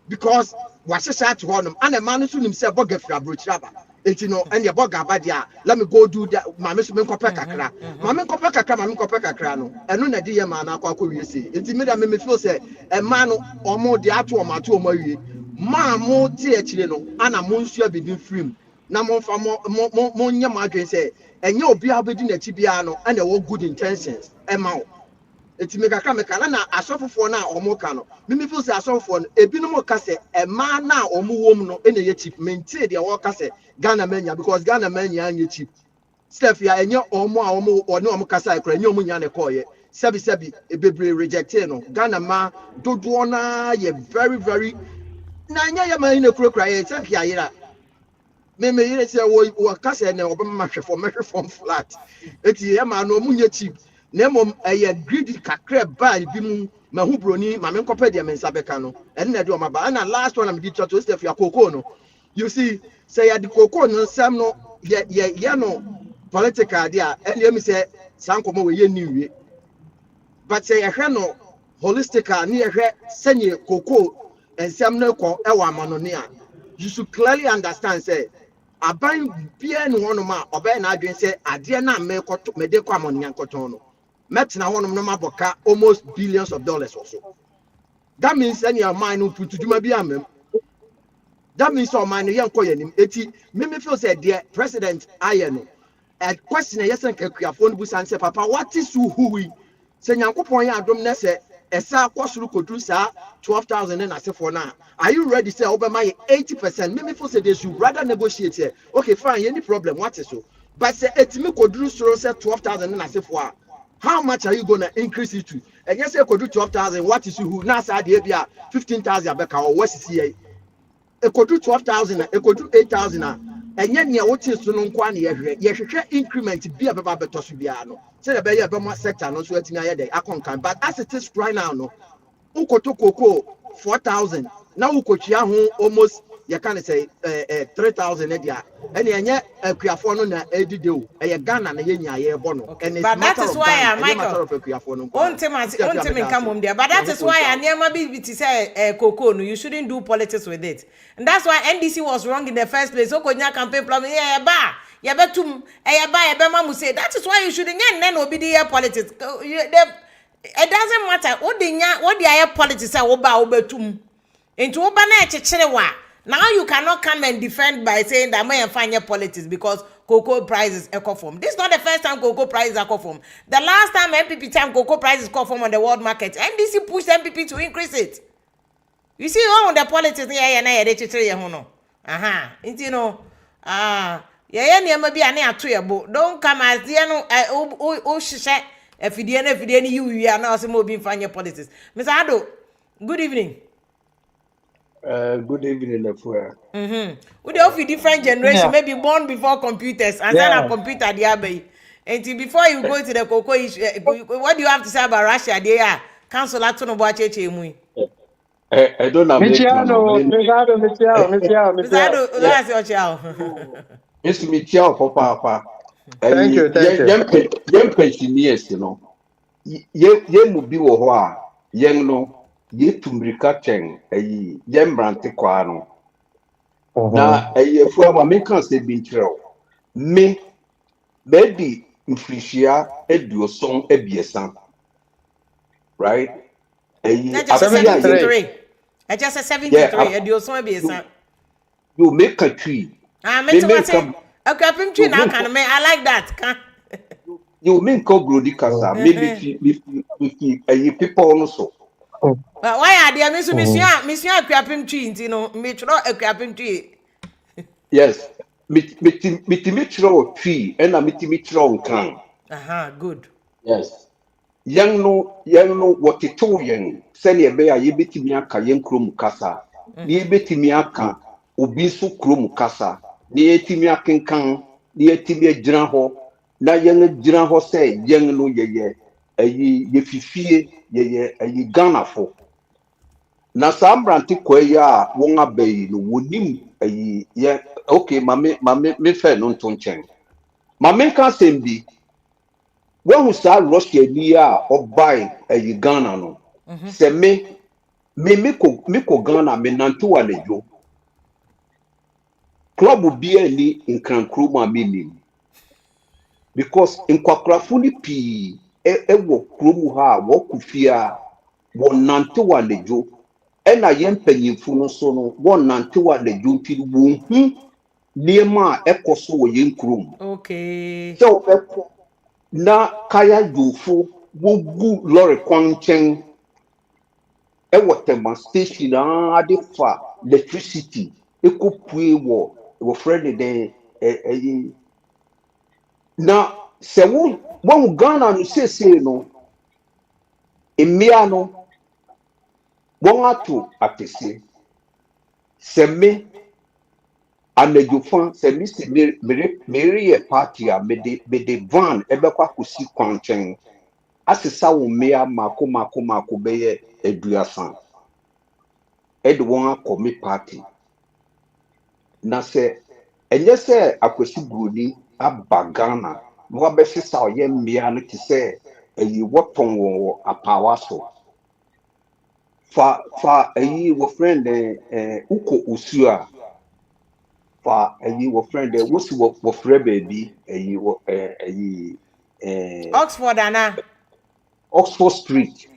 [SPEAKER 4] because wahyehyɛ at honum and a man so nim say boga free abrochi aba enti no and your boga aba dia let me go do that mama so me nkɔpɛ kakra mama nkɔpɛ kakra no eno na di ye ma na akɔ wie sei enti me da me feel say e man no omo de ato omo awie ma mo tie akyire no ana mo nsua bidin film na mo fa mo nya mo adwen say enye obi abedi na chi bia no and e good intentions e ma wo eti me kakra me kana na asofofo na omo ka no me feel say asofofo no ebinom ka say e ma na omo wom no e na ye cheap maintain de wo ka say Ghana mania because Ghana mania anya cheap stuff ya enye omo a omo one omo ka say kra enye omo nya ne koye sebi ebebre rejected no Ghana ma dodo na ye very na nya ye ma ina kura ye stuff ya yira me yire say wo ka say na obama hwefo mehwefo flat eti ye ma no omo nya cheap na mom greedy kakra ba bi mu mahu broni ma me nkɔpɛ de me nsa bɛka no ɛne na de o maba na last one am di to stuff ya koko no you see say ya di koko no sam no ye no political dia ɛne me say sankomo we ye niwe but say ya hwɛ no holistic ne ye hwɛ sɛnye koko ensam no kɔ ɛwɔ amanone a you should clearly understand say aban bia no hono ma ɔbɛ na adwen say adeɛ na me de kɔ amanone nkɔtɔn no metna honum no maboka almost billions of dollars or so. That means any of mine put to Juma Biamem. That means all mine young koyanim. Eti, me feel said, dear President Ayano. A question yes and phone bus and say, Papa, what is who we say Yanko Poya Dom Nesse, a sa Kosuru Kodusa, 12,000 and I say for now. Are you ready to say over my 80%? Me feel said they should rather negotiate here. Okay, fine, any problem, what is so? But say etimi Kodru Soro said 12,000 and I say for how much are you going to increase it to? And yes, I could do 12,000. What is who now said 15,000 back or what is here? It could do 12,000, it could do 8,000. ɛnyɛ nea wote so no nko a na yɛhwehwɛ increment bi a bɛba bɛtɔ so biara no sɛdeɛ ɛbɛyɛ bɛma sector no so atumi ayɛ dɛ akɔnkan but as it is right now no wokoto cocoa 4,000 na wokotua ho almost yɛka ne sɛ 3,000 ne deɛ ɛne ɛnyɛ akuafoɔ no na ɛdide o ɛyɛ Ghana na yɛnya yɛbɔ no and it's
[SPEAKER 1] but that
[SPEAKER 4] matter
[SPEAKER 1] is
[SPEAKER 4] of
[SPEAKER 1] why
[SPEAKER 4] Ghana ɛnyɛ
[SPEAKER 1] Michael
[SPEAKER 4] matter of akuafoɔ no
[SPEAKER 1] Ontim come home there. But that is why I never be say cocoa. No, you shouldn't do politics with it. And that's why NDC was wrong in the first place. So konya campaign plan yeah betum mamu say that is why you shouldn't get then obedient politics. It doesn't matter what the politics say obetum. Into oba na echichirewa. Now you cannot come and defend by saying that may find your politics because cocoa prices echo form. This is not the first time cocoa prices are form. The last time MPP time cocoa prices come form on the world market, NDC pushed MPP to increase it. You see all the politics here na they chichire ho no. Aha, you know, yeah niam bi ane atoyebo. Don't come as the no o hihye afidie ni you are now say mo bi find your politics. Mr. Ado, good evening.
[SPEAKER 5] Good evening, Lefua.
[SPEAKER 1] We dey of different generation, maybe born before computers, and then a computer the abbey. Until before you go to the cocoa issue, what do you have to say about Russia? They are council action of what cheche.
[SPEAKER 5] I don't know.
[SPEAKER 2] Michiano.
[SPEAKER 1] That's your child.
[SPEAKER 5] It's Michiao, Papa.
[SPEAKER 2] Thank you.
[SPEAKER 5] Young pensioners, you know. Ye mubi wohwa, young no. Ye tumrika cheng ye mbrante kwano na fua ma me kan se bintreo me maybe mfrishia eduoson ebiesa right
[SPEAKER 1] just 73 I just 73 eduoson ebiesa
[SPEAKER 5] you make a tree
[SPEAKER 1] me make a tree now can me I like that
[SPEAKER 5] you make a brody kasa maybe if people also.
[SPEAKER 1] Why are there Monsieur Akwapim tree, you know, Metro Akwapim tree?
[SPEAKER 5] Yes, mitro tree, and a mitro can.
[SPEAKER 1] Good.
[SPEAKER 5] Yes. Young no, what it told young, send a bear, ye betimiaka, young crum cassa, ye betimiaka, ubisu crum cassa, the etimiakin can, the etimia dranho, na young dranho say, young no ye, ye fifie, ye, ye Ghana for. Na sambranti kwaya wonga bay no wonim ye okay me fe no ntonchen mame ka sembi when sa Russia ni a obai Ghana no se me ko Ghana me nantu alejo club bi ani nkrankru ma me because nkwakrafo ni pi wo krom ha wo kufia wo nantu alejo ena yempanyimfu no so no won nantewa da junti wo hu niema ekoso wo yenkrum
[SPEAKER 1] okay
[SPEAKER 5] so na kaya jufo wo gu lorry kwanchen e wotema station ade fa electricity ekopue wo friend de na se wo Ghana no sese no emia no Bongato atese seme anadwofan se misi mere party a mede van ebekwa kosi kwanchen asesa wo mea mako beye eduasan ede won akomi party na se enye se akwasi groni abagana no abesesa oye mea no ti se eyi woton wo apawa so fa wo friend uko usua fa wo friend wosi wo frɛ baby
[SPEAKER 1] Oxford ana
[SPEAKER 5] Oxford Street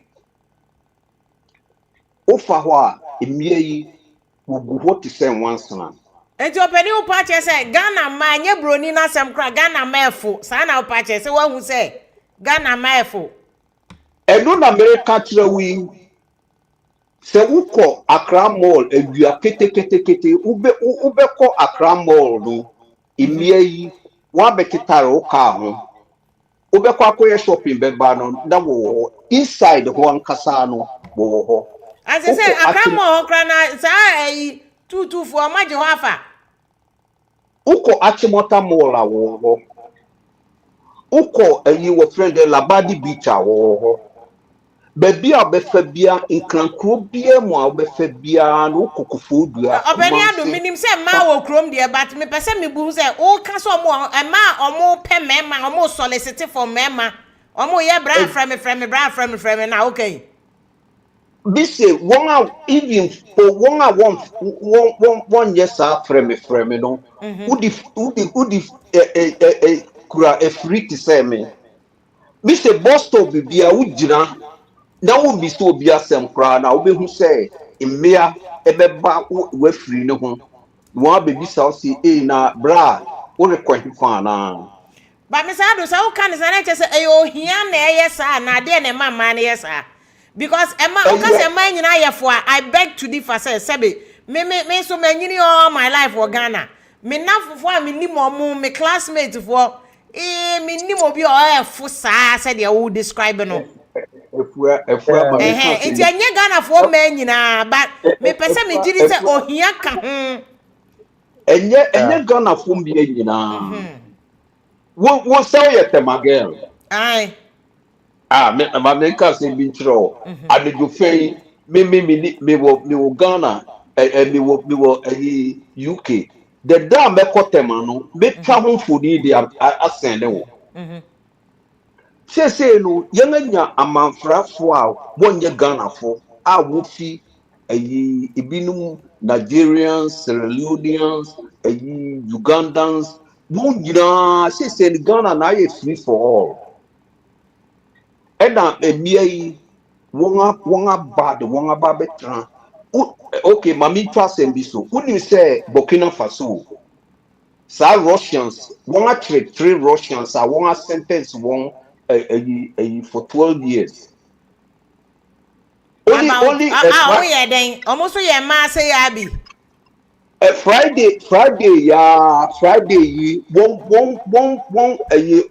[SPEAKER 5] o fa ho a emie yi wo gu ho te sɛ wansana
[SPEAKER 1] enti opani wo pa che say Ghana ma nye broni na sem kra Ghana ma efo sa na wo pa che say wa hu say Ghana ma efo
[SPEAKER 5] eno na America trawi se ukọ Accra Mall edua kete ube kọ Accra Mall no emie yi wa bekitare o ka ho ube kọ akoye shopping beba no na wo inside ho ankasa no wo ho
[SPEAKER 1] as I say Accra Mall kra na sa 22 for maje ho afa
[SPEAKER 5] Uko Achimota Mola wo. Uko wo friend Labadi Beach wo. Baby a befa bia nkrankro bia mu a befa bia no kokofu dua
[SPEAKER 1] Obeni adu minim se ma wo krom de but me pese me bu se o ka so mo ma omo pe mema omo solicit for mema omo ye bra frame na okay.
[SPEAKER 5] Be say one out even for one yes frame no udi kura e free to say me be say boss to bibia ujina na wo bi so obi asem kra na wo be hu say mmea ebeba we free no ho wo abebi sa o say na bra wo record fa na
[SPEAKER 1] But me say do say o kan say na che say ohia na eyesa na de na mama na yesa because ema o ka say man nyina yefo I beg to differ say sebe me so manyini all my life for Ghana me nafofo a me ni mo me classmate for me ni mo bi o efo saa say de wo describe no
[SPEAKER 5] efua ma me ka say
[SPEAKER 1] enti anye Ghana for man nyina but me pese me giri say ohia ka ho
[SPEAKER 5] enye Ghana fo mbia nyina wo say ye tema girl
[SPEAKER 1] ai
[SPEAKER 5] me ka say bi tro adejo fei me wo Ghana me wo UK the dam be kotema no me twa ho fodi de asende wo say no yanga amanfrafo a wonye Ghana fo a wo fi ibinum Nigerians, Sierra Leoneans, Ugandans, wonjina say the Ghana na ye free for all. Eda emia wonga bad wonga ba betra. Okay, mami twa sembi so. Uni say Burkina Faso. Sa Russians, wonga three Russians are wonga sentence one for 12 years. Only
[SPEAKER 1] oh yeah then almost ye ma say abi
[SPEAKER 5] Friday yi one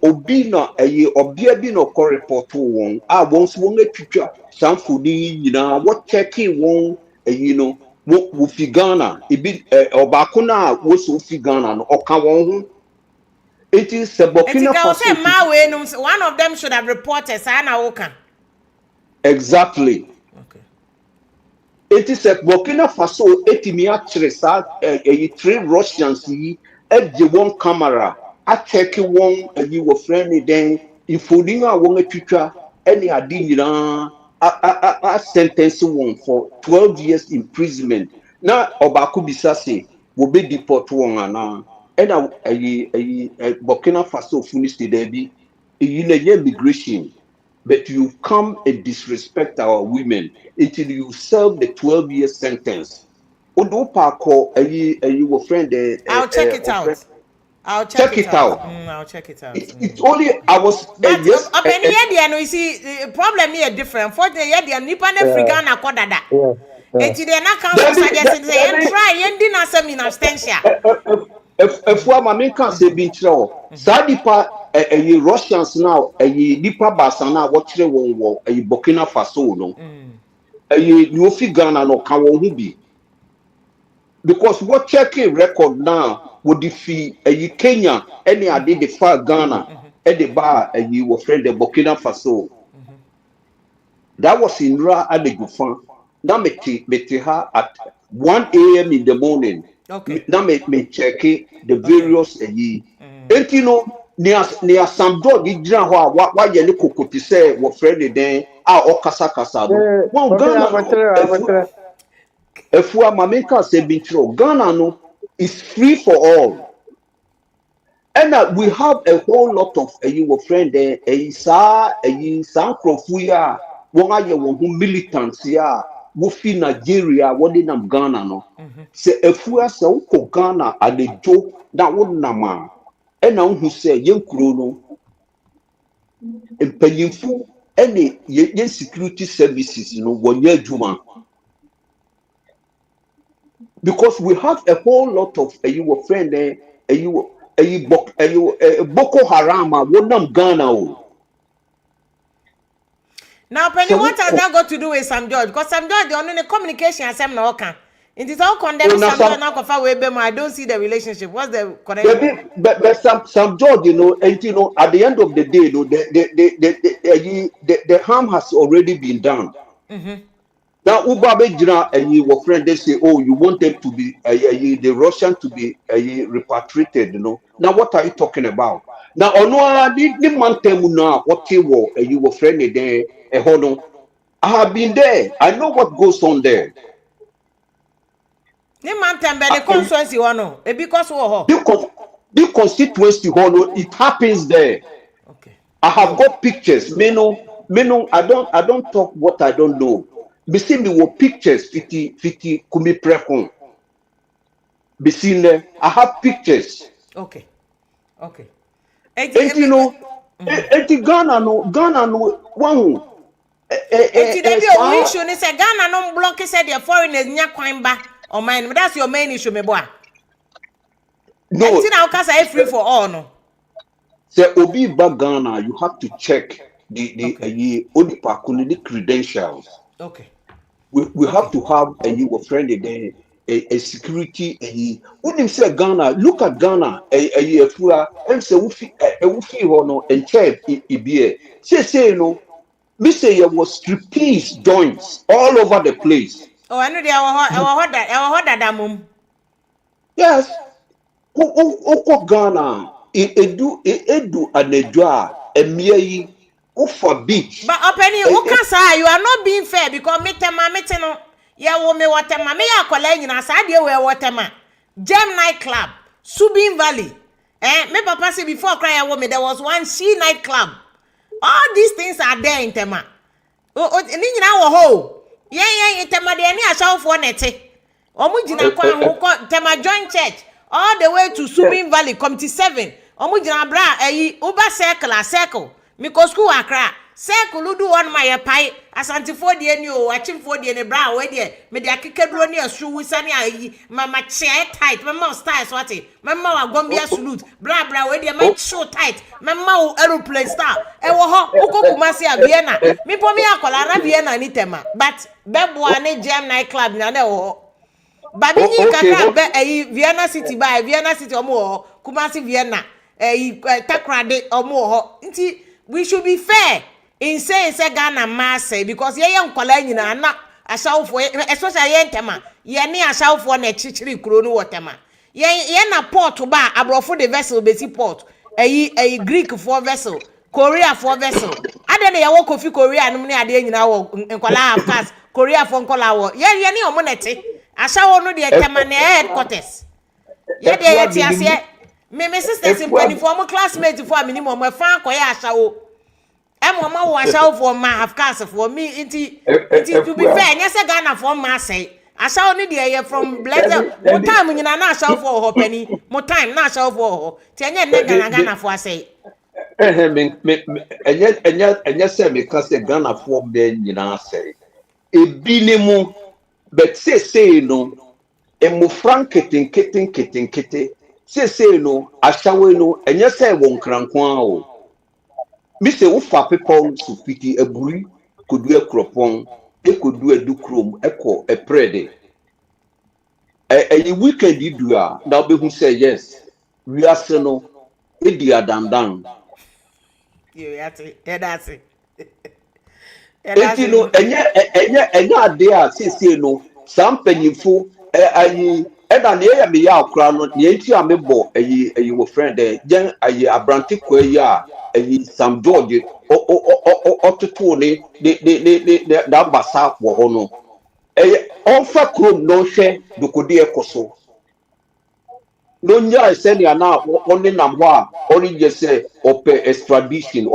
[SPEAKER 5] obi na obia bi no ko report won won so won atwitwa sanfodi nyina what checking won no wo fi Ghana ebi obako na wo so fi Ghana no oka won ho it is Burkina Faso
[SPEAKER 1] ma we no one of them should have reported say na woka
[SPEAKER 5] exactly.
[SPEAKER 1] okay.
[SPEAKER 5] It is a Burkina Faso etimi akyere sa three Russians yi agye one camera acheck one wo friend den infodin a won atwitwa any ade nyina a sentence one for 12 years imprisonment na obako bisa say wo be deport one ana na Burkina Faso finish there bi na immigration. But you come and disrespect our women until you serve the 12-year sentence. Odo Parko, your friend,
[SPEAKER 1] I'll check it out. I'll check it out. I'll check it out.
[SPEAKER 5] It's only I was.
[SPEAKER 1] But
[SPEAKER 5] Yes.
[SPEAKER 1] You see, the problem here different. Fortunately, yeah, nipa na African na kodada. Eti de na come suggest say, try, yendi na some in absentia.
[SPEAKER 5] If mama can say be true, Sadipa Russians now, nipa basa na watching one Burkina Faso no, you fi Ghana no can won be because what checking record now would defeat Kenya any I did the far Ghana at the bar you were friend the Burkina Faso. That was in Ra Alegufan. Now me her at 1 a.m. in the morning.
[SPEAKER 1] Okay.
[SPEAKER 5] Now me check the various and you know near some dog di gyina ho a wa ye ne kokoti say wo friend den a okasa kasa do won Ghana efu amameka say bi tro Ghana no is free for all and we have a whole lot of your friend there sa krofu ya won aye won hu militants ya wo fi Nigeria wo dey nam Ghana no say efu asa wo ko Ghana adejo na wo nama and now who say young Kurono and Penyinfu any yen security services, one year Juma. Because we have a whole lot of your friend there, Boko Haram, one Ghana.
[SPEAKER 1] Now, Penny, what has that got to do with Sam George? Because Sam George, the only communication as I'm not okay. It is all condemning Sam George now for way be I don't see the relationship. What's the connection?
[SPEAKER 5] But some George, and at the end of the day, the harm has already been done. Now, Ubabe Jina and your friend, they say, oh, you want them to be the Russian to be repatriated, Now, what are you talking about? Now, the man tell you now what you were, you were friend there, hold on. I have been there. I know what goes on there.
[SPEAKER 1] The man tell me the constituency one, because
[SPEAKER 5] the constituency, it happens there.
[SPEAKER 1] Okay.
[SPEAKER 5] I have got pictures. Meno, I don't talk what I don't know. Bisi me wo pictures fiti kumi prekon. Bisi ne, I have pictures.
[SPEAKER 1] Okay.
[SPEAKER 5] And Ghana no one.
[SPEAKER 1] We issue ni say Ghana no block said the foreigners nya kwan ba. Oh man, that's your main issue me boy. No. Enti na ukasa free for all no.
[SPEAKER 5] Say obi ba Ghana, you have to check the credentials.
[SPEAKER 1] Okay.
[SPEAKER 5] We have to have a friend again, a security. When you say Ghana, look at Ghana. A fula. Say ufi hono and check ibie. Say me say there was striptease joints all over the place.
[SPEAKER 1] Oh, I know they are that mum.
[SPEAKER 5] Yes. Oko Ghana. Edu anedwa emie Ufa beach.
[SPEAKER 1] But Openi, Ukasa, you are not being fair because meteno. Ya wo me watema me ya kwala nyina saade we watema. Gem night club, Subin Valley. Me papa say before cry ya wo me there was one she night club. All these things are there in Tema. Ni nyina wo ho. Yen Tema de ani asawfo nete. Omu jina kwa ho Tema Joint Church all the way to Subin Valley Committee 7. Omu jina bra Uber circle. Miko school akra circle do one my pai asantifo de ni o achimfo de ne bra we de me de akekeduro ne asu wisane ayi mama chair tight mama style so ate mama wa gombia salute bra we de ma show tight mama aeroplane star e wo ho ukokumasi a Vienna mi po mi akola ra Vienna ni tema but bebo ane jam night club na wo babi ni kakra be Vienna city by Vienna city omo Kumasi Vienna takrade omo ho nti we should be fair in saying say Ghana mass because ye nkwala nyina na asawfo especially ye ntema ye ne asawfo na chichiri kuro no wotema ye na port ba abrofo the vessel besi port Greek for vessel Korea for vessel ade ne ye wo Kofi Korea no ne ade nyina wo nkwala of course Korea for nkwala wo ye ne omo nete asawo no de tema ne headquarters ye de ye ti ase me sisters in uniform classmates for minimum we fan koya asawo mama wo asawo for ma have cast for me it to be fair nya say Ghana for ma say asawo ni de from blazer mo time nyina na asawo for ho pani mo time na asawo for ho ti enya ne Ghana for say
[SPEAKER 5] enya say me ka say Ghana for de nyina say ebinemu but say no emo franketin keten say no ashawe no enye say won krankwan o mi say ufa people so fiti aburi kodu akropon ekodu adukrom eko eprede weekend you a na be hu say yes we are no edi adandan
[SPEAKER 1] you yati that's it
[SPEAKER 5] eti no enye ade a say no sampanyifo eda na ye me ya akra no na enti amebo wo friend gen abrante kwa ya Sam George ototo ne da basa wo ho no onfa krom no hwe dokode ekoso no nya se ni ana oni nam ho a oni je se ope extradition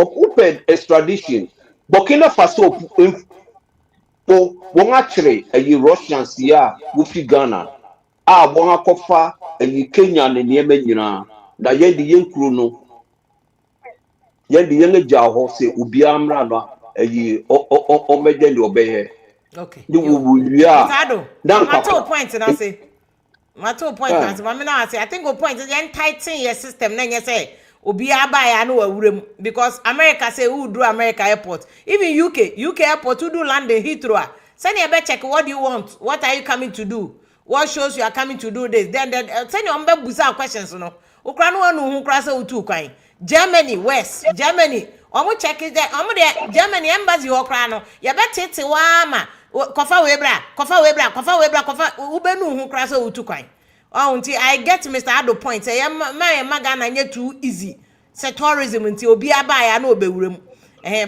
[SPEAKER 5] Burkina Faso won akere Russians ya wo fi Ghana bon akofa Kenya ne niema nyina na ye de yenkuru no ye de yenge jaho se obi amra no o meje le obeye
[SPEAKER 1] okay
[SPEAKER 5] ni wo ya
[SPEAKER 1] dan matter point na say matter point na say mama na say I think go point is tighten your system na nye say obi aba ya no awurem because America say who do America airport even UK airport who do land in Heathrow say na be check what do you want what are you coming to do what shows you are coming to do this? Then send your busa questions no. Ukra no anu hu kra say utu kwan. Germany West, Germany. Omo check it there. Omo there Germany embassy ho kra no. Ye betete wa ma. Kofa webra, ubenu hu kra say utu kwan. Oh, until I get Mr. Ado point. Say my Ghana nye too easy. Say tourism until obi aba ya no obewurem.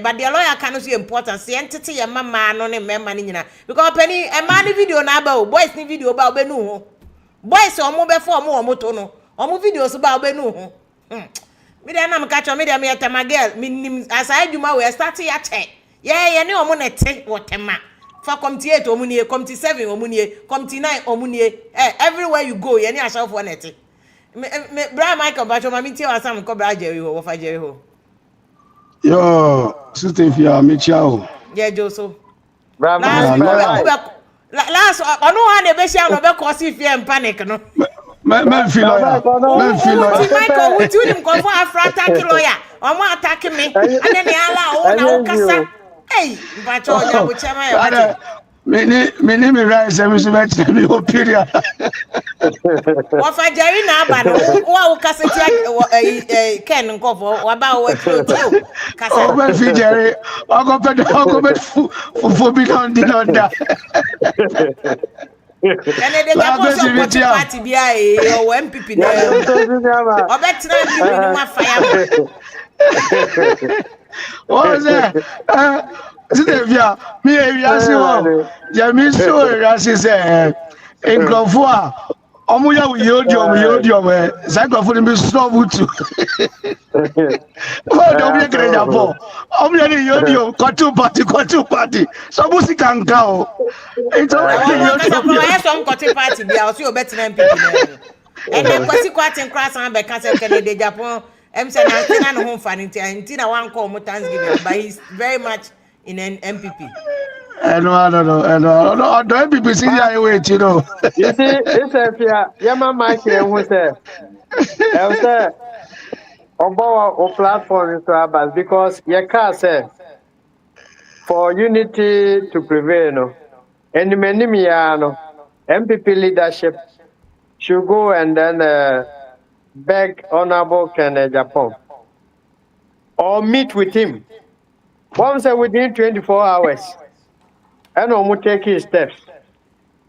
[SPEAKER 1] But the lawyer can see importance. The entity your mama no ne memma ni nyina. Because penny a man video na ba boys ni video ba obenu ho. Boys omo be for omo to no. Omo videos ba obenu ho. Me dey na me catch me dey me tema girl. Me aside juma we start ya che. Yeah, ne omo nete wotema. For committee 8 omunie, committee 7 omunie, committee 9 omunie. Everywhere you go, you need a show for neti. Me Bra Michael Bacho mami ti wasam ko Bra Jerry ho, wo fa Jerry ho.
[SPEAKER 6] Yo, sister Fia me ciao.
[SPEAKER 1] Yeah, Joso.
[SPEAKER 2] Bra
[SPEAKER 1] Last ono ha na be share no be cause fear and panic no.
[SPEAKER 6] Me feel lawyer. Me feel lawyer.
[SPEAKER 1] Michael, we tell him come for after attack lawyer. Omo attack me. And then they ala o na o kasa. Hey, Bacho ya bo chama ya.
[SPEAKER 6] Me name rise me so bet me opinion.
[SPEAKER 1] Wa fa Jerry na aba no. Wa o kasa ti Ken nko for wa ba o tio. Kasa.
[SPEAKER 6] Oh, me fi Jerry. O go pet for be down the under.
[SPEAKER 1] And they just party bia o MPP na. O betra MPP ni ma fire.
[SPEAKER 6] What was that? Sister, me eviase wo. Ya mi so eviase say enkrofo a omo ya yodium say enkrofo ni be stop utu. Oh, don't be great japo. Omo ya ni yodium kwatu party. So music can go. It's already yodium.
[SPEAKER 1] I some kwatu party bia o si o betra MPP na. And then kwasi kwatin cross an be can say Kennedy Japan. say na no home fan ntina one call mo Thanksgiving, but he's very much in an MPP.
[SPEAKER 6] No, the MPP see the wait, you know.
[SPEAKER 2] You see, it's a fear. Yama Mike who said, Obo platform is to because your car said for unity to prevail, no, and many MPP leadership should go and then beg Honorable Ken Japan or meet with him. Once within 24 hours, and we take his steps.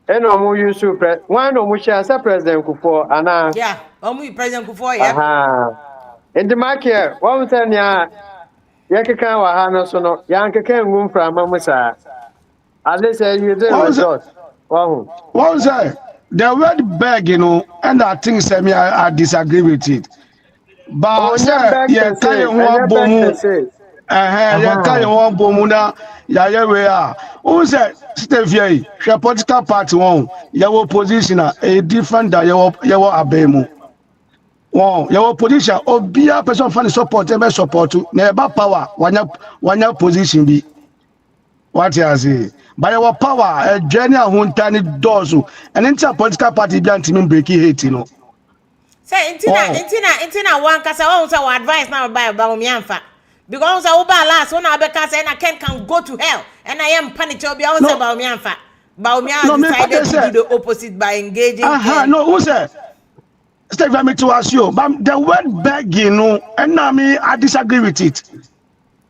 [SPEAKER 2] And we use one of which is President Kufuor, and
[SPEAKER 1] yeah, President Kufuor, yeah.
[SPEAKER 2] In the market, one time, Yakaka Wahana Sono, Yanka can room from Mamusa. At least you did resort.
[SPEAKER 6] What was that? The word beg, you know, and I think I disagree with it. But yeah, tell you one boom. Yeah, carry one bomuna, ya we are. Who said, Stevie, your political party one, your opposition a different than your abemu. Wow, your opposition, or be a person for the support, ever support to never power, one your position be. What you say? By our power, a general who turn it doors, and enter political party be anti breaking hate, you know.
[SPEAKER 1] Say, Intina, one cassa also advice now by Baumianfa. Because I over last one because I can go to hell and I am panicked to be also about Mianfa. Baumia decided to do the opposite by engaging.
[SPEAKER 6] No, who said? Stay for me to ask you, but the word begging, no, and I disagree with it.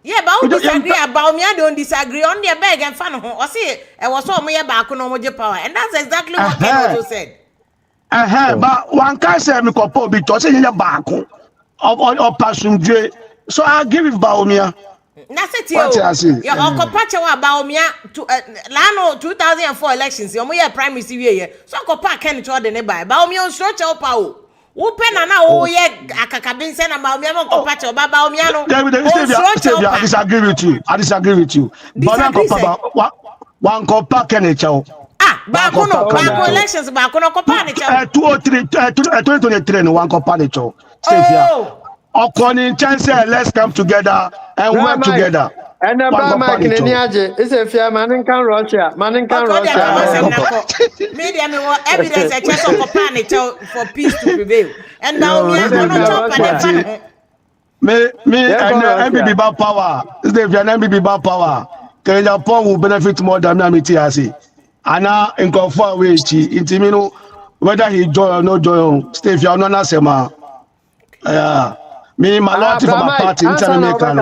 [SPEAKER 1] Yeah, but who disagree about me? I don't disagree on the beg and fan. Or see, I was so me back on power, and that's exactly what Ken also said.
[SPEAKER 6] But one can say me couple because in your back or passenger. So I'll give it Baumia.
[SPEAKER 1] That's it, you. Your Okopacha wa Baumia to Lano 2004 elections. Your more prime minister here. So Okopa can try the nearby. Baumia stretch up power. Open and now, oh, yeah, Akakabin send about me, Okopacha, Baumiano.
[SPEAKER 6] I disagree with you. One Copa can chow.
[SPEAKER 1] Bakuno elections, Bakuno Copanicho.
[SPEAKER 6] 2023, one Copanicho. Stay here. Okoni chance let's come together and work together.
[SPEAKER 2] And about Mike Niaje is a fair man can Russia. Man can Russia.
[SPEAKER 1] Media me what evidence a chance of Copanicho for peace to prevail. And now me
[SPEAKER 6] and MBB about power. Is there an MBB about power? Can Japan will benefit more than me TRC? ana nkɔfo a wɔakyi nti mi no whether he join or no join stay if you are not asema me my loyalty for my party in time me can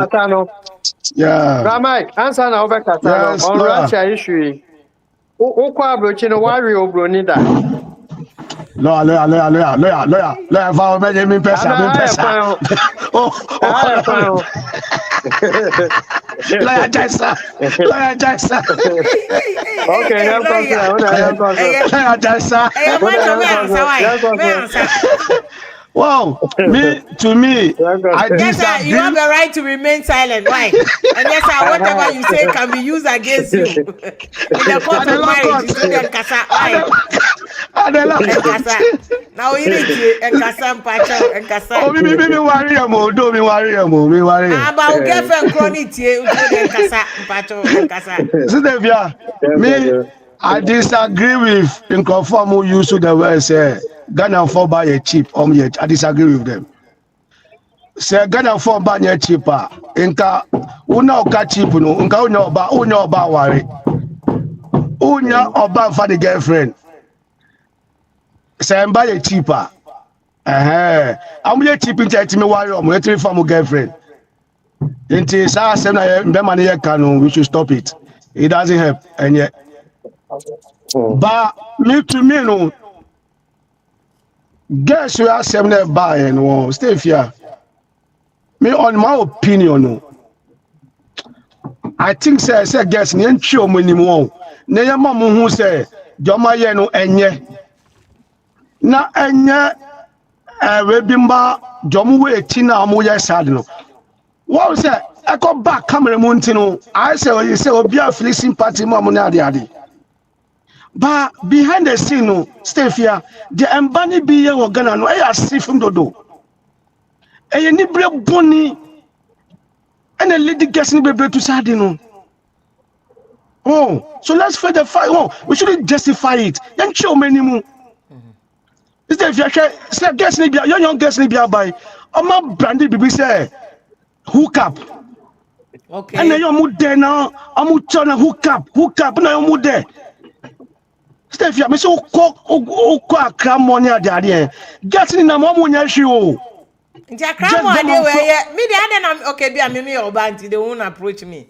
[SPEAKER 6] yeah
[SPEAKER 2] Bramike answer na obekata no
[SPEAKER 6] yes
[SPEAKER 2] on Russia issue ukwa abrochi no worry obroni da
[SPEAKER 6] lawyer for me pesa oh lawyer Jackson
[SPEAKER 2] okay help us
[SPEAKER 6] lawyer Jackson wow, to me, I disagree.
[SPEAKER 1] You have the right to remain silent. Why? And yes, whatever you say can be used against you. In the court of marriage, you say Nkasa. Why? Nkasa. Now you need to Nkasa Mpacho Nkasa.
[SPEAKER 6] Oh, me worry
[SPEAKER 1] About girlfriend chronic here, Nkasa Mpacho Nkasa.
[SPEAKER 6] Sister, me, I disagree with Nkrofo who use the word say Ghana for buy a cheap yet. I disagree with them. Say Ghana for buy a cheaper. Inka una oka cheap no. Inka unya oba worry. Unya oba for the girlfriend. Say buy a cheaper. I'm a cheap into me worry. I'm waiting for my girlfriend. Inti sa say na be money can we should stop it. It doesn't help and yet. But me to me no. Guess you are 7 buy and one stay here. Me on my opinion no. I think say guess ni ntwe omonimo. Na ye ma mo hu say joma ye no enye. Na enye we bimba jomu we ti na mo ye sad no. What say I go back camera mo ntino. I say you say obi a fleecing party mo na ade. But behind the scene, no, stay here. The embani be here Ghana no. I see from dodo. And you need bonny. And the lady gets ni be to sadi no. Oh, so let's fight the fight. Oh, we shouldn't justify it. Then show many more. Is if you say guess ni be young guess ni be by. My brandy bibi say hook up.
[SPEAKER 1] Okay.
[SPEAKER 6] And then you mu there now. Amu chana hook up. Now you mu there. Steph, me so ko akra money ade get ni na mo nya hwe o
[SPEAKER 1] nti akra mo ade we me dey ade na okay bia me oba nti they won't approach me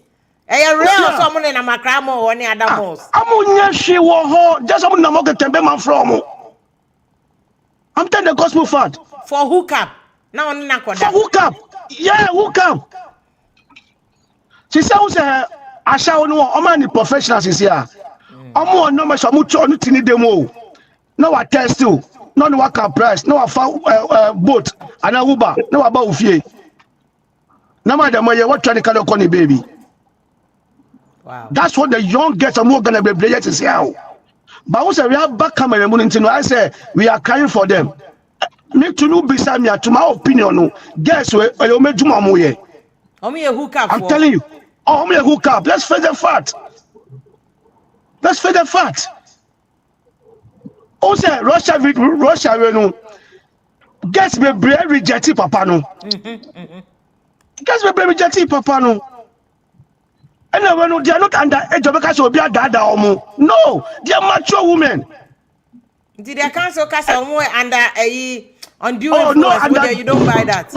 [SPEAKER 1] real so mo na makra mo ho ni adamos
[SPEAKER 6] amu nya hwe wo ho just mo na mo ketembe man from I'm telling the gospel fact
[SPEAKER 1] for hookup na on na koda
[SPEAKER 6] for hookup yeah hookup she say asha wonu o man ni professionals is here omo no me so mo cho no tini demo na wa test you no no wa price no wa fa boat ana uber no wa ba ofie na ma dem ye what try to call the baby.
[SPEAKER 1] Wow,
[SPEAKER 6] that's what the young girls are more gonna be players is here. But we say we have back camera money ntino I say we are crying for them. Me to no beside me to my opinion no guess we o me duma mo ye
[SPEAKER 1] hookup
[SPEAKER 6] I'm telling you me hook up. Let's face the fact. Oh, say Russia, we no. Guess me brave rejected papa no. Guess me brave rejected papa no. And when they are not under age of because be a dada omo. No, they are mature women.
[SPEAKER 1] Did they cancel casa under a undue
[SPEAKER 6] influence?
[SPEAKER 1] No, whether you don't buy that.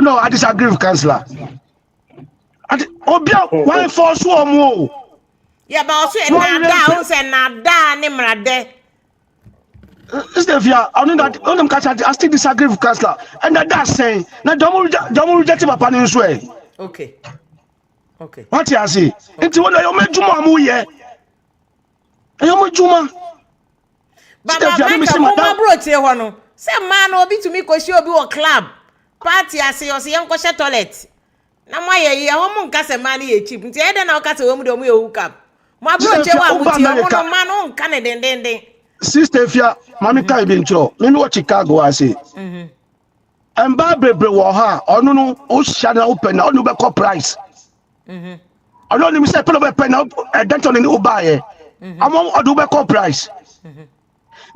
[SPEAKER 6] No, I disagree with councillor. Obia one for so omo.
[SPEAKER 1] Yeah, but also nada ni mrade.
[SPEAKER 6] Stefia, I know that all them catch I still disagree with councillor. And that's saying now don't reject papa in way.
[SPEAKER 1] Okay.
[SPEAKER 6] What you say? It's what you make juma mu ye. You make juma.
[SPEAKER 1] But my bro tell ho no. Say man obi to me ko shi obi wo club. Party ase o se yen ko she toilet. Na mo ye ho mo nka se man ye cheap. Nti e de na o ka se wo mu de o mu ye hook up. My bro tell wa muti o mo no man o nka ne den.
[SPEAKER 6] Sister Fia, Mami Kai Bincho, me know Chicago I say. And Barbara wo ha, onu no o shana open, onu be call price. I don't even say put up a pen up a dental in the Ubaye. Among or do be call price.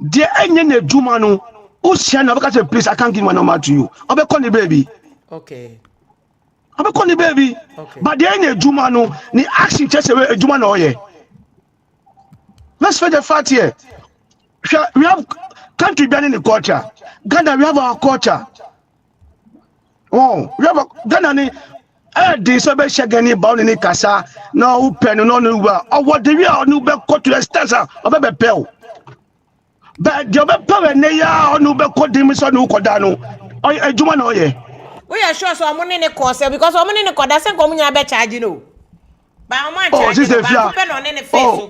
[SPEAKER 6] Dear any Juma no, o shana because a place I can't give my number to you. I'll be calling the baby.
[SPEAKER 1] Okay.
[SPEAKER 6] I'll be calling the baby. Okay. But the any Juma no, ni action just a Juma no ye. Let's face the fact here. We have country banning the culture. Ghana, we have our culture. Oh, we have a Ghana. This is a shaggy bound in the casa. No pen, no new. Or what do we are new back to the stars of a bell? But the power near or new back to the Miss Kodano. Or a Juman, oh, yeah.
[SPEAKER 1] We are sure so I'm on in the course because I'm in the course. That's a coming I bet charge you know. But I'm not charging you. But I'm putting on any face.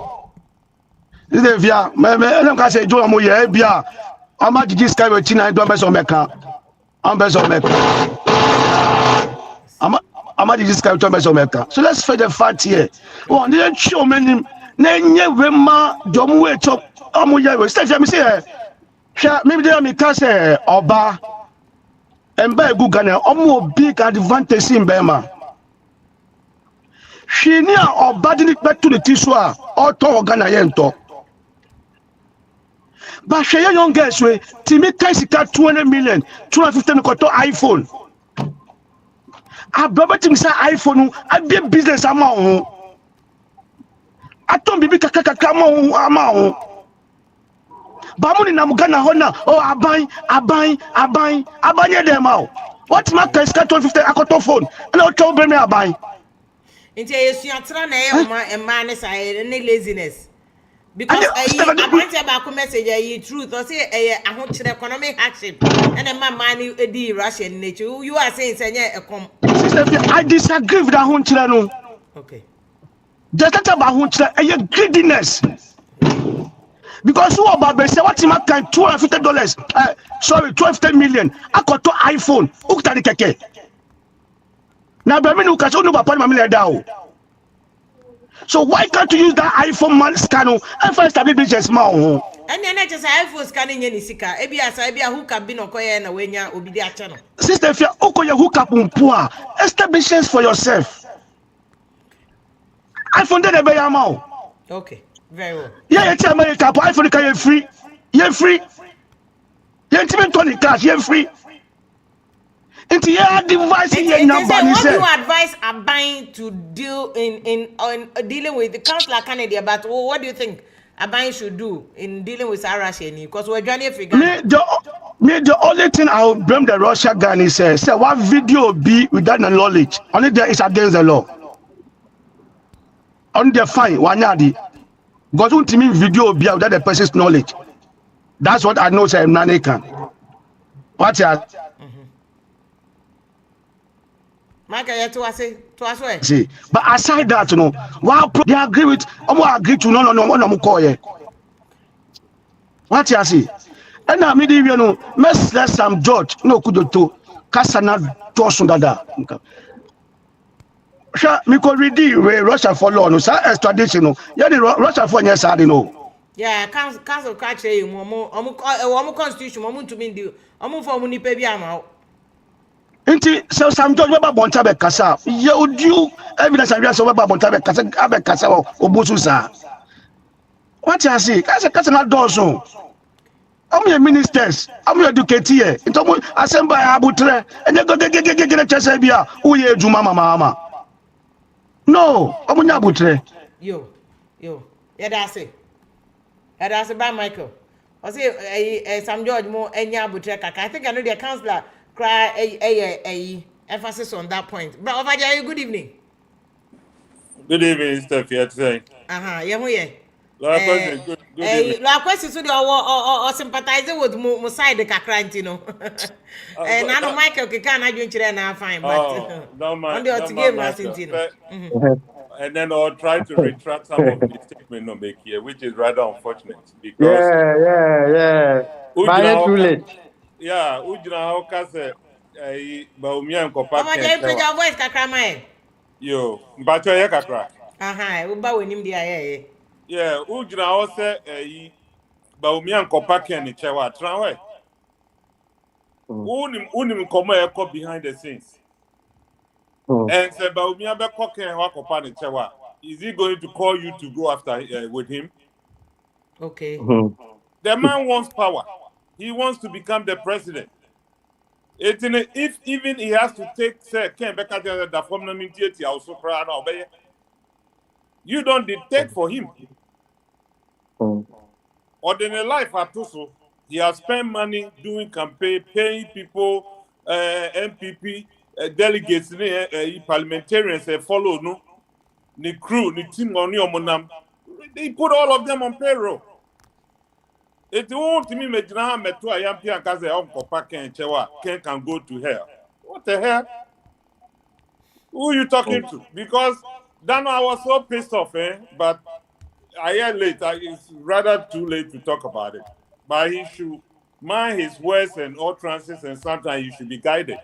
[SPEAKER 6] This is via me can say Joe Moye bia. I'm at this guy with China do beso meka. I'm beso meka. I'm at this guy with beso meka. So let's face the fact here. Oh, they show me na nye we ma domu we chop amoye we. Say me say maybe they me can say oba emba egu Ghana omo big advantage in Bema. She near oba didn't bet to the tissue or to Ghana yento. But she young girls way Timmy Kaisika 20 million, 250 million iPhone. I brother Timmy say iPhone, I be business amount. I don't be kaka amount. But money na Ghana hona, oh I buy them out. What my Kaisika 250 I phone? And I'll tell me I buy.
[SPEAKER 1] Into a suatra na e man is any laziness. Because I want to back message you truth or say I want to economic action and a man money the Russian nature. You are saying say
[SPEAKER 6] I disagree with that hunchilano.
[SPEAKER 1] Okay.
[SPEAKER 6] Just talk about hunchila a greediness. Because who about say what him can $250 sorry 12 million I got to iPhone ukta keke. Now be me no kaso no ba pa me down. So why can't you use that iPhone man scan and first a business man?
[SPEAKER 1] And then just iPhone scanning any sika. Ebia who can be no koye na wenya obi di acha no.
[SPEAKER 6] Sister, if you okoye hook up poor, establish for yourself. iPhone dey be yamao.
[SPEAKER 1] Okay, very well.
[SPEAKER 6] Yeah, you America iPhone can you free. You free. You even 20 cash, you free. Into your device in your number.
[SPEAKER 1] What do you advise are buying to deal on dealing with the council Canada? But what do you think Abain should do in dealing with Russia? Because we're joining Africa.
[SPEAKER 6] The only thing I will blame the Russia guy is say what video be without the knowledge. Only there is against the law. Only the fine one yadi. Because don't mean video be without the person's knowledge. That's what I know. Say Nane can. What ya? See, but aside that, you know, while they agree with, I agree to no call ye. What you see? And I mean, you know, let's let some judge no could do Kasana Tosun Dada. Me could read Russia for law, no, sir, extradition. Yeah, the Russia for yes, I know.
[SPEAKER 1] Yeah, council catch you, Momo constitution, Momo to mean the Omo for Muni Pebiamo.
[SPEAKER 6] Inti so some judge weba bonta be kasa ye odiu evidence awia so weba bonta be kasa obosu sa what you say kasa na dozo am ministers am educate here into assembly abutre enye go chese bia uye ejuma mama no omunya abutre
[SPEAKER 1] yo yeah that's it by Michael I say some judge mo enya abutre kaka I think I know the counselor cry a emphasis on that point. But Ovaja, good evening.
[SPEAKER 7] Good evening, Steph. You say.
[SPEAKER 1] Yeah,
[SPEAKER 7] Good evening.
[SPEAKER 1] La question to the or sympathizing with mo side the kakranti, you know. And I know Michael can I drink now fine, but
[SPEAKER 7] don't mind.
[SPEAKER 1] On the other game,
[SPEAKER 7] and then I'll try to retract some of the statement no make here, which is rather unfortunate because
[SPEAKER 2] yeah. Buy it too late.
[SPEAKER 7] Yeah, ujina how kase baumia nkopa
[SPEAKER 1] ken. Ovaja play your voice kakra man.
[SPEAKER 7] Yo, mbacho ye kakra.
[SPEAKER 1] Uba wenim dia ye.
[SPEAKER 7] Yeah, ujina how say baumia nkopa ken ni chewa tranwe. Unim komo eko behind the scenes. And say baumia be koken wa kopa ni chewa. Is he going to call you to go after with him?
[SPEAKER 1] Okay.
[SPEAKER 7] The man wants power. He wants to become the president. If even he has to take you don't dictate for him. Ordinary life at also, he has spent money doing campaign, paying people, MPP, delegates, parliamentarians, follow, no, the crew, the team on your monam. They put all of them on payroll. It won't me imagine me to a young pian cause uncle pack and chewa can go to hell. What the hell? Who are you talking to? Because that I was so pissed off, but a year later, it's rather too late to talk about it. But he should mind his words and utterances, and sometimes you should be guided.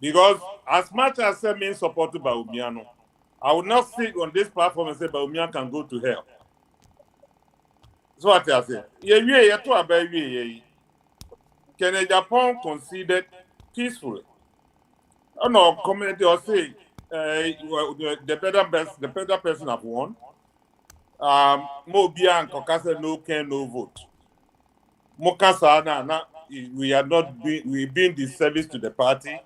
[SPEAKER 7] Because as much as I mean supported by Umiano, I would not sit on this platform and say Baumian can go to hell. That's what I say. Can Japan considered peacefully? Oh no, community or say the better person have won. Mobia and Kokasa no can no vote. Mokasa na we are not we been disservice to the party.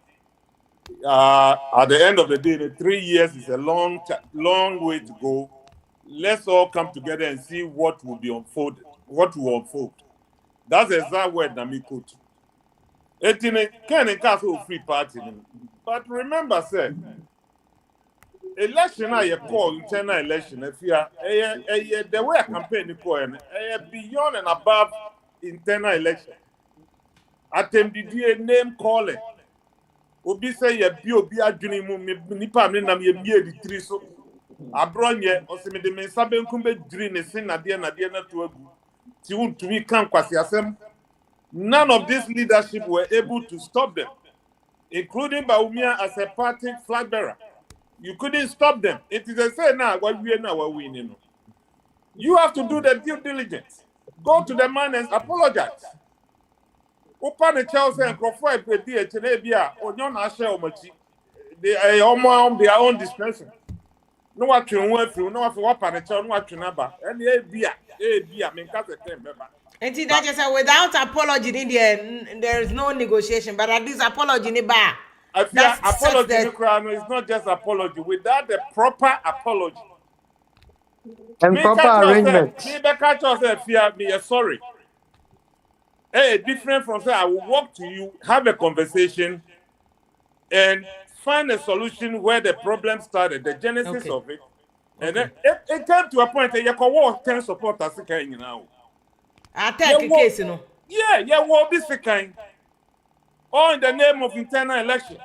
[SPEAKER 7] At the end of the day, the 3 years is a long way to go. Let's all come together and see what will be unfolded, what will unfold. That's the exact word that me quote. Can castle free party. But remember, sir, election I call internal election. If you are the way a campaign is going, beyond and above internal election. Attempt the name calling. Obi say ye bi obi adwene mu nipa me nam ye mie di tiri so abronye oseme de me sabe nkum be diri ne sin na de na to agu ti untumi kan kwase asem. None of this leadership were able to stop them, including Baumia as a party flag bearer. You couldn't stop them. It is a say now what we are now winning. You have to do the due diligence. Go to the man and apologize. Open the Chelsea and Crawford with the HNABia or non Asha Omachi. They are their own discretion. No what you went through, no what Panacha, no what you never. And the beer, I mean, cut the time,
[SPEAKER 1] And see that just without apology in there is no negotiation, but at least apology in the bar.
[SPEAKER 7] I fear apology in Ukraine is not just apology. Without the proper apology.
[SPEAKER 2] And proper arrangements.
[SPEAKER 7] Me catch yourself, fear me, sorry. Hey, different from say I will walk to you, have a conversation, and find a solution where the problem started, the genesis of it. And then it came to a point that you can walk 10 supporters you now.
[SPEAKER 1] I take a case, you know.
[SPEAKER 7] Yeah, what this kind. All in the name of internal election.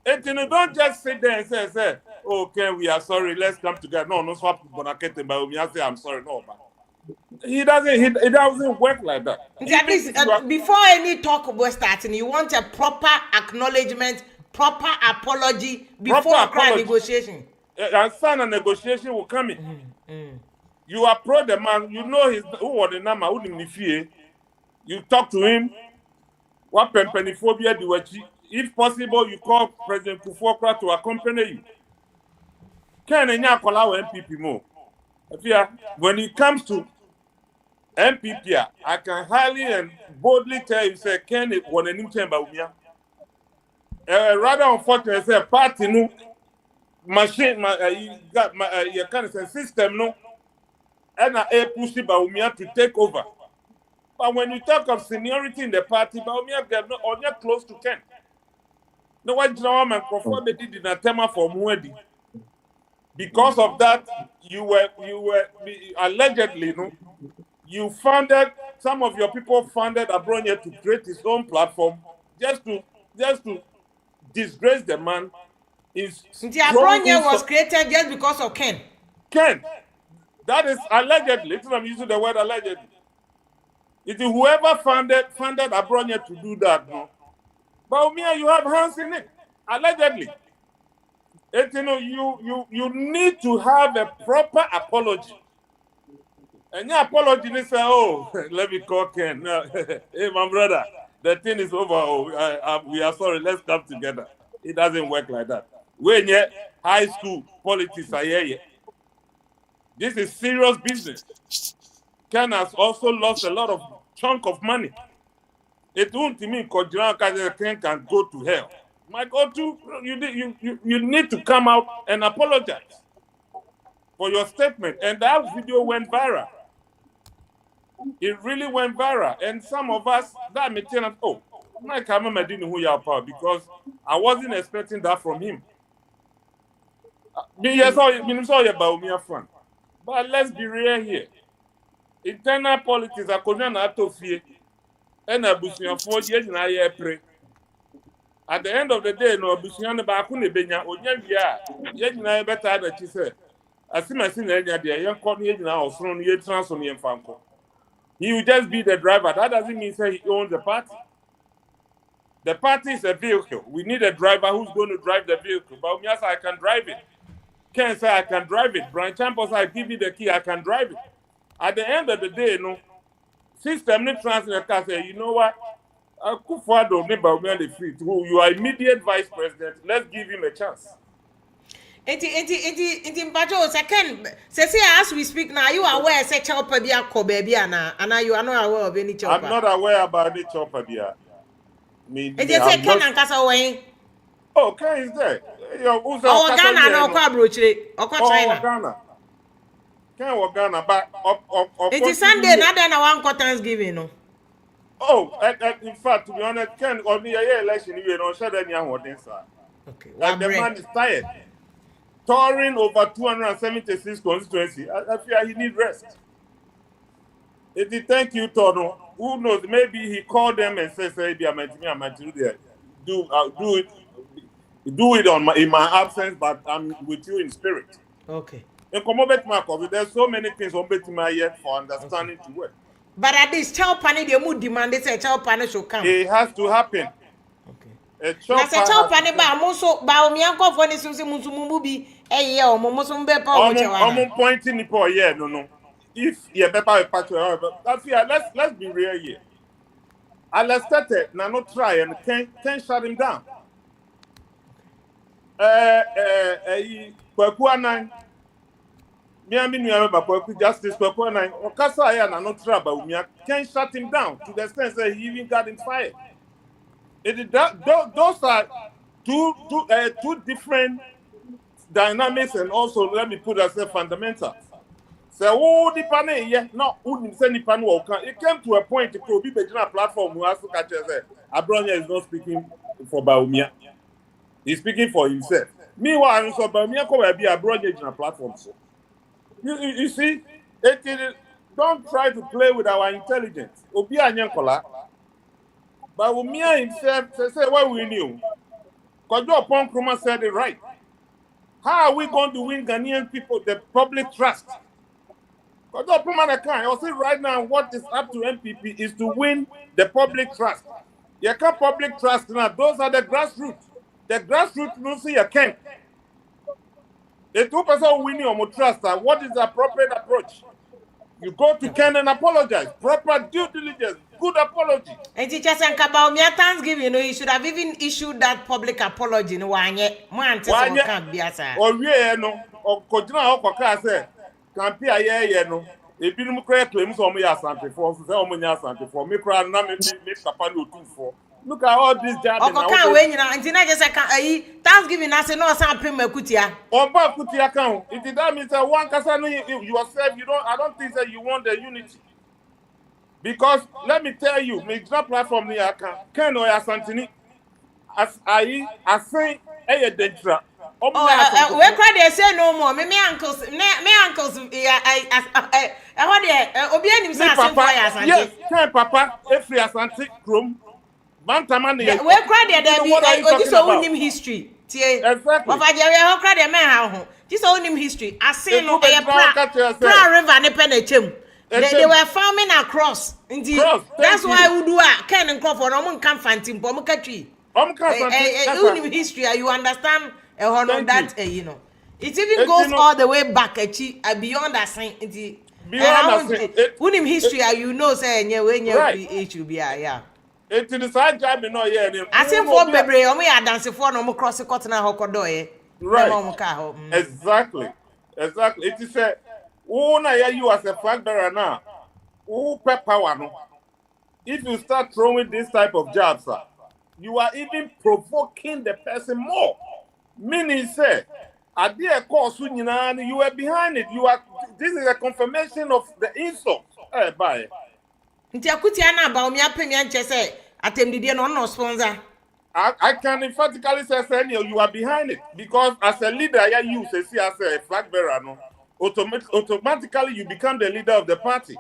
[SPEAKER 7] And you know, don't just sit there and say, okay, we are sorry, let's come together. No swap bonakete by me. I say I'm sorry, no man. It doesn't work like that.
[SPEAKER 1] At least, before any talk was starting, you want a proper acknowledgement, proper apology before negotiation.
[SPEAKER 7] And sign a negotiation will come in. You approach the man, you know who was the number, who didn't fear. You talk to him. What pempeniphobia do? If possible, you call President Kufuor to accompany you. Can you allow MPP more? When it comes to MPP, I can highly and boldly tell you, say, Ken, when a new chamber with me. Rather unfortunate, say, party no machine, you got your kind of system, no, and a push Baumia to take over. But when you talk of seniority in the party, Baumia get on your close to 10. No one drama and Crawford did in a tema for Muedi. Because of that, you were allegedly, no. You founded, some of your people founded Abronia to create his own platform just to disgrace the man.
[SPEAKER 1] The Abronia was created just because of Ken.
[SPEAKER 7] Ken. That is allegedly. I'm using the word allegedly. It is whoever founded Abronia to do that, no. But you have hands in it. Allegedly. You need to have a proper apology. And your apology is say, oh, let me call Ken. No. Hey, my brother, the thing is over. Oh, we are sorry. Let's come together. It doesn't work like that. When you're high school politics are here, this is serious business. Ken has also lost a lot of chunk of money. It won't mean because Ken can go to hell. My God, you need to come out and apologize for your statement. And that video went viral. It really went viral. And some of us, that maintain, oh, my camera didn't who you are because I wasn't expecting that from him. Me, yes, all about me, friend. But let's be real here. Internal politics are going to fear. And a bushman for years and I pray. At the end of the day, no bushman back on the benya, or yet, I better that you say. I see my senior, young corny now, thrown ye transfer me and Franco. He will just be the driver. That doesn't mean say he owns the party. The party is a vehicle. We need a driver who's going to drive the vehicle. But yes, I can drive it. Ken say I can drive it. Brian Champos, I give you the key, I can drive it. At the end of the day, no system need transfer car say, you know what? Akufo-Addo neighbor on the field, who you are immediate vice president. Let's give him a chance.
[SPEAKER 1] Mpacho second say as we speak now, you are aware say chopper be a baby and you are not aware of any chopper.
[SPEAKER 7] I'm not aware about the chopper there.
[SPEAKER 1] It is say Ken and Kasa way.
[SPEAKER 7] Oh, Ken is there.
[SPEAKER 1] Oh, Ghana no kwa brochire. Okwa China.
[SPEAKER 7] Ghana. Ken wa Ghana, but
[SPEAKER 1] it is Sunday, not then one quarter Thanksgiving no.
[SPEAKER 7] Oh, in fact, to be honest, Ken on the year election, you know, shut any one sir.
[SPEAKER 1] Okay.
[SPEAKER 7] Like the man is tired. Touring over 276 constituency. I feel he need rest. It is thank you, Tono. Who knows? Maybe he called them and says, "Hey, I'm do it in my absence, but I'm with you in spirit."
[SPEAKER 1] Okay.
[SPEAKER 7] In Komobet Markov, there's so many things on Betima yet for understanding to work.
[SPEAKER 1] But at this child panel, they would demand this a child panel should come.
[SPEAKER 7] It has to happen.
[SPEAKER 1] Okay. Na se child panel ba amoso ba omi anko for ni sunsi musumu bi eye o mo musu mbe pa o chewa.
[SPEAKER 7] I'm pointing ni po here no. If you better a patch let's be real here. Let's start it now, not try and can shut him down. Kwakuanan Miami Justice Kwakuanan or Kasa and not try but we can shut him down to the extent that he even got him fired. Those are two different dynamics, and also let me put as a fundamental. So, the panel, yeah, no, wouldn't send the panel. It came to a point to be a platform who has to catch us. Abronia is not speaking for Baumia, he's speaking for himself. Meanwhile, so Baumia could be Abronia in a platform. So, you see, don't try to play with our intelligence. Obia Nyankola. But Umia himself say what we knew. Kojo Upon Kruma said it right. How are we going to win Ghanaian people the public trust? Kojo Upon can. I say right now, what is up to MPP is to win the public trust. You can't public trust now. Those are the grassroots. The grassroots don't see you can't. The 2% winning on trust. What is the appropriate approach? You go to Ken and apologize. Proper due diligence. Good apology.
[SPEAKER 1] And teachers and Kabaumia Thanksgiving, you know, you should have even issued that public apology. No one yet. Man, can't be as
[SPEAKER 7] or yeah, no, or Kojina Oka said, can't be a yeah, no. If you don't create claims on me as Santa for, me cry, and make Kapano 2-4. Look at all these jobs.
[SPEAKER 1] Can't win, you know, and I just Thanksgiving, I say no, something Makutia.
[SPEAKER 7] Or Bakutia account. It did that means that one Kasano yourself, I don't think that you want the unity. Because let me tell you, my platform here can or Santini as I say a danger.
[SPEAKER 1] Where cry they say no more. Me uncles,
[SPEAKER 7] yes, Papa, every Asante Chrome. Bantaman,
[SPEAKER 1] where cry there, this own him history.
[SPEAKER 7] Exactly.
[SPEAKER 1] This own him history. I say no, river ne they were farming across. Indeed, that's why we do Ken and Crawford. I'm come fanting for Mukatri. History, you understand? That you know, it even goes all the way back beyond that saying. Beyond history, you know, say it should be yeah.
[SPEAKER 7] It is a job, you know, yeah.
[SPEAKER 1] I think for baby, we are dancing for no more cross the cotton and hokodoye.
[SPEAKER 7] Right. Exactly. It is a you as a flag bearer now. Power no. If you start throwing this type of jobs, sir, you are even provoking the person more. Meaning, say, at the course, you are behind it. This is a confirmation of the insult. Bye.
[SPEAKER 1] Nti akutia na ba omi apemi anche say atemdidie no sponsor.
[SPEAKER 7] I can emphatically say you are behind it because as a leader, you say as a flag bearer, no, automatically you become the leader of the party.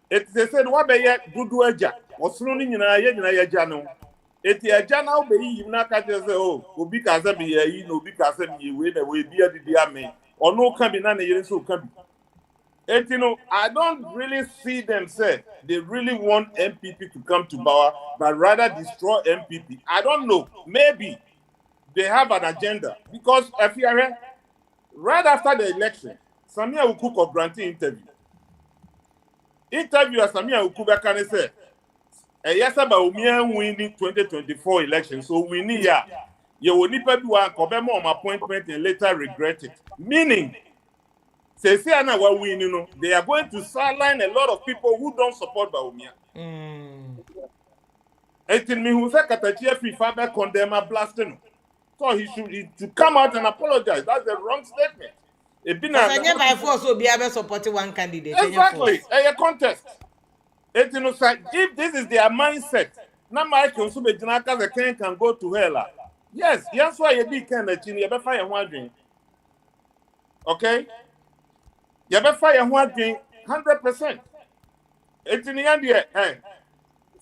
[SPEAKER 7] It they said what be dudu eja osunu ni nyina ye eja no. Eti eja na obe yi na ka say oh obi ka say be yi no obi ka say be we na we bi adidi ame. Ono ka bi na na yere so ka bi. I don't really see them say they really want MPP to come to power, but rather destroy MPP. I don't know. Maybe they have an agenda. Because if you are right after the election, Samia Ukuko granting interview. Interviewer Samia Ukuba can say, yes, about winning 2024 election. So we need you will need to do an appointment and later regret it. Meaning, they are going to sideline a lot of people who don't support Baumia. And me who said Katachia Father condemn a blasting. So he should come out and apologize. That's the wrong statement.
[SPEAKER 1] It by force will be able to support one candidate.
[SPEAKER 7] Exactly. A contest. If this is their mindset, now my consumer can go to hell. Yes, that's why you be kind of chin, you better fire one drink. Okay? You better fire one drink 100%. It's in the end,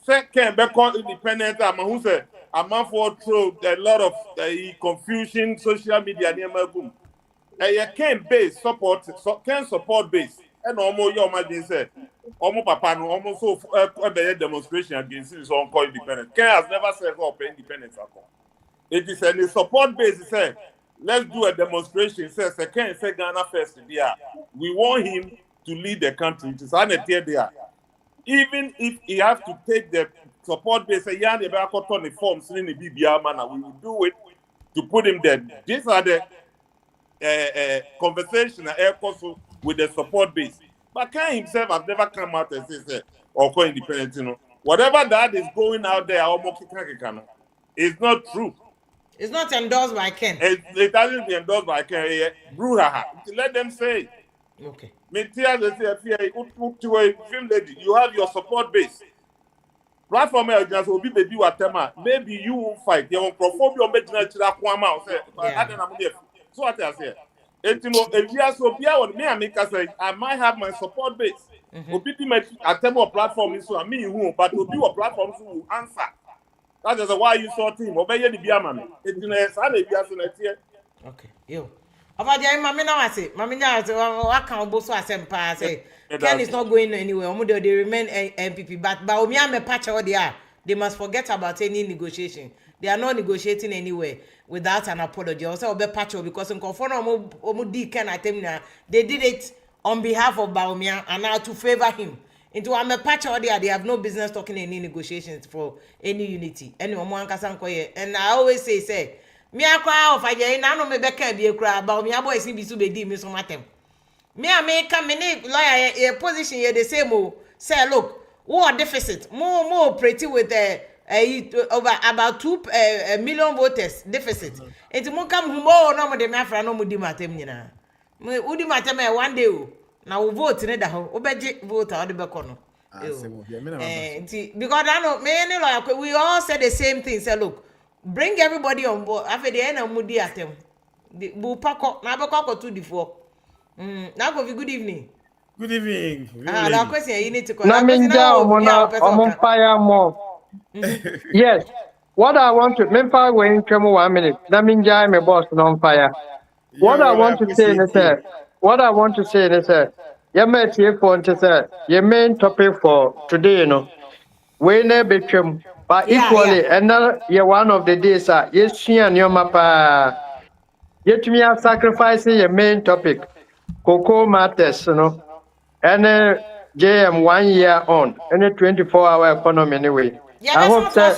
[SPEAKER 7] second, because independent, I'm who said, I'm for through a lot of confusion, social media, near my boom. You can base support, can support base. And almost your imagine said, almost papa, no, almost so a demonstration against his own called independent. Ken has never said up independence. It is a support base, he said. Let's do a demonstration. Says Ken say Ghana first. We want him to lead the country. It is there. Even if he has to take the support base, say yeah, the forms in the BBR manner, we will do it to put him there. These are the conversation with the support base. But Ken himself has never come out and say or call independent. Whatever that is going out there, it's not true.
[SPEAKER 1] It's not endorsed by Ken.
[SPEAKER 7] It doesn't be endorsed by Ken. Let them say.
[SPEAKER 1] Okay.
[SPEAKER 7] Film lady, you have your support base. Platform will be baby whatever. Maybe you will fight. You will perform your medical so what I say. If you are so be on me, I might have my support base. Obi my attempt platform is so I mean who, but will be a platform who will answer. That is why you saw him. Obey the Biaman.
[SPEAKER 1] Okay. Yo. About the mammy now, I say, Mammy now, I can't both say, Ken is not going anywhere. They remain MPP, but Baumia patch all they are. They must forget about any negotiation. They are not negotiating anywhere without an apology. Also, be patch because in conform they did it on behalf of Baumia and now to favor him. Into I'm a patch or they have no business talking any negotiations for any unity. And I always say, me a cry of I no me beka be a cry about me a boy see be so be me so matem. Me a make come in lawyer a position here the same say look, what deficit more pretty with over about 2 million voters deficit. It mo come more no mo de me afra no mo di matem nyina. Me udi matem one day na we vote ne da ho obeje vote or the bekono because I know many lawyer we all said the same thing. Say look, bring everybody on board after the end of mudi atem the bu pako na beko to the four now go good evening.
[SPEAKER 8] Good evening.
[SPEAKER 1] That question you need to call.
[SPEAKER 2] Fire more. Yes, what I want to member wait 1 minute. Naminja my boss on fire. What I want to say is that you may take for your main topic for today, we never become, but equally, and now you're one of the days, yes, she and your mapa. Yet me are sacrificing your main topic, cocoa matters, and JM 1 year on, and a 24-hour economy anyway. I hope that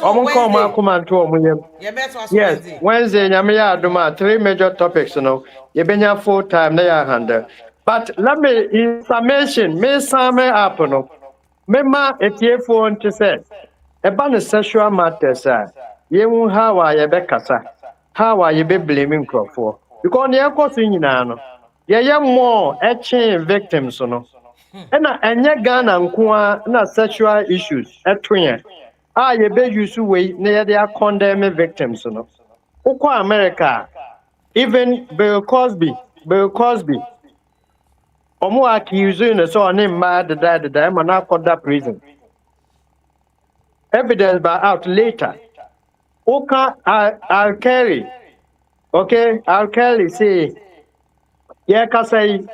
[SPEAKER 2] yes, Wednesday, Yamia Duma, 3 major topics, you been full time, they are handle. But let me, in summation, me sum up, Mema, if you want to say, about the sexual matters, you how are you becasa? How are you be blaming for? Because the course in Nano, yeah, more etching victims, Ena enye Ghana nkoa na sexual issues etwe ye be use we na ye dey condemn victims no. Ukwa America even Bill Cosby omo accuse no so on mad the man na prison. Evidence by out later. Uka I'll carry. Okay, I'll carry say yeah can say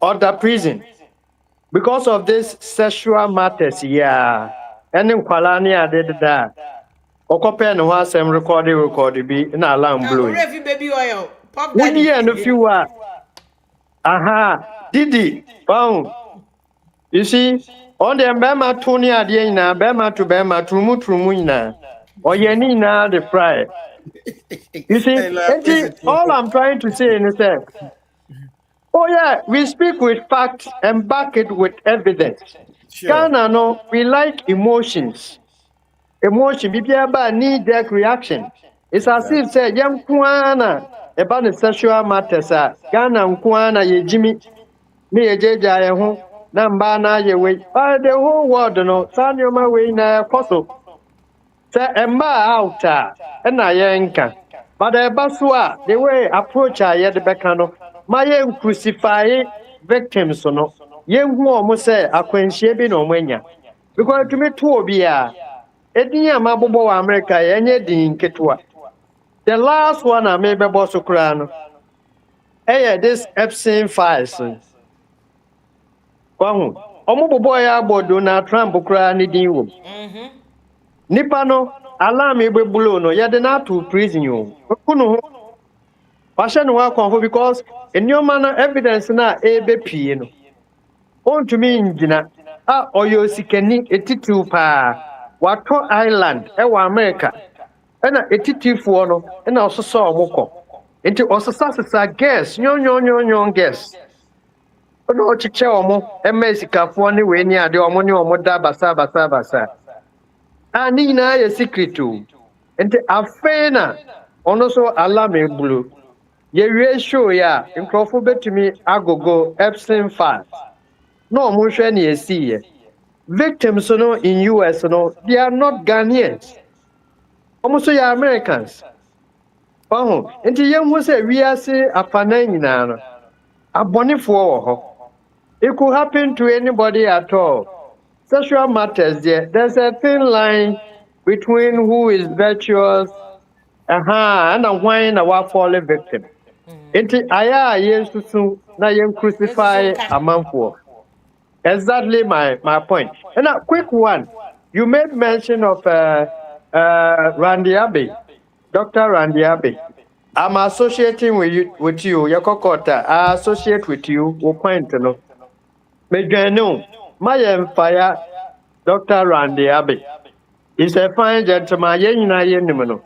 [SPEAKER 2] order prison because of this sexual matters yeah. Any kwalani did that. Okope no asem record bi na alarm blowing.
[SPEAKER 1] Refi baby oil. Pop
[SPEAKER 2] One
[SPEAKER 1] daddy.
[SPEAKER 2] year no few Didi found. You see, on the Bema Tony Adiana, Bema to Bema, Trumuina, or Yanina the fry. You see, all I'm trying to say is that, oh yeah, we speak with facts and back it with evidence. Ghana, no, we like emotions. Emotion, Bibiaba need that reaction. It's as if say, young Kuana about the sexual matters, Ghana Kuana, ye Jimmy, me a Jaja, home. Namba na ye wait by the whole world no san your my way na koso say emba out and na yenka but the basua the way approach ye the bekano my crucify victims no ye hu omo say akwanhie bi no omanya because to me to obi a edin amabobo wa America yenye din ketwa the last one I may be boss kra no this Epstein files kwahu omubobo ya bodo na Trump kura ni din wo nipa no alarm ebe bulo no ye de na to prison yo kunu ho washe no wa konfo because enyoma na evidence na ebe pie no on to me ngina oyo sikani etitu pa wato island e wa America na etitifo no na ososo omukọ enti osasa guess nyon guess no chiche omo emesikafo ni we ni ade omo ni omo da basa ani na ye secret o enti afena ono so alarm blue ye we show ya nkrofo betumi agogo Epstein files no omo hwe na esi ye victims no in US no they are not Ghanaians omo so ya Americans enti ye hu se wi ase afana nyina no abonefo wo ho. It could happen to anybody at all. Sexual matters there's a thin line between who is virtuous and a wine a fallen victim. Enti aya yesusu na yen crucify a man for. Exactly my point. And a quick one. You made mention of Randy Abbey, Dr. Randy Abbey. I'm associating with you, Yakokota. I associate with you, point to know. Medjano, my fire, Dr. Randy Abbey. He's a fine gentleman, yenimano.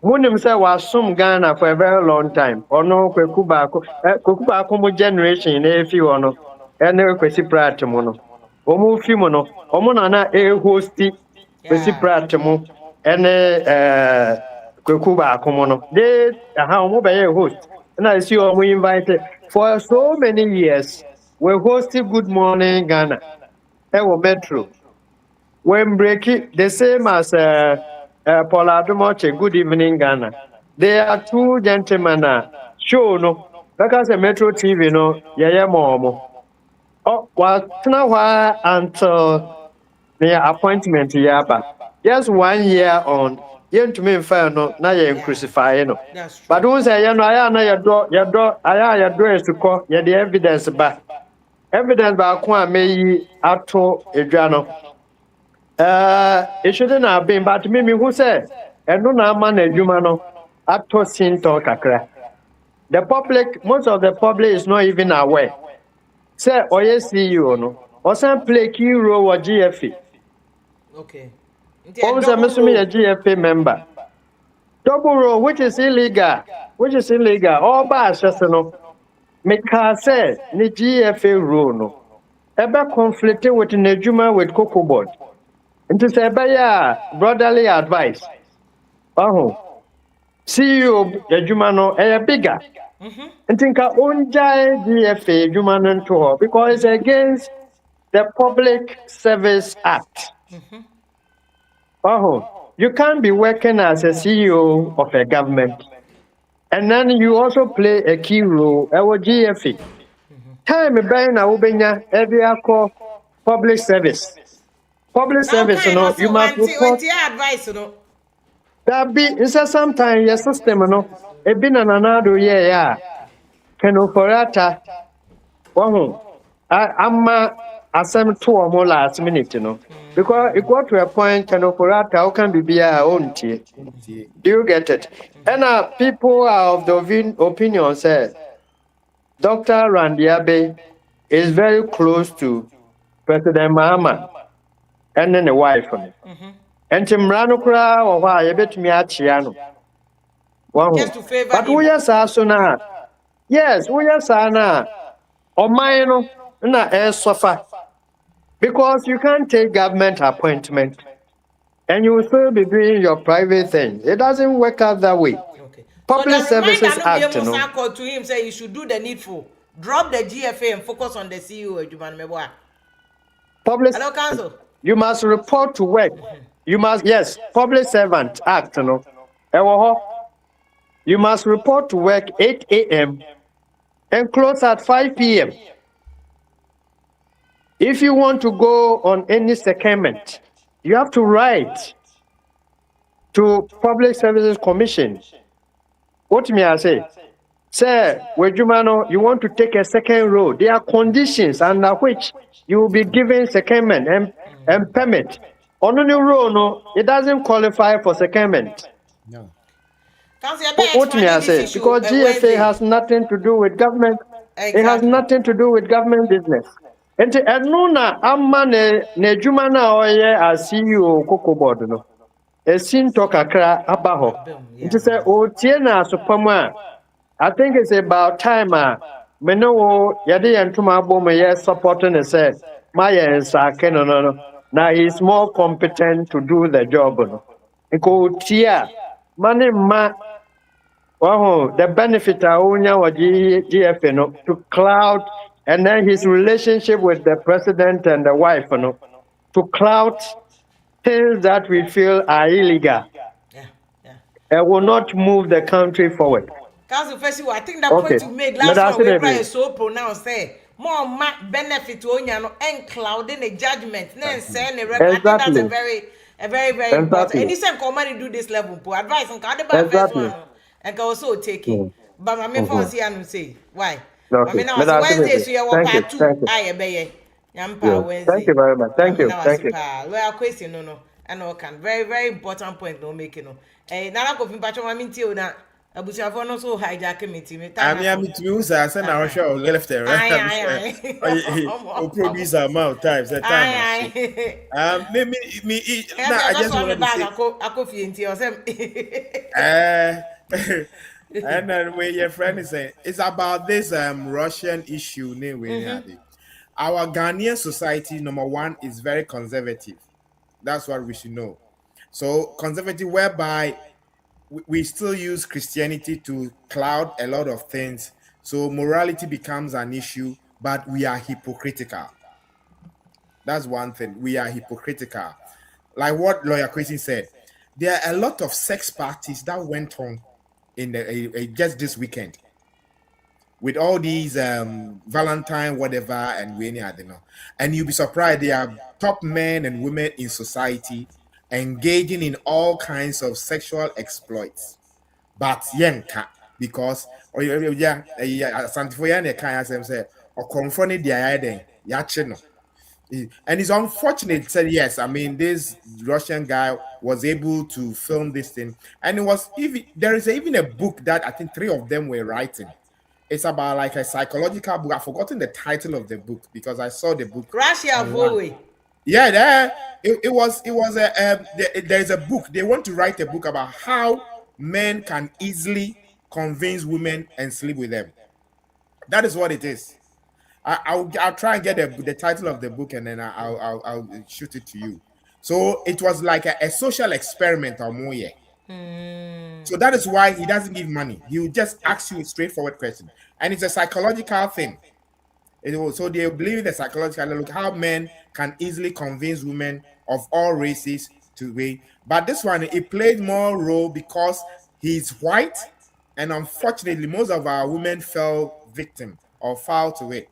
[SPEAKER 2] Munim say was some Ghana for a very long time, or no Kukubako generation, if you honor, and never quesi pratamono. Omu fimono, Omonana a hosty, quesi pratamo, and Kukuba Komono. They are how mobile host, and I see we invited for so many years. We hosted Good Morning Ghana, Ewo Metro. When breaking the same as Paula Adumoche, Good Evening Ghana. There are two gentlemen show no because a Metro TV no yaya momo. Oh, what now until the appointment yaba. Just 1 year on. Yen to me fair no na yen crucify no. But don't say ya no aya na your door aya is to call ya the evidence back. Evidence ba ko ameyi ato edwa it shouldn't have been but me who said and no na man adwuma no ato sinto kakra. The public, most of the public is not even aware. Say oye CEO no or some play key role or GFA.
[SPEAKER 1] Okay.
[SPEAKER 2] Also me a GFA member. Double role which is illegal. All by no. Me can say ni GFA rule no. Eba conflicted with Nejuma with Cocoa Board. Into say brotherly advice. CEO Nejuma no bigger. And think onjai GFA Juma no to her because it's against the Public Service Act. Oh, you can't be working as a CEO of a government. And then you also play a key role at GFA. Time bɛn na wobɛnya every akɔ public service. Public
[SPEAKER 1] Now
[SPEAKER 2] service,
[SPEAKER 1] kind of
[SPEAKER 2] you
[SPEAKER 1] so
[SPEAKER 2] must report.
[SPEAKER 1] advice,
[SPEAKER 2] That be, it's sometimes your system, ebi na nanado yeah. Kenoforata, ama asem to omo last minute, because it got to a point, Kenoforata, how can be our own tea? Do you get it? And people are of the opinion, say, Dr. Randiabe is very close to President Mahama and then the wife. And Timrano Kra or why a bit me at Chiano.
[SPEAKER 1] Just to favor
[SPEAKER 2] But
[SPEAKER 1] him.
[SPEAKER 2] we are Sasuna. Yes, we are Sana. Or mine, na suffer. Because you can't take government appointment and you will still be doing your private thing. It doesn't work out that way.
[SPEAKER 1] Okay.
[SPEAKER 2] Public
[SPEAKER 1] So the
[SPEAKER 2] Services Act,
[SPEAKER 1] called to him say you should do the needful. Drop the GFA and focus on the CEO.
[SPEAKER 2] Public,
[SPEAKER 1] Hello, Council.
[SPEAKER 2] you must report to work. You must, yes, Public Servant Act, you must report to work 8 a.m. and close at 5 p.m. If you want to go on any secondment, you have to write to Public Services Commission. What may I say? Sir, Wejumano, you want to take a second road. There are conditions under which you will be given secondment and permit. On the road, no, it doesn't qualify for secondment.
[SPEAKER 1] No.
[SPEAKER 2] What may I say? Because GFA has nothing to do with government. Exactly. It has nothing to do with government business. And Nuna Amma ne Jumana Oye as CEO Coco Board, no. A sin talk akra abaho. It is a Otiena Supama. I think it's about time. Meno Yadi and Tumabo may supporting a said, Maya and Sake, no. Now he's more competent to do the job. Iko tia money ma the benefit or GFA to cloud and then his relationship with the president and the wife to cloud things that we feel are illegal. And will not move the country forward.
[SPEAKER 1] Council first, I think that point you made last one we so pronounced there. More benefit to Onyano and clouding a judgment. Then send a record. I think that's a very important. And this time command do this level. Advice on card about first one and can also take it. But my main fancy and say why. I mean now Wednesday so you are part 2. I obey. Wednesday.
[SPEAKER 2] Thank you very much. Thank you.
[SPEAKER 1] Well, question no. And all can very important point no make no. Nana ko fin patcho ma minti o na abusuafo no so hijack committee me time.
[SPEAKER 8] Me too say na we share left there. O producer amount times that time. Me na I just want to say
[SPEAKER 1] akofie nti o say
[SPEAKER 8] and then where your friend is saying it's about this Russian issue our Ghanaian society number one is very conservative. That's what we should know. So conservative whereby we still use Christianity to cloud a lot of things. So morality becomes an issue, but we are hypocritical. That's one thing. We are hypocritical. Like what Lawyer Christian said, there are a lot of sex parties that went on in the just this weekend with all these Valentine whatever and we don't know. And you'll be surprised they are top men and women in society engaging in all kinds of sexual exploits. But yenka because or Santifoya can say or confronted the idea yachino. And it's unfortunate said yes. I mean, this Russian guy was able to film this thing, and it was even there is even a book that I think 3 of them were writing. It's about like a psychological book. I've forgotten the title of the book because I saw the book.
[SPEAKER 1] Russia Bowie.
[SPEAKER 8] Yeah, it was there's a book. They want to write a book about how men can easily convince women and sleep with them. That is what it is. I'll try and get the title of the book and then I'll shoot it to you. So it was like a social experiment or more. So that is why he doesn't give money. He will just ask you a straightforward question, and it's a psychological thing. So they believe the psychological look how men can easily convince women of all races to wait. But this one, it played more role because he's white, and unfortunately, most of our women fell victim or fall to it.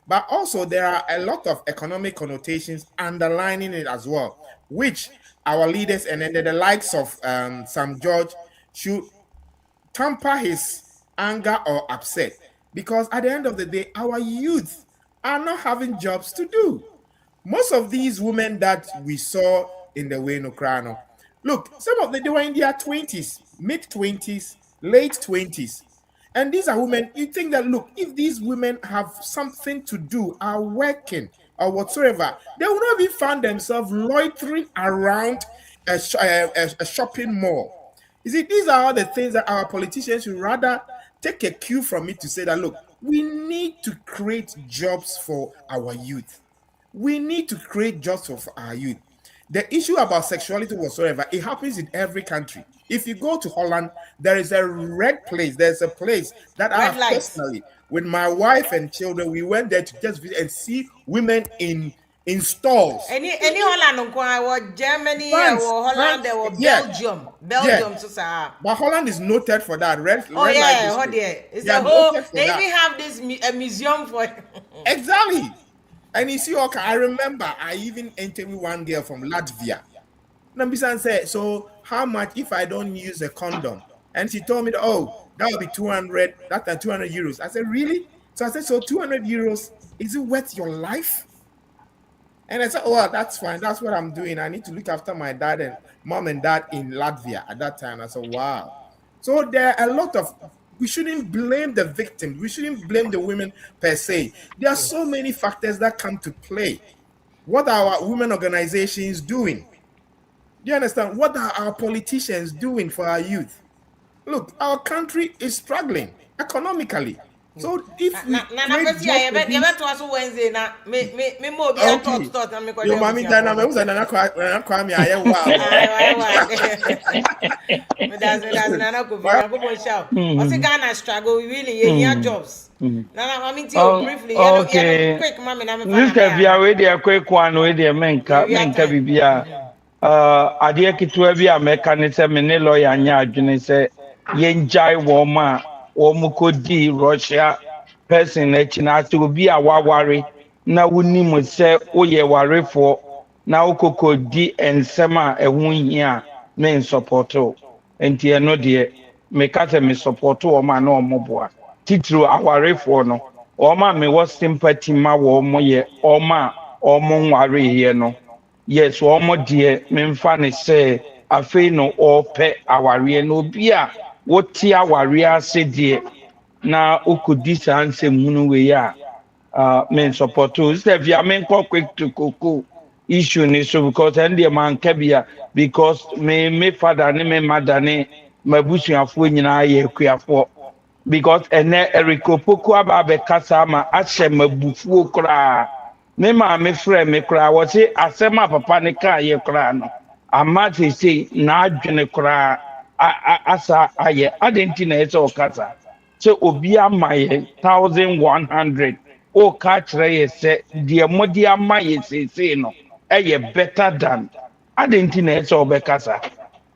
[SPEAKER 8] But also, there are a lot of economic connotations underlining it as well, which our leaders and then the likes of Sam George should temper his anger or upset, because at the end of the day, our youth are not having jobs to do. Most of these women that we saw in the way no crown, look, some of them, they were in their 20s, mid 20s, late 20s. And these are women, you think that, look, if these women have something to do, are working or whatsoever, they will not even find themselves loitering around a shopping mall. You see, these are all the things that our politicians should rather take a cue from it to say that, look, we need to create jobs for our youth. We need to create jobs for our youth. The issue about sexuality whatsoever, it happens in every country. If you go to Holland, there is a red place. There's a place that I
[SPEAKER 1] Red
[SPEAKER 8] have
[SPEAKER 1] light.
[SPEAKER 8] personally, with my wife and children, we went there to just visit and see women in stalls.
[SPEAKER 1] Any Holland or Germany or Holland
[SPEAKER 8] France,
[SPEAKER 1] or
[SPEAKER 8] yeah,
[SPEAKER 1] Belgium.
[SPEAKER 8] yeah.
[SPEAKER 1] Belgium, so sir.
[SPEAKER 8] But Holland is noted for that. Red
[SPEAKER 1] Oh
[SPEAKER 8] light
[SPEAKER 1] yeah,
[SPEAKER 8] district.
[SPEAKER 1] it's
[SPEAKER 8] They
[SPEAKER 1] a
[SPEAKER 8] are
[SPEAKER 1] whole.
[SPEAKER 8] noted for
[SPEAKER 1] They
[SPEAKER 8] that.
[SPEAKER 1] even have this a museum for.
[SPEAKER 8] Exactly. And you see, okay, I remember I even interviewed one girl from Latvia. Nambisan said, so how much if I don't use a condom? And she told me, oh, that would be 200, that's 200 euros. I said, really? So I said, so 200 euros, is it worth your life? And I said, oh, well, that's fine. That's what I'm doing. I need to look after my dad and mom and dad in Latvia at that time. I said, wow. So there are a lot of, we shouldn't blame the victim. We shouldn't blame the women per se. There are so many factors that come to play. What are our women organizations doing? Do you understand? What are our politicians doing for our youth? Look, our country is struggling economically. So if we
[SPEAKER 1] Na
[SPEAKER 8] create
[SPEAKER 1] first
[SPEAKER 8] jobs
[SPEAKER 1] year,
[SPEAKER 8] for
[SPEAKER 1] you
[SPEAKER 8] these,
[SPEAKER 1] bet was Wednesday na me mo be a
[SPEAKER 8] okay.
[SPEAKER 1] thought na me ko
[SPEAKER 8] Your
[SPEAKER 1] dey
[SPEAKER 8] mommy
[SPEAKER 1] busia.
[SPEAKER 8] dana me was na kwa me aye wow.
[SPEAKER 1] Ai. Me das na ko be ko bon shout. O say Ghana struggle we really here jobs. Na I mean to briefly,
[SPEAKER 9] Okay.
[SPEAKER 1] quick mommy na me
[SPEAKER 9] This
[SPEAKER 1] fa
[SPEAKER 9] can be a
[SPEAKER 1] na.
[SPEAKER 9] way there quick one way there
[SPEAKER 1] Yeah,
[SPEAKER 9] menka
[SPEAKER 1] we are
[SPEAKER 9] menka
[SPEAKER 1] time.
[SPEAKER 9] bibia. Adeɛ ketewa bi a mɛka ne sɛ me ne lɔya nyɛ adwene sɛ yɛngyae wɔn a wɔn kɔdi Russia person n'akyi na ase obi a waware na wonim sɛ woyɛ warefoɔ na wokɔkɔdi nsɛm a ɛho hia me nsɔpɔto nti ɛno deɛ meka sɛ me sɔpɔto wɔn a na wɔn boa titiri awarefoɔ no wɔn a mewɔ sympathy ma wɔn yɛ wɔn a wɔn nwareeɛ no. Yes, wɔn deɛ memfa ne sɛ afei no ɔrepɛ awareɛ na obi a wote awareɛ ase deɛ na okodi saa nsɛmhunu wei a men support o sɛ fia menkɔ quick to koko issue ni so because ɛn deɛ manka bia because me father ne me mother ne m'abusuafoɔ nyinaa yɛ akuafoɔ because ɛnɛ erikopoko aba abɛkasa ama ahyɛ m'abufuo koraa. Me maame frɛ me koraa wɔse asɛm a papa ne kaa yɛ koraa no ama sesei n'adwene koraa asa ayɛ adɛn nti na ɛsɛ ɔkasa sɛ obi ama yɛ 1100 ɔka kyerɛ yɛ sɛ deɛ mode ama yɛ sesei no ɛyɛ better than adɛn nti na ɛsɛ ɔbɛkasa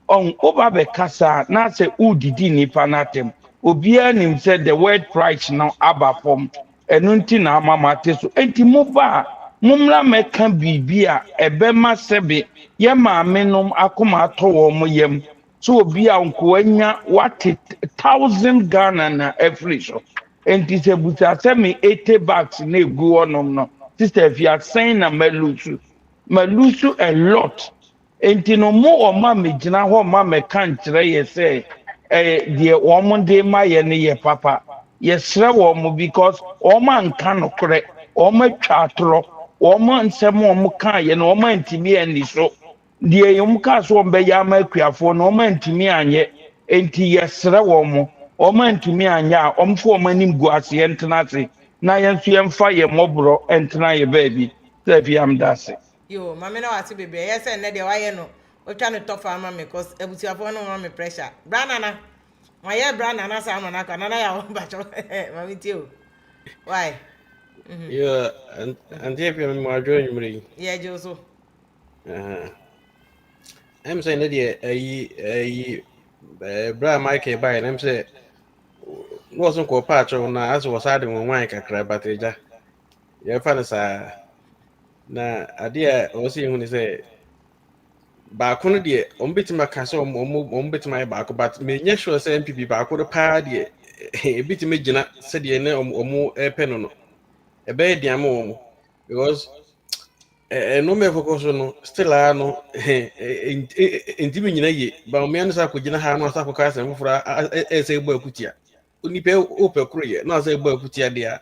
[SPEAKER 9] woba bɛkasa na sɛ wodidi nnipa no atɛm obiara nim sɛ the word price no aba fam ɛno nti na ama mate so enti moba a mommra mɛka biribi a ɛbɛma sɛbe yɛ maamenom akoma atɔ wɔn yam so obi a nkoanya wate 1000 Ghana na afiri so enti sɛ busa sɛ me 80 bucks na egu hɔnom no sister if you are saying na malusu a lot enti no mo ɔma megyina hɔ ma mɛka nkyerɛ yɛ sɛ deɛ wɔn de ma yɛ ne yɛ papa yɛsrɛ wɔn because wɔn anka nokorɛ wɔn atwa atorɔ wɔn nsɛm a wɔn kaa yɛ no wɔn antumi ani so deɛ wɔn kaa so wɔn bɛyɛ ama akuafoɔ no wɔn antumi anyɛ enti yɛsrɛ wɔn antumi anyɛ a wɔn fo wɔn anim gu aseɛ ntena ase na yɛn nso yɛmfa yɛn mmɔborɔ ntena yɛ baabi sɛ ebi am da ase.
[SPEAKER 1] Yo, mama na wate bebre. Yes, and de why no. We try to talk for mama because ebusuafo no want me pressure. Branana. My brand nana sa manaka nana ya won bacho. Mami tio. Why?
[SPEAKER 10] Yeah, and if you're more joining me,
[SPEAKER 1] Yeah, Joso.
[SPEAKER 10] I'm saying that Bra Mike by and I'm saying, wasn't called Patrol now as was adding one wine crack, but yeah, fancy. Na idea was seeing when he say, baako no deɛ ɔmbɛtumi aka sɛ ɔmbɛtumi ayɛ baako but menyɛ sure sɛ MPP baako no paa deɛ ɛbɛtumi gyina sɛdeɛ ne ɔmo ɛpɛ no no ɛbɛyɛ deɛ ama ɔmo because ɛnɔma ɛkɔkɔ so no still a no ntimi nyina yie ba ɔmea no sɛ akɔgyina ha no asa akɔka asɛm foforɔ ɛsɛ ɛbɔ akutia onipa wopɛ koro yɛ na asɛ ɛbɔ akutia deɛ a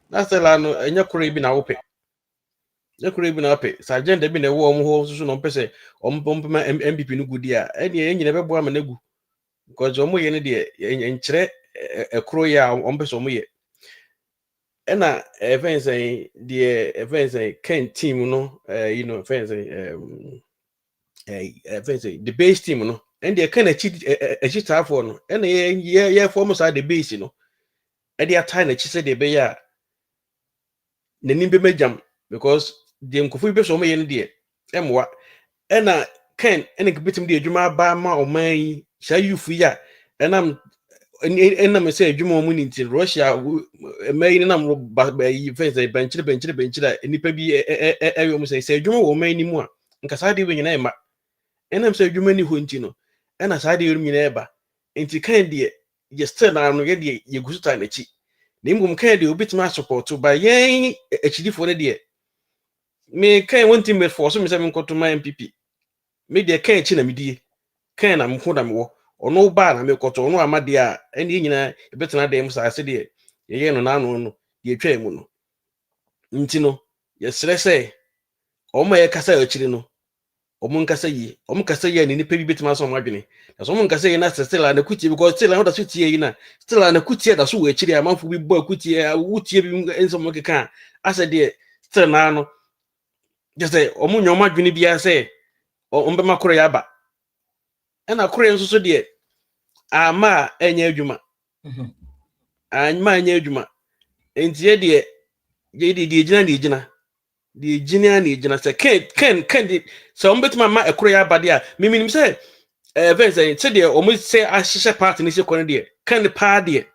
[SPEAKER 10] na still a no ɛnyɛ koro bi na wopɛ ekure bi na apɛ sa agenda bi na ɛwɔ ɔmo hɔ nso na ɔmpɛ sɛ ɔmpɛma MPP no gu di a ɛneɛ ɛnyina bɛboa ama no agu because ɔmo yɛ no deɛ nkyerɛ ɛkoro yɛ a ɔmpɛ sɛ ɔmo yɛ ɛna ɛfɛn sɛ deɛ ɛfɛn sɛ Ken team no ɛfɛn sɛ ɛfɛn sɛ the base team no ɛn deɛ Ken akyi taafoɔ no ɛna yɛ fɔm saa the base no ɛde ataa n'akyi sɛ deɛ ɛbɛyɛ a n'anim bɛmɛgyam because deɛ nkɔfo bi bɛ sɛ ɔmo yɛ no deɛ ɛmoa ɛna Ken ɛna nkɛbɛtumi de adwuma aba ma ɔman yi saa yufu yi a ɛnam sɛ adwuma ɔmo ne nti Russia ɛma yi nam yi fɛn sɛ bɛnkyerɛ a nnipa bi ɛyɛ ɔmo sɛ adwuma wɔ ɔman yi mu a nka saa deɛ nyinaa ɛma ɛnam sɛ adwuma ni hɔ nti no ɛna saa deɛ nyinaa ɛba nti Ken deɛ yɛ still na no yɛ deɛ yɛgu so taa n'akyi na mmom Ken deɛ obɛtumi asopɔto ba yɛn akyidifoɔ no deɛ me Ken won't me for so me say me nkoto ma MPP me de Ken chi na medie Ken na mko na mewɔ ɔno ba na me koto ɔno amade a ɛne nyina ebetena dem sa ase de ye no na no ye twa mu no nti no ye srɛ sɛ ɔmo yɛ kasa akyiri no ɔmo nkasa yi ɔmo kasa yi ne nipa bi betima so ɔmo adwene na so ɔmo nkasa yi na still na kutie because still na da so tie yi na still na kutie da so wɔ akyiri amanfo bi bɔ kutie wutie bi nso mo keka asa de still na no just say omu nyoma dwene bia say ombema koro ya ba ena koro nso so de ama enya adwuma anma enya adwuma entie de ye gyina say ken de so ombetima ma ekoro ya ba de a miminim say even say de omu say ahihye part ni se koro de ken pa de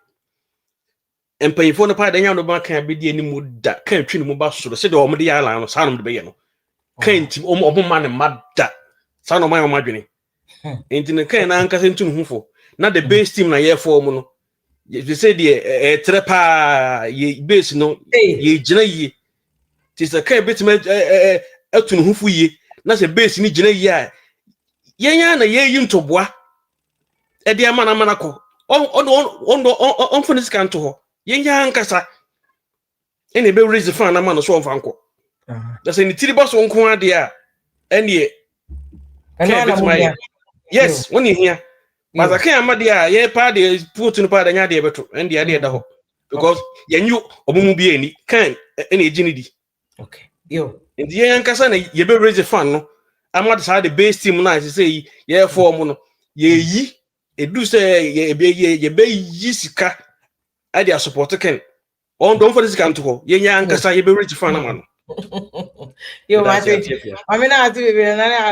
[SPEAKER 10] empanyifo no pa de nya no ba kan be de ni mu da kan twi ni mu ba so de omu de ya la no sa no de be ye no Ken team omo man mada sa no man omadwene enti ne Ken na anka se ntunu hufo na the base team na ye form no you say the trepa ye base no ye gina yi ti se Ken betima atunu hufo yi na se base ni gina yi a yenya na ye yi ntoboa e de ama na mana ko on fo ni sika nto ho yenya ankasa ene be raise fan na mana so on fanko da se ni tiri boss on ko ade a ene yes when you hear but I can't amadi a ye pa de put no pa da nya de beto and de da ho because yenyu omumu bi ani kan ene ejini di
[SPEAKER 1] okay yo
[SPEAKER 10] and ye yankasa na ye be raise fan no amadi sa the base team na say ye form no ye yi edu say ye be yi sika I dey support Ken on don't for this can to ho ye yankasa ye be raise fan na man
[SPEAKER 1] yo I mean I do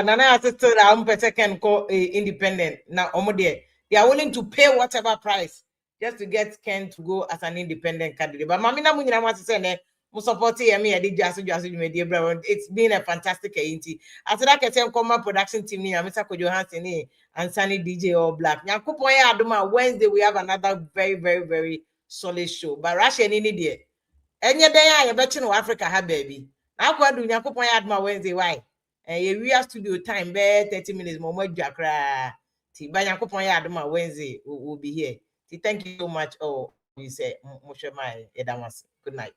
[SPEAKER 1] na to am Ken ko independent na omo there they are willing to pay whatever price just to get Ken to go as an independent candidate but mami na munyina want to say ne mo support me e dey jaso media bro it's been a fantastic entity after that Ken come production team ni Mr. Kojo Hansen ni and Sunny DJ All Black yakopon ya adoma Wednesday we have another very solid show but Russia ni there enye den ya bechi no Africa ha baby akwadu nyakopon ya adma Wednesday why we are studio time be 30 minutes mo adwa kra ti ba nyakopon ya adma Wednesday will be here. Thank you so much. Oh, you say mo hwe mai edamase. Good night.